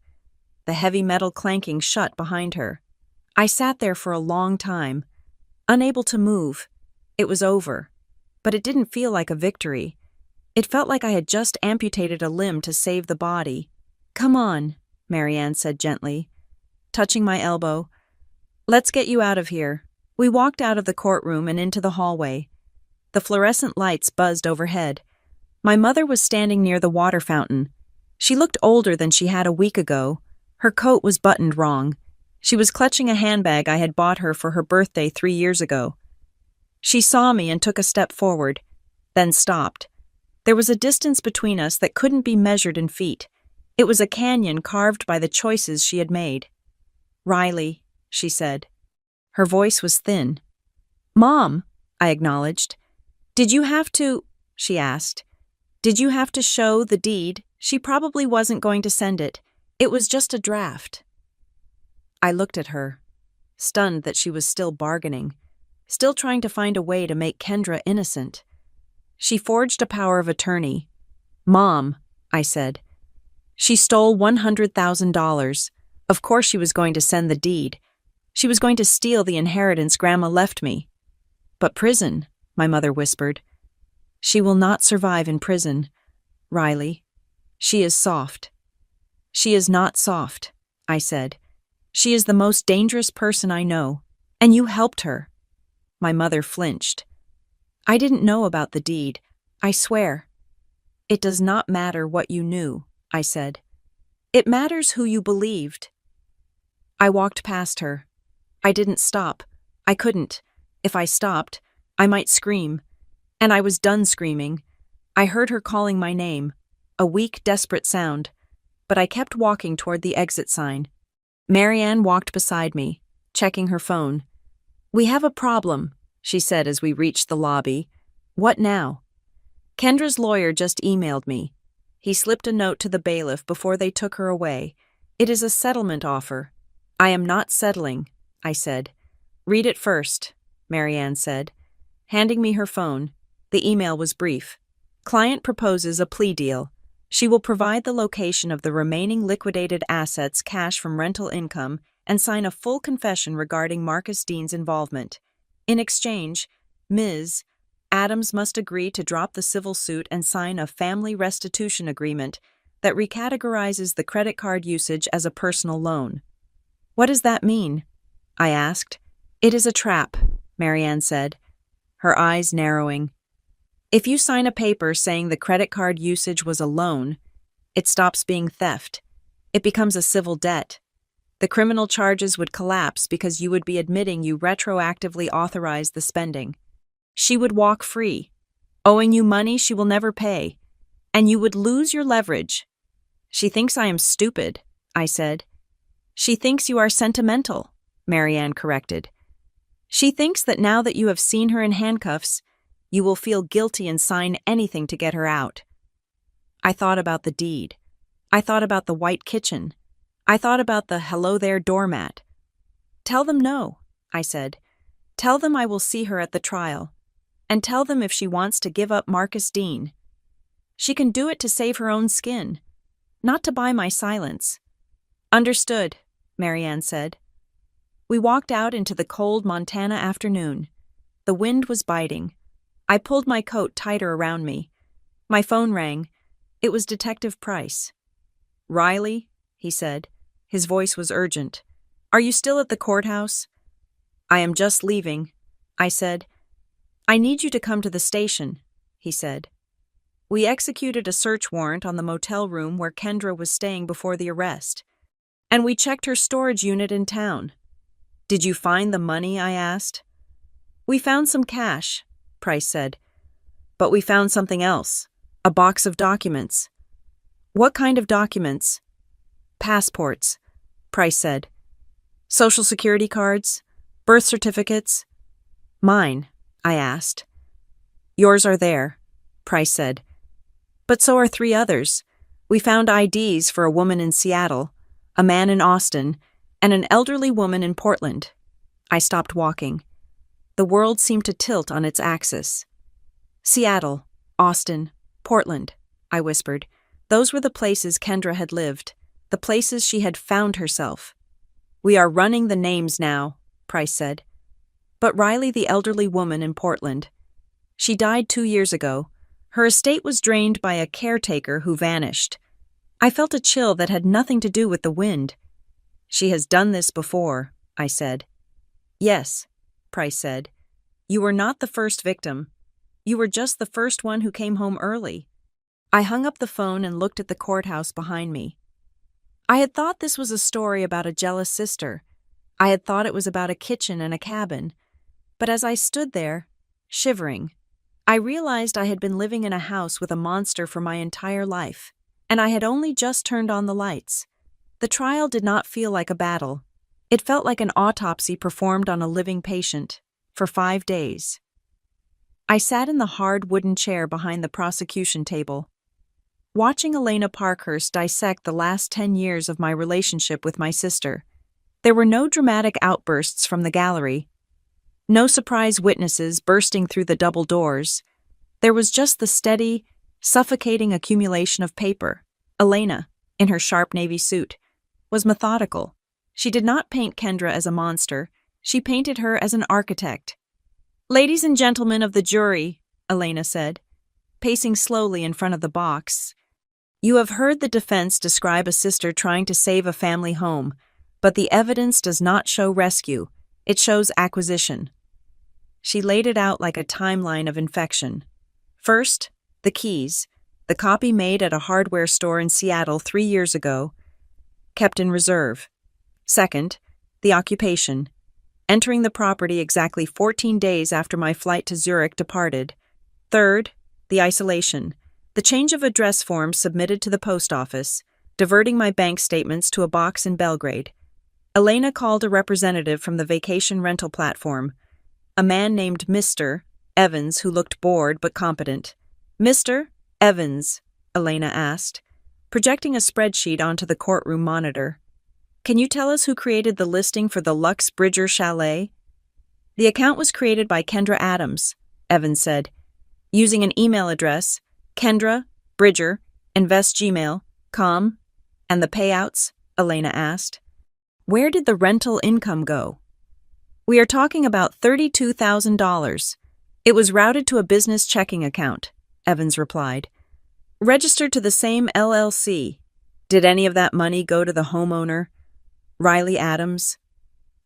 The heavy metal clanking shut behind her. I sat there for a long time, unable to move. It was over, but it didn't feel like a victory. It felt like I had just amputated a limb to save the body. Come on, Marianne said gently, touching my elbow. Let's get you out of here. We walked out of the courtroom and into the hallway. The fluorescent lights buzzed overhead. My mother was standing near the water fountain. She looked older than she had a week ago. Her coat was buttoned wrong. She was clutching a handbag I had bought her for her birthday 3 years ago. She saw me and took a step forward, then stopped. There was a distance between us that couldn't be measured in feet. It was a canyon carved by the choices she had made. "Riley," she said. Her voice was thin. "Mom," I acknowledged. "Did you have to," she asked. "Did you have to show the deed? She probably wasn't going to send it. It was just a draft." I looked at her, stunned that she was still bargaining, still trying to find a way to make Kendra innocent. She forged a power of attorney. "Mom," I said. "She stole $100,000. Of course she was going to send the deed. She was going to steal the inheritance Grandma left me." "But prison," my mother whispered. "She will not survive in prison, Riley. She is soft." "She is not soft," I said. "She is the most dangerous person I know, and you helped her." My mother flinched. "I didn't know about the deed, I swear." "It does not matter what you knew," I said. "It matters who you believed." I walked past her. I didn't stop. I couldn't. If I stopped, I might scream. And I was done screaming. I heard her calling my name, a weak, desperate sound, but I kept walking toward the exit sign. Marianne walked beside me, checking her phone. "We have a problem," she said as we reached the lobby. "What now?" "Kendra's lawyer just emailed me. He slipped a note to the bailiff before they took her away. It is a settlement offer." "I am not settling," I said. "Read it first," Marianne said, handing me her phone. The email was brief. "Client proposes a plea deal. She will provide the location of the remaining liquidated assets, cash from rental income, and sign a full confession regarding Marcus Dean's involvement. In exchange, Ms. Adams must agree to drop the civil suit and sign a family restitution agreement that recategorizes the credit card usage as a personal loan." "What does that mean?" I asked. "It is a trap," Marianne said, her eyes narrowing. "If you sign a paper saying the credit card usage was a loan, it stops being theft. It becomes a civil debt. The criminal charges would collapse because you would be admitting you retroactively authorized the spending. She would walk free, owing you money she will never pay, and you would lose your leverage." "She thinks I am stupid," I said. "She thinks you are sentimental," Marianne corrected. "She thinks that now that you have seen her in handcuffs, you will feel guilty and sign anything to get her out." I thought about the deed. I thought about the white kitchen. I thought about the "hello there" doormat. "Tell them no," I said. "Tell them I will see her at the trial. And tell them if she wants to give up Marcus Dean. She can do it to save her own skin, not to buy my silence." "Understood," Marianne said. We walked out into the cold Montana afternoon. The wind was biting. I pulled my coat tighter around me. My phone rang. It was Detective Price. "Riley," he said. His voice was urgent. "Are you still at the courthouse?" "I am just leaving," I said. "I need you to come to the station," he said. We executed a search warrant on the motel room where Kendra was staying before the arrest. And we checked her storage unit in town. "Did you find the money?" I asked. "We found some cash," Price said. "But we found something else. A box of documents." "What kind of documents?" "Passports," Price said. "Social security cards? Birth certificates?" "Mine?" I asked. "Yours are there," Price said. "But so are 3 others. We found IDs for a woman in Seattle, a man in Austin, and an elderly woman in Portland." I stopped walking. The world seemed to tilt on its axis. "Seattle, Austin, Portland," I whispered. Those were the places Kendra had lived, the places she had found herself. "We are running the names now," Price said. "But Riley, the elderly woman in Portland. She died 2 years ago. Her estate was drained by a caretaker who vanished. I felt a chill that had nothing to do with the wind. "She has done this before," I said. "Yes," Price said. "You were not the first victim. You were just the first one who came home early." I hung up the phone and looked at the courthouse behind me. I had thought this was a story about a jealous sister. I had thought it was about a kitchen and a cabin. But as I stood there, shivering, I realized I had been living in a house with a monster for my entire life, and I had only just turned on the lights. The trial did not feel like a battle. It felt like an autopsy performed on a living patient, for 5 days. I sat in the hard wooden chair behind the prosecution table, watching Elena Parkhurst dissect the last 10 years of my relationship with my sister. There were no dramatic outbursts from the gallery, no surprise witnesses bursting through the double doors. There was just the steady, suffocating accumulation of paper. Elena, in her sharp navy suit, was methodical. She did not paint Kendra as a monster. She painted her as an architect. "Ladies and gentlemen of the jury," Elena said, pacing slowly in front of the box, "you have heard the defense describe a sister trying to save a family home, but the evidence does not show rescue. It shows acquisition." She laid it out like a timeline of infection. First, the keys, the copy made at a hardware store in Seattle 3 years ago, kept in reserve. Second, the occupation, entering the property exactly 14 days after my flight to Zurich departed. Third, the isolation, the change of address form submitted to the post office, diverting my bank statements to a box in Belgrade. Elena called a representative from the vacation rental platform, a man named Mr. Evans who looked bored but competent. "Mr. Evans," Elena asked, projecting a spreadsheet onto the courtroom monitor, "can you tell us who created the listing for the Lux Bridger Chalet?" "The account was created by Kendra Adams," Evans said, "using an email address, Kendra, Bridger, investgmail.com. "And the payouts?" Elena asked. "Where did the rental income go?" "We are talking about $32,000. It was routed to a business checking account," Evans replied. "Registered to the same LLC. Did any of that money go to the homeowner, Riley Adams?"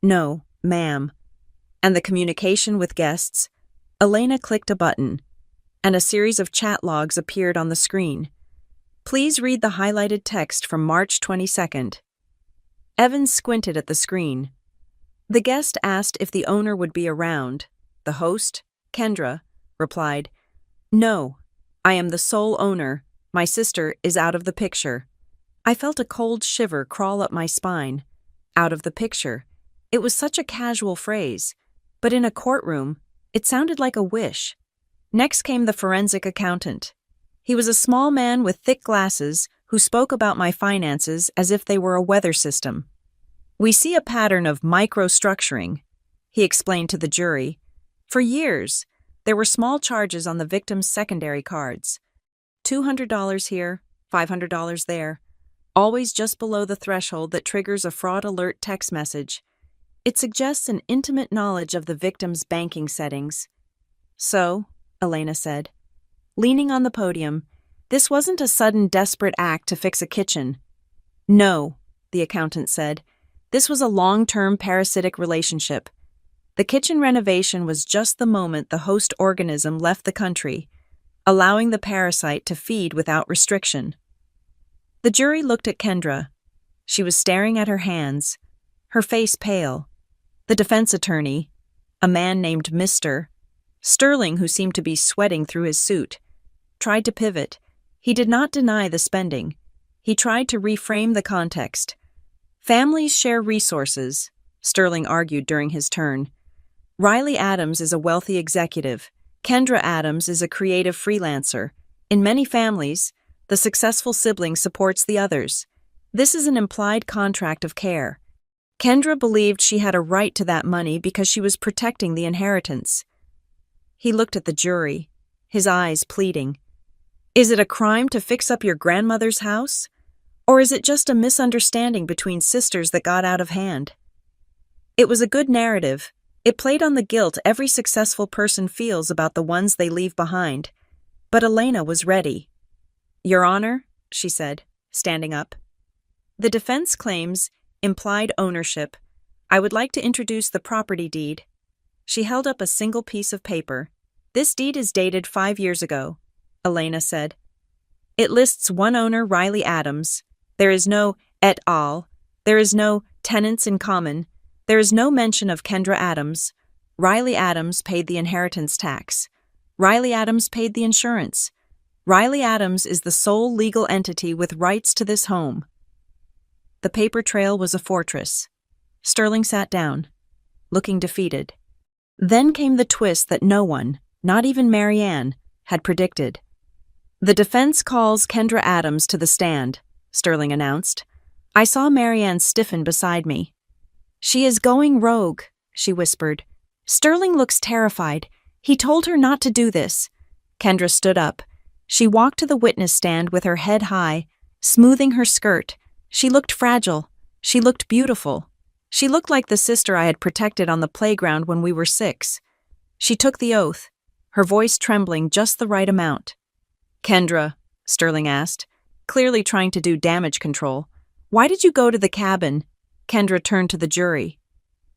"No, ma'am." "And the communication with guests?" Elena clicked a button, and a series of chat logs appeared on the screen. "Please read the highlighted text from March 22nd. Evans squinted at the screen. The guest asked if the owner would be around. The host, Kendra, replied, "No, I am the sole owner. My sister is out of the picture." I felt a cold shiver crawl up my spine. Out of the picture. It was such a casual phrase, but in a courtroom, it sounded like a wish. Next came the forensic accountant. He was a small man with thick glasses who spoke about my finances as if they were a weather system. "We see a pattern of microstructuring," he explained to the jury. "For years, there were small charges on the victim's secondary cards. $200 here, $500 there, always just below the threshold that triggers a fraud alert text message. It suggests an intimate knowledge of the victim's banking settings." "So," Elena said, leaning on the podium, "this wasn't a sudden desperate act to fix a kitchen." "No," the accountant said. "This was a long-term parasitic relationship. The kitchen renovation was just the moment the host organism left the country, allowing the parasite to feed without restriction." The jury looked at Kendra. She was staring at her hands, her face pale. The defense attorney, a man named Mr. Sterling, who seemed to be sweating through his suit, tried to pivot. He did not deny the spending. He tried to reframe the context. "Families share resources," Sterling argued during his turn. "Riley Adams is a wealthy executive. Kendra Adams is a creative freelancer. In many families, the successful sibling supports the others. This is an implied contract of care. Kendra believed she had a right to that money because she was protecting the inheritance." He looked at the jury, his eyes pleading. "Is it a crime to fix up your grandmother's house? Or is it just a misunderstanding between sisters that got out of hand?" It was a good narrative. It played on the guilt every successful person feels about the ones they leave behind. But Elena was ready. "Your Honor," she said, standing up. The defense claims implied ownership. I would like to introduce the property deed. She held up a single piece of paper. This deed is dated 5 years ago, Elena said. It lists one owner, Riley Adams. There is no et al. There is no tenants in common. There is no mention of Kendra Adams. Riley Adams paid the inheritance tax. Riley Adams paid the insurance. Riley Adams is the sole legal entity with rights to this home. The paper trail was a fortress. Sterling sat down, looking defeated. Then came the twist that no one, not even Marianne, had predicted. The defense calls Kendra Adams to the stand, Sterling announced. I saw Marianne stiffen beside me. She is going rogue, she whispered. Sterling looks terrified. He told her not to do this. Kendra stood up. She walked to the witness stand with her head high, smoothing her skirt. She looked fragile. She looked beautiful. She looked like the sister I had protected on the playground when we were 6. She took the oath, her voice trembling just the right amount. Kendra, Sterling asked, clearly trying to do damage control, why did you go to the cabin? Kendra turned to the jury.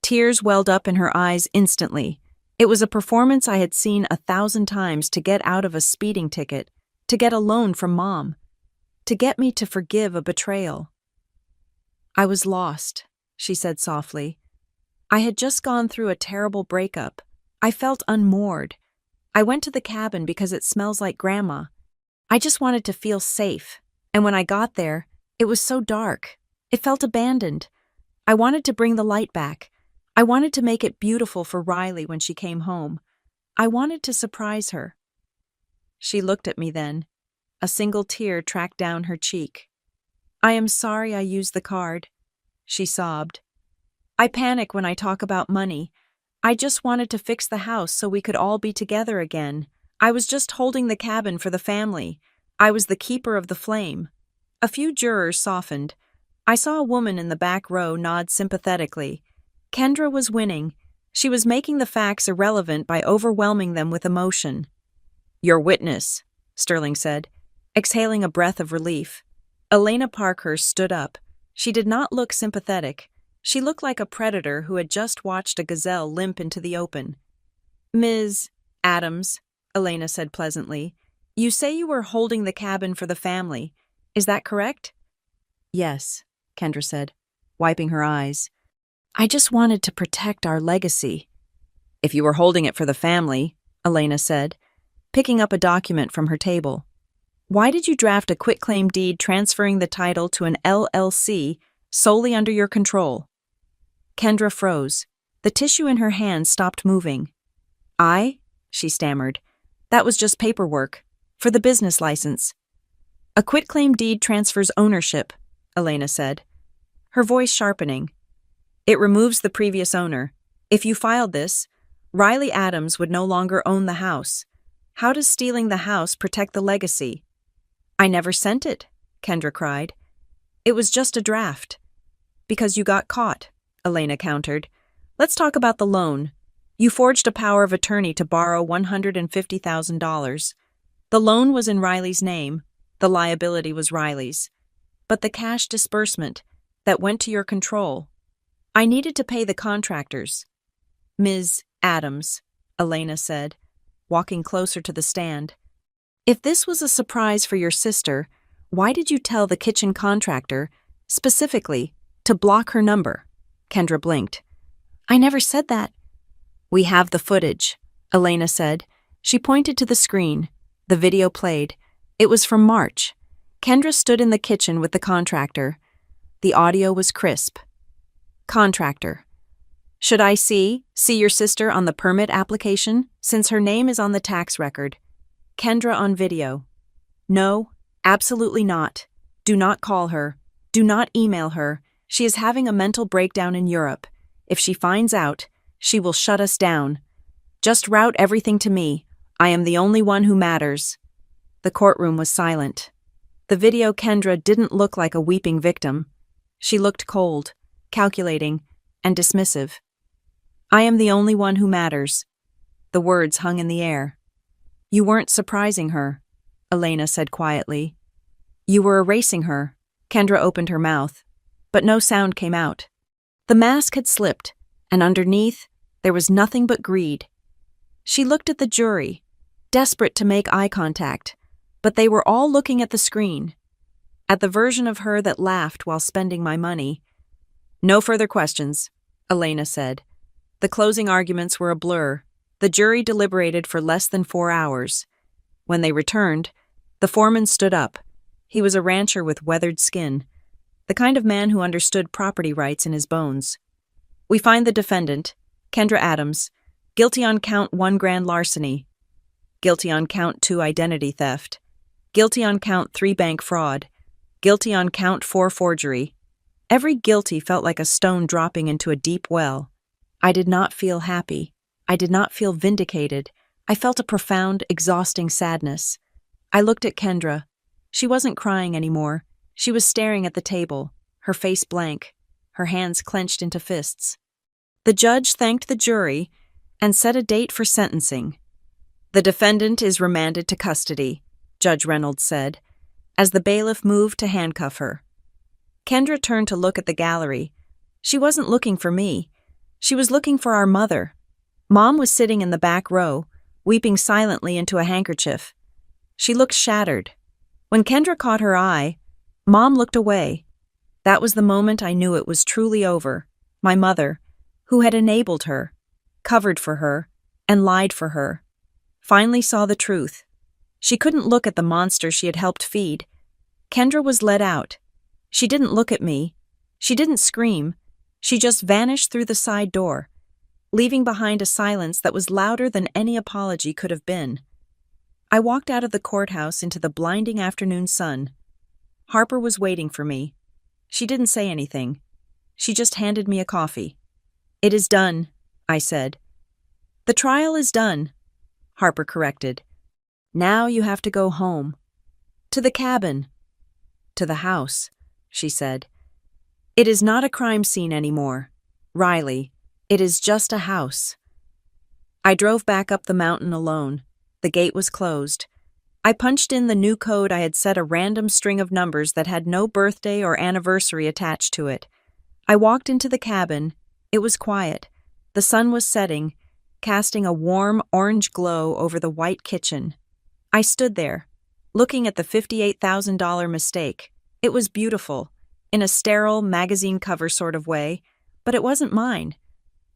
Tears welled up in her eyes instantly. It was a performance I had seen 1,000 times to get out of a speeding ticket, to get a loan from Mom, to get me to forgive a betrayal. I was lost, she said softly. I had just gone through a terrible breakup. I felt unmoored. I went to the cabin because it smells like Grandma. I just wanted to feel safe, and when I got there, it was so dark. It felt abandoned. I wanted to bring the light back. I wanted to make it beautiful for Riley when she came home. I wanted to surprise her. She looked at me then. A single tear tracked down her cheek. I am sorry I used the card, she sobbed. I panic when I talk about money. I just wanted to fix the house so we could all be together again. I was just holding the cabin for the family. I was the keeper of the flame. A few jurors softened. I saw a woman in the back row nod sympathetically. Kendra was winning. She was making the facts irrelevant by overwhelming them with emotion. Your witness, Sterling said, exhaling a breath of relief. Elena Parkhurst stood up. She did not look sympathetic. She looked like a predator who had just watched a gazelle limp into the open. Ms. Adams, Elena said pleasantly, you say you were holding the cabin for the family. Is that correct? Yes, Kendra said, wiping her eyes. I just wanted to protect our legacy. If you were holding it for the family, Elena said, picking up a document from her table. Why did you draft a quitclaim deed transferring the title to an LLC solely under your control? Kendra froze. The tissue in her hand stopped moving. She stammered. That was just paperwork. For the business license. A quitclaim deed transfers ownership, Elena said, her voice sharpening. It removes the previous owner. If you filed this, Riley Adams would no longer own the house. How does stealing the house protect the legacy? I never sent it, Kendra cried. It was just a draft. Because you got caught, Elena countered. Let's talk about the loan. You forged a power of attorney to borrow $150,000. The loan was in Riley's name. The liability was Riley's. But the cash disbursement that went to your control. I needed to pay the contractors. Ms. Adams, Elena said, walking closer to the stand. If this was a surprise for your sister, why did you tell the kitchen contractor, specifically, to block her number? Kendra blinked. I never said that. We have the footage, Elena said. She pointed to the screen. The video played. It was from March. Kendra stood in the kitchen with the contractor. The audio was crisp. Contractor. Should I see your sister on the permit application, since her name is on the tax record? Kendra on video. No, absolutely not. Do not call her. Do not email her. She is having a mental breakdown in Europe. If she finds out, she will shut us down. Just route everything to me. I am the only one who matters. The courtroom was silent. The video Kendra didn't look like a weeping victim. She looked cold, calculating, and dismissive. I am the only one who matters. The words hung in the air. You weren't surprising her, Elena said quietly. You were erasing her, Kendra opened her mouth, but no sound came out. The mask had slipped, and underneath, there was nothing but greed. She looked at the jury, desperate to make eye contact, but they were all looking at the screen, at the version of her that laughed while spending my money. "No further questions," Elena said. The closing arguments were a blur. The jury deliberated for less than 4 hours. When they returned, the foreman stood up. He was a rancher with weathered skin, the kind of man who understood property rights in his bones. "We find the defendant, Kendra Adams, guilty on count 1 grand larceny, guilty on count 2 identity theft, guilty on count 3 bank fraud, guilty on count 4 forgery." Every guilty felt like a stone dropping into a deep well. I did not feel happy. I did not feel vindicated. I felt a profound, exhausting sadness. I looked at Kendra. She wasn't crying anymore. She was staring at the table, her face blank, her hands clenched into fists. The judge thanked the jury and set a date for sentencing. "The defendant is remanded to custody," Judge Reynolds said, as the bailiff moved to handcuff her. Kendra turned to look at the gallery. She wasn't looking for me. She was looking for our mother. Mom was sitting in the back row, weeping silently into a handkerchief. She looked shattered. When Kendra caught her eye, Mom looked away. That was the moment I knew it was truly over. My mother, who had enabled her, covered for her, and lied for her, finally saw the truth. She couldn't look at the monster she had helped feed. Kendra was let out. She didn't look at me. She didn't scream. She just vanished through the side door, leaving behind a silence that was louder than any apology could have been. I walked out of the courthouse into the blinding afternoon sun. Harper was waiting for me. She didn't say anything. She just handed me a coffee. "It is done," I said. "The trial is done," Harper corrected. "Now you have to go home. To the cabin. To the house," she said. "It is not a crime scene anymore, Riley. It is just a house." I drove back up the mountain alone. The gate was closed. I punched in the new code. I had set a random string of numbers that had no birthday or anniversary attached to it. I walked into the cabin. It was quiet. The sun was setting, casting a warm orange glow over the white kitchen. I stood there, looking at the $58,000 mistake. It was beautiful, in a sterile magazine cover sort of way, but it wasn't mine.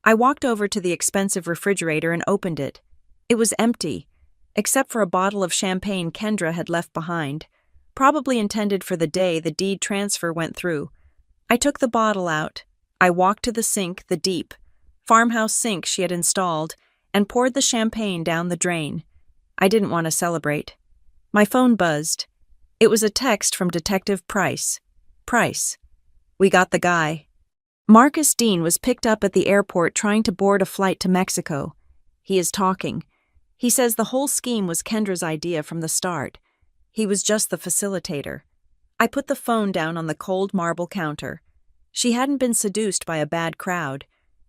I walked over to the expensive refrigerator and opened it. It was empty, except for a bottle of champagne Kendra had left behind, probably intended for the day the deed transfer went through. I took the bottle out. I walked to the sink, the deep, farmhouse sink she had installed, and poured the champagne down the drain. I didn't want to celebrate. My phone buzzed. It was a text from Detective Price. "Price, we got the guy." Marcus Dean was picked up at the airport trying to board a flight to Mexico. He is talking. He says the whole scheme was Kendra's idea from the start. He was just the facilitator. I put the phone down on the cold marble counter. She hadn't been seduced by a bad crowd.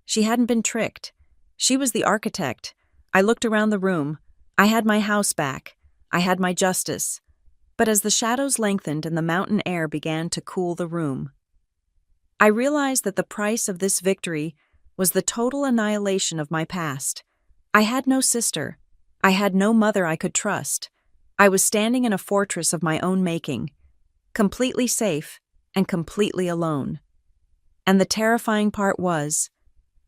She hadn't been tricked. She was the architect. I looked around the room. I had my house back. I had my justice. But as the shadows lengthened and the mountain air began to cool the room, I realized that the price of this victory was the total annihilation of my past. I had no sister. I had no mother I could trust. I was standing in a fortress of my own making, completely safe and completely alone. And the terrifying part was,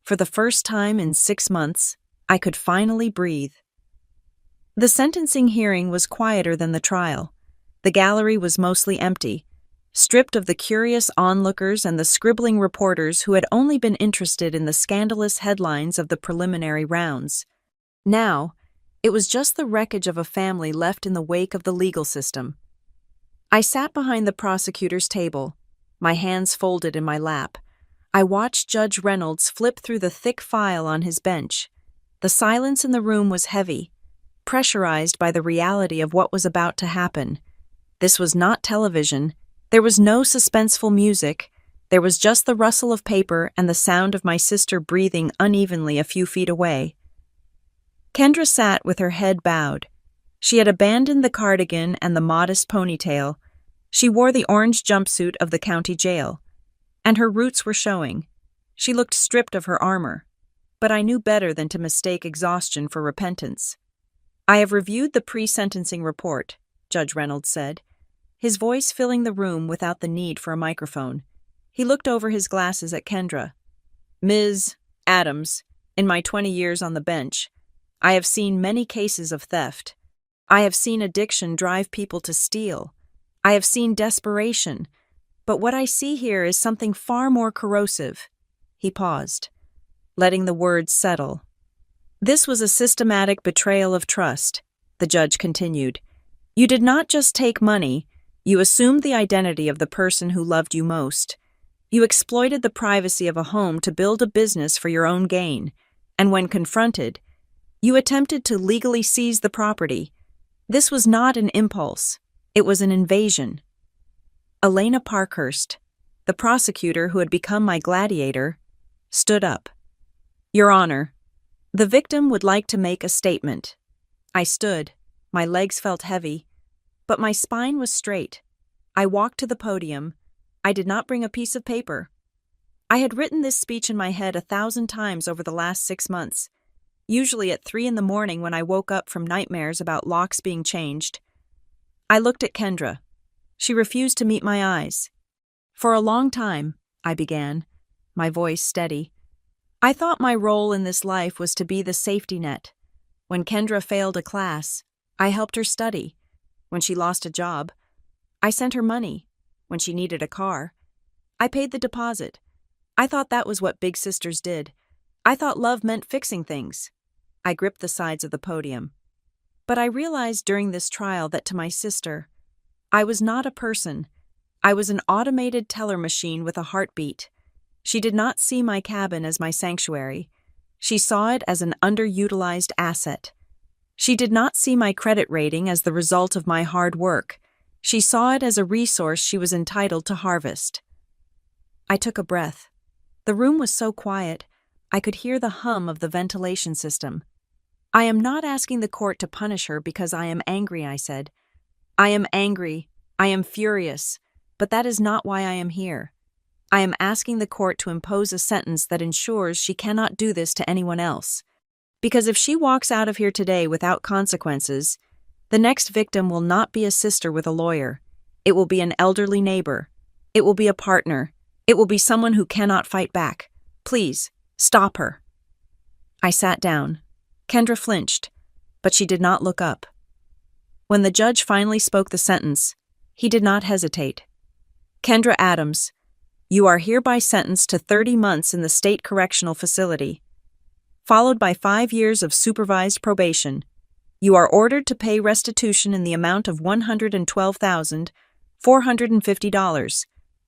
for the first time in 6 months, I could finally breathe. The sentencing hearing was quieter than the trial. The gallery was mostly empty, stripped of the curious onlookers and the scribbling reporters who had only been interested in the scandalous headlines of the preliminary rounds. Now, it was just the wreckage of a family left in the wake of the legal system. I sat behind the prosecutor's table, my hands folded in my lap. I watched Judge Reynolds flip through the thick file on his bench. The silence in the room was heavy, pressurized by the reality of what was about to happen. This was not television. There was no suspenseful music. There was just the rustle of paper and the sound of my sister breathing unevenly a few feet away. Kendra sat with her head bowed. She had abandoned the cardigan and the modest ponytail. She wore the orange jumpsuit of the county jail, and her roots were showing. She looked stripped of her armor, but I knew better than to mistake exhaustion for repentance. "I have reviewed the pre-sentencing report," Judge Reynolds said, his voice filling the room without the need for a microphone. He looked over his glasses at Kendra. "Ms. Adams, in my 20 years on the bench, I have seen many cases of theft. I have seen addiction drive people to steal. I have seen desperation. But what I see here is something far more corrosive." He paused, letting the words settle. "This was a systematic betrayal of trust," the judge continued. "You did not just take money, you assumed the identity of the person who loved you most. You exploited the privacy of a home to build a business for your own gain, and when confronted, you attempted to legally seize the property. This was not an impulse, it was an invasion." Elena Parkhurst, the prosecutor who had become my gladiator, stood up. "Your Honor, the victim would like to make a statement." I stood. My legs felt heavy, but my spine was straight. I walked to the podium. I did not bring a piece of paper. I had written this speech in my head 1,000 times over the last 6 months, usually at 3 in the morning when I woke up from nightmares about locks being changed. I looked at Kendra. She refused to meet my eyes. "For a long time," I began, my voice steady, "I thought my role in this life was to be the safety net. When Kendra failed a class, I helped her study. When she lost a job, I sent her money. When she needed a car, I paid the deposit. I thought that was what big sisters did. I thought love meant fixing things." I gripped the sides of the podium. But I realized during this trial that to my sister, I was not a person. I was an automated teller machine with a heartbeat. She did not see my cabin as my sanctuary. She saw it as an underutilized asset. She did not see my credit rating as the result of my hard work. She saw it as a resource she was entitled to harvest. I took a breath. The room was so quiet, I could hear the hum of the ventilation system. "I am not asking the court to punish her because I am angry," I said. "I am angry, I am furious, but that is not why I am here. I am asking the court to impose a sentence that ensures she cannot do this to anyone else. Because if she walks out of here today without consequences, the next victim will not be a sister with a lawyer. It will be an elderly neighbor. It will be a partner. It will be someone who cannot fight back. Please, stop her." I sat down. Kendra flinched, but she did not look up. When the judge finally spoke the sentence, he did not hesitate. "Kendra Adams, you are hereby sentenced to 30 months in the state correctional facility, followed by 5 years of supervised probation. You are ordered to pay restitution in the amount of $112,450.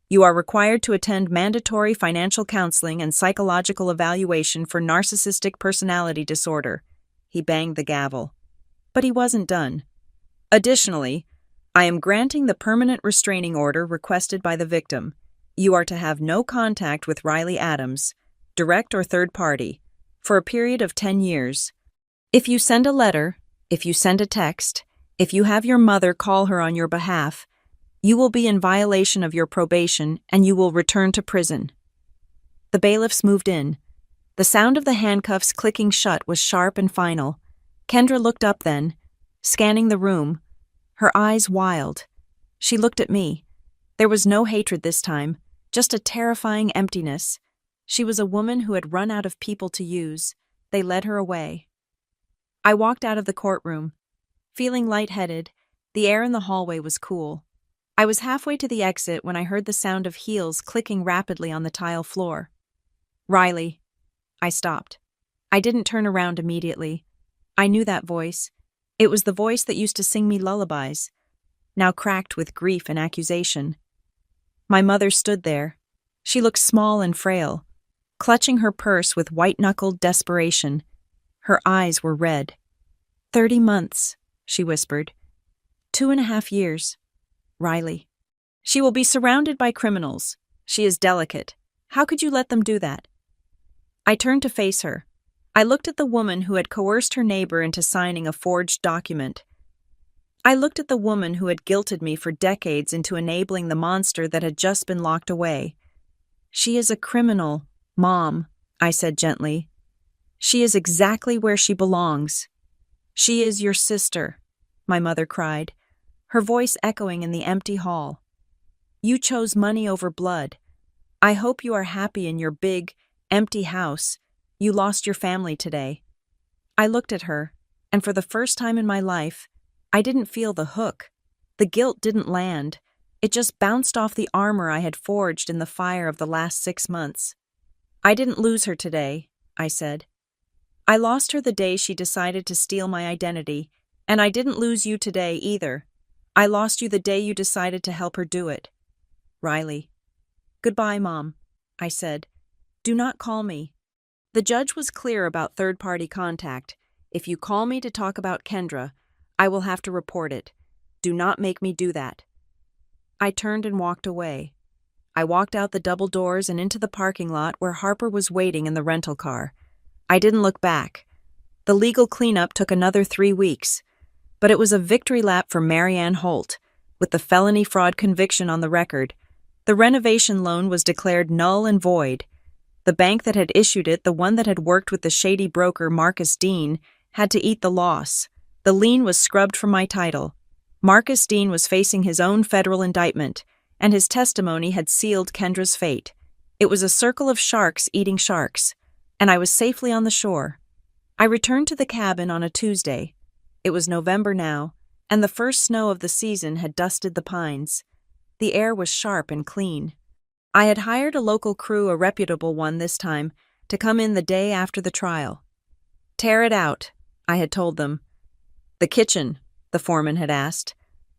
You are required to attend mandatory financial counseling and psychological evaluation for narcissistic personality disorder." He banged the gavel. But he wasn't done. "Additionally, I am granting the permanent restraining order requested by the victim. You are to have no contact with Riley Adams, direct or third party, for a period of 10 years. If you send a letter, if you send a text, if you have your mother call her on your behalf, you will be in violation of your probation and you will return to prison." The bailiffs moved in. The sound of the handcuffs clicking shut was sharp and final. Kendra looked up then, scanning the room, her eyes wild. She looked at me. There was no hatred this time, just a terrifying emptiness. She was a woman who had run out of people to use. They led her away. I walked out of the courtroom. Feeling lightheaded, the air in the hallway was cool. I was halfway to the exit when I heard the sound of heels clicking rapidly on the tile floor. "Riley." I stopped. I didn't turn around immediately. I knew that voice. It was the voice that used to sing me lullabies, now cracked with grief and accusation. My mother stood there. She looked small and frail, clutching her purse with white-knuckled desperation. Her eyes were red. 30 months, she whispered. 2.5 years. Riley. She will be surrounded by criminals. She is delicate. How could you let them do that? I turned to face her. I looked at the woman who had coerced her neighbor into signing a forged document. I looked at the woman who had guilted me for decades into enabling the monster that had just been locked away. "She is a criminal, Mom," I said gently. "She is exactly where she belongs." "She is your sister," my mother cried, her voice echoing in the empty hall. "You chose money over blood. I hope you are happy in your big, empty house. You lost your family today." I looked at her, and for the first time in my life, I didn't feel the hook. The guilt didn't land. It just bounced off the armor I had forged in the fire of the last 6 months. "I didn't lose her today," I said. "I lost her the day she decided to steal my identity, and I didn't lose you today either. I lost you the day you decided to help her do it." "Riley." "Goodbye, Mom," I said. "Do not call me." The judge was clear about third-party contact. "If you call me to talk about Kendra, I will have to report it. Do not make me do that." I turned and walked away. I walked out the double doors and into the parking lot where Harper was waiting in the rental car. I didn't look back. The legal cleanup took another 3 weeks, but it was a victory lap for Marianne Holt. With the felony fraud conviction on the record, the renovation loan was declared null and void. The bank that had issued it, the one that had worked with the shady broker Marcus Dean, had to eat the loss. The lien was scrubbed from my title. Marcus Dean was facing his own federal indictment, and his testimony had sealed Kendra's fate. It was a circle of sharks eating sharks, and I was safely on the shore. I returned to the cabin on a Tuesday. It was November now, and the first snow of the season had dusted the pines. The air was sharp and clean. I had hired a local crew, a reputable one this time, to come in the day after the trial. "Tear it out," I had told them. "The kitchen," the foreman had asked,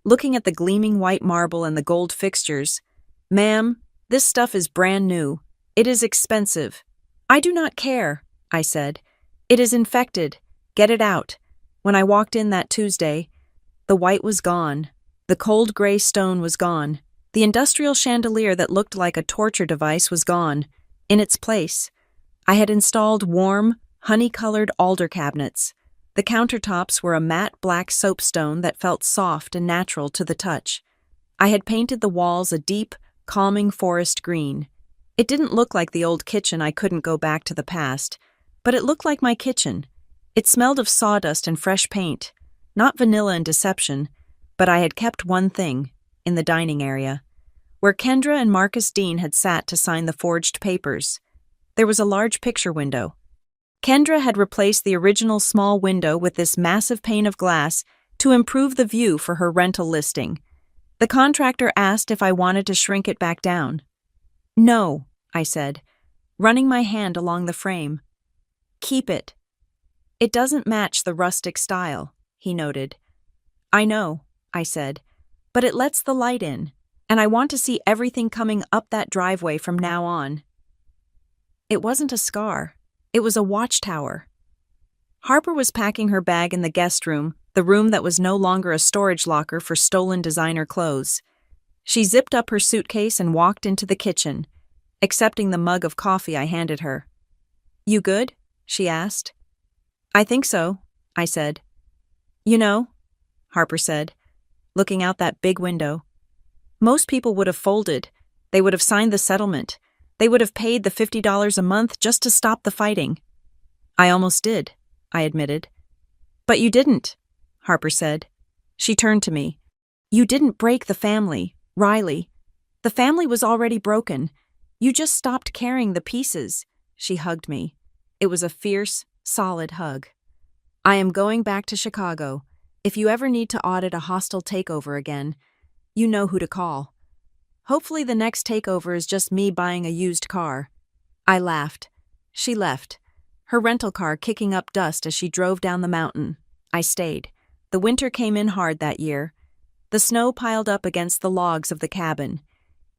looking at the gleaming white marble and the gold fixtures. "Ma'am, this stuff is brand new. It is expensive." "I do not care," I said. "It is infected. Get it out." When I walked in that Tuesday, the white was gone. The cold gray stone was gone. The industrial chandelier that looked like a torture device was gone. In its place, I had installed warm, honey-colored alder cabinets. The countertops were a matte black soapstone that felt soft and natural to the touch. I had painted the walls a deep, calming forest green. It didn't look like the old kitchen. I couldn't go back to the past, but it looked like my kitchen. It smelled of sawdust and fresh paint, not vanilla and deception, but I had kept one thing, in the dining area, where Kendra and Marcus Dean had sat to sign the forged papers. There was a large picture window. Kendra had replaced the original small window with this massive pane of glass to improve the view for her rental listing. The contractor asked if I wanted to shrink it back down. "No," I said, running my hand along the frame. "Keep it." "It doesn't match the rustic style," he noted. "I know," I said, "but it lets the light in, and I want to see everything coming up that driveway from now on." It wasn't a scar. It was a watchtower. Harper was packing her bag in the guest room, the room that was no longer a storage locker for stolen designer clothes. She zipped up her suitcase and walked into the kitchen, accepting the mug of coffee I handed her. "You good?" she asked. "I think so," I said. "You know," Harper said, looking out that big window, "most people would have folded. They would have signed the settlement. They would have paid the $50 a month just to stop the fighting." "I almost did," I admitted. "But you didn't," Harper said. She turned to me. "You didn't break the family, Riley. The family was already broken. You just stopped carrying the pieces." She hugged me. It was a fierce, solid hug. "I am going back to Chicago. If you ever need to audit a hostile takeover again, you know who to call. Hopefully the next takeover is just me buying a used car." I laughed. She left, her rental car kicking up dust as she drove down the mountain. I stayed. The winter came in hard that year. The snow piled up against the logs of the cabin,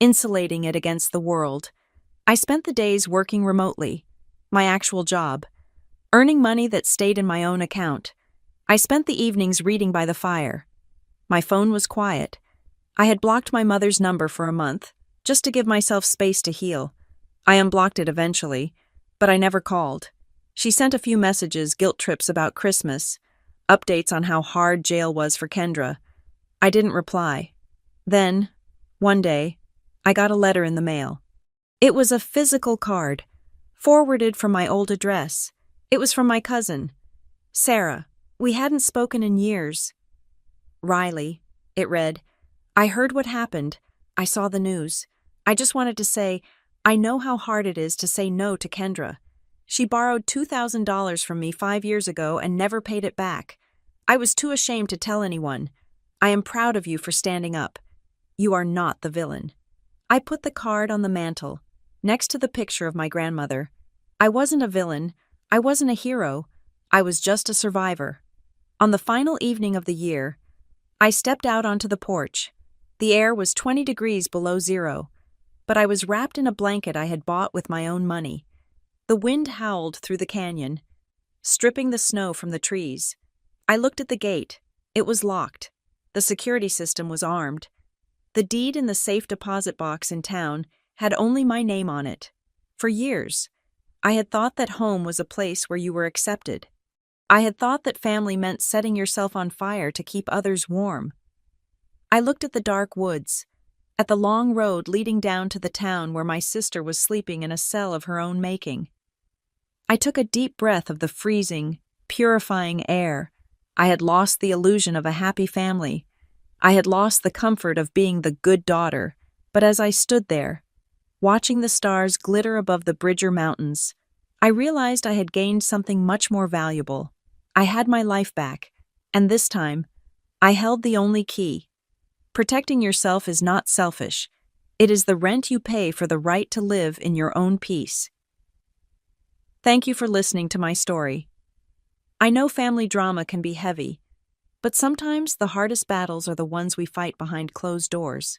insulating it against the world. I spent the days working remotely, my actual job, earning money that stayed in my own account. I spent the evenings reading by the fire. My phone was quiet. I had blocked my mother's number for a month, just to give myself space to heal. I unblocked it eventually, but I never called. She sent a few messages, guilt trips about Christmas, updates on how hard jail was for Kendra. I didn't reply. Then, one day, I got a letter in the mail. It was a physical card, forwarded from my old address. It was from my cousin, Sarah. We hadn't spoken in years. Riley, it read, I heard what happened. I saw the news. I just wanted to say, I know how hard it is to say no to Kendra. She borrowed $2,000 from me 5 years ago and never paid it back. I was too ashamed to tell anyone. I am proud of you for standing up. You are not the villain. I put the card on the mantel, next to the picture of my grandmother. I wasn't a villain. I wasn't a hero. I was just a survivor. On the final evening of the year, I stepped out onto the porch. The air was 20 degrees below zero, but I was wrapped in a blanket I had bought with my own money. The wind howled through the canyon, stripping the snow from the trees. I looked at the gate. It was locked. The security system was armed. The deed in the safe deposit box in town had only my name on it. For years, I had thought that home was a place where you were accepted. I had thought that family meant setting yourself on fire to keep others warm. I looked at the dark woods, at the long road leading down to the town where my sister was sleeping in a cell of her own making. I took a deep breath of the freezing, purifying air. I had lost the illusion of a happy family. I had lost the comfort of being the good daughter, but as I stood there, watching the stars glitter above the Bridger Mountains, I realized I had gained something much more valuable. I had my life back, and this time, I held the only key. Protecting yourself is not selfish. It is the rent you pay for the right to live in your own peace. Thank you for listening to my story. I know family drama can be heavy, but sometimes the hardest battles are the ones we fight behind closed doors.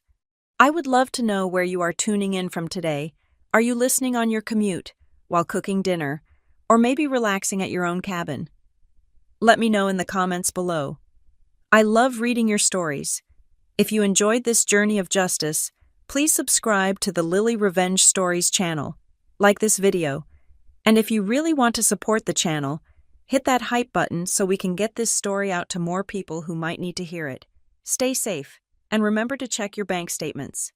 I would love to know where you are tuning in from today. Are you listening on your commute, while cooking dinner, or maybe relaxing at your own cabin? Let me know in the comments below. I love reading your stories. If you enjoyed this journey of justice, please subscribe to the Lily Revenge Stories channel, like this video, and if you really want to support the channel, hit that hype button so we can get this story out to more people who might need to hear it. Stay safe, and remember to check your bank statements.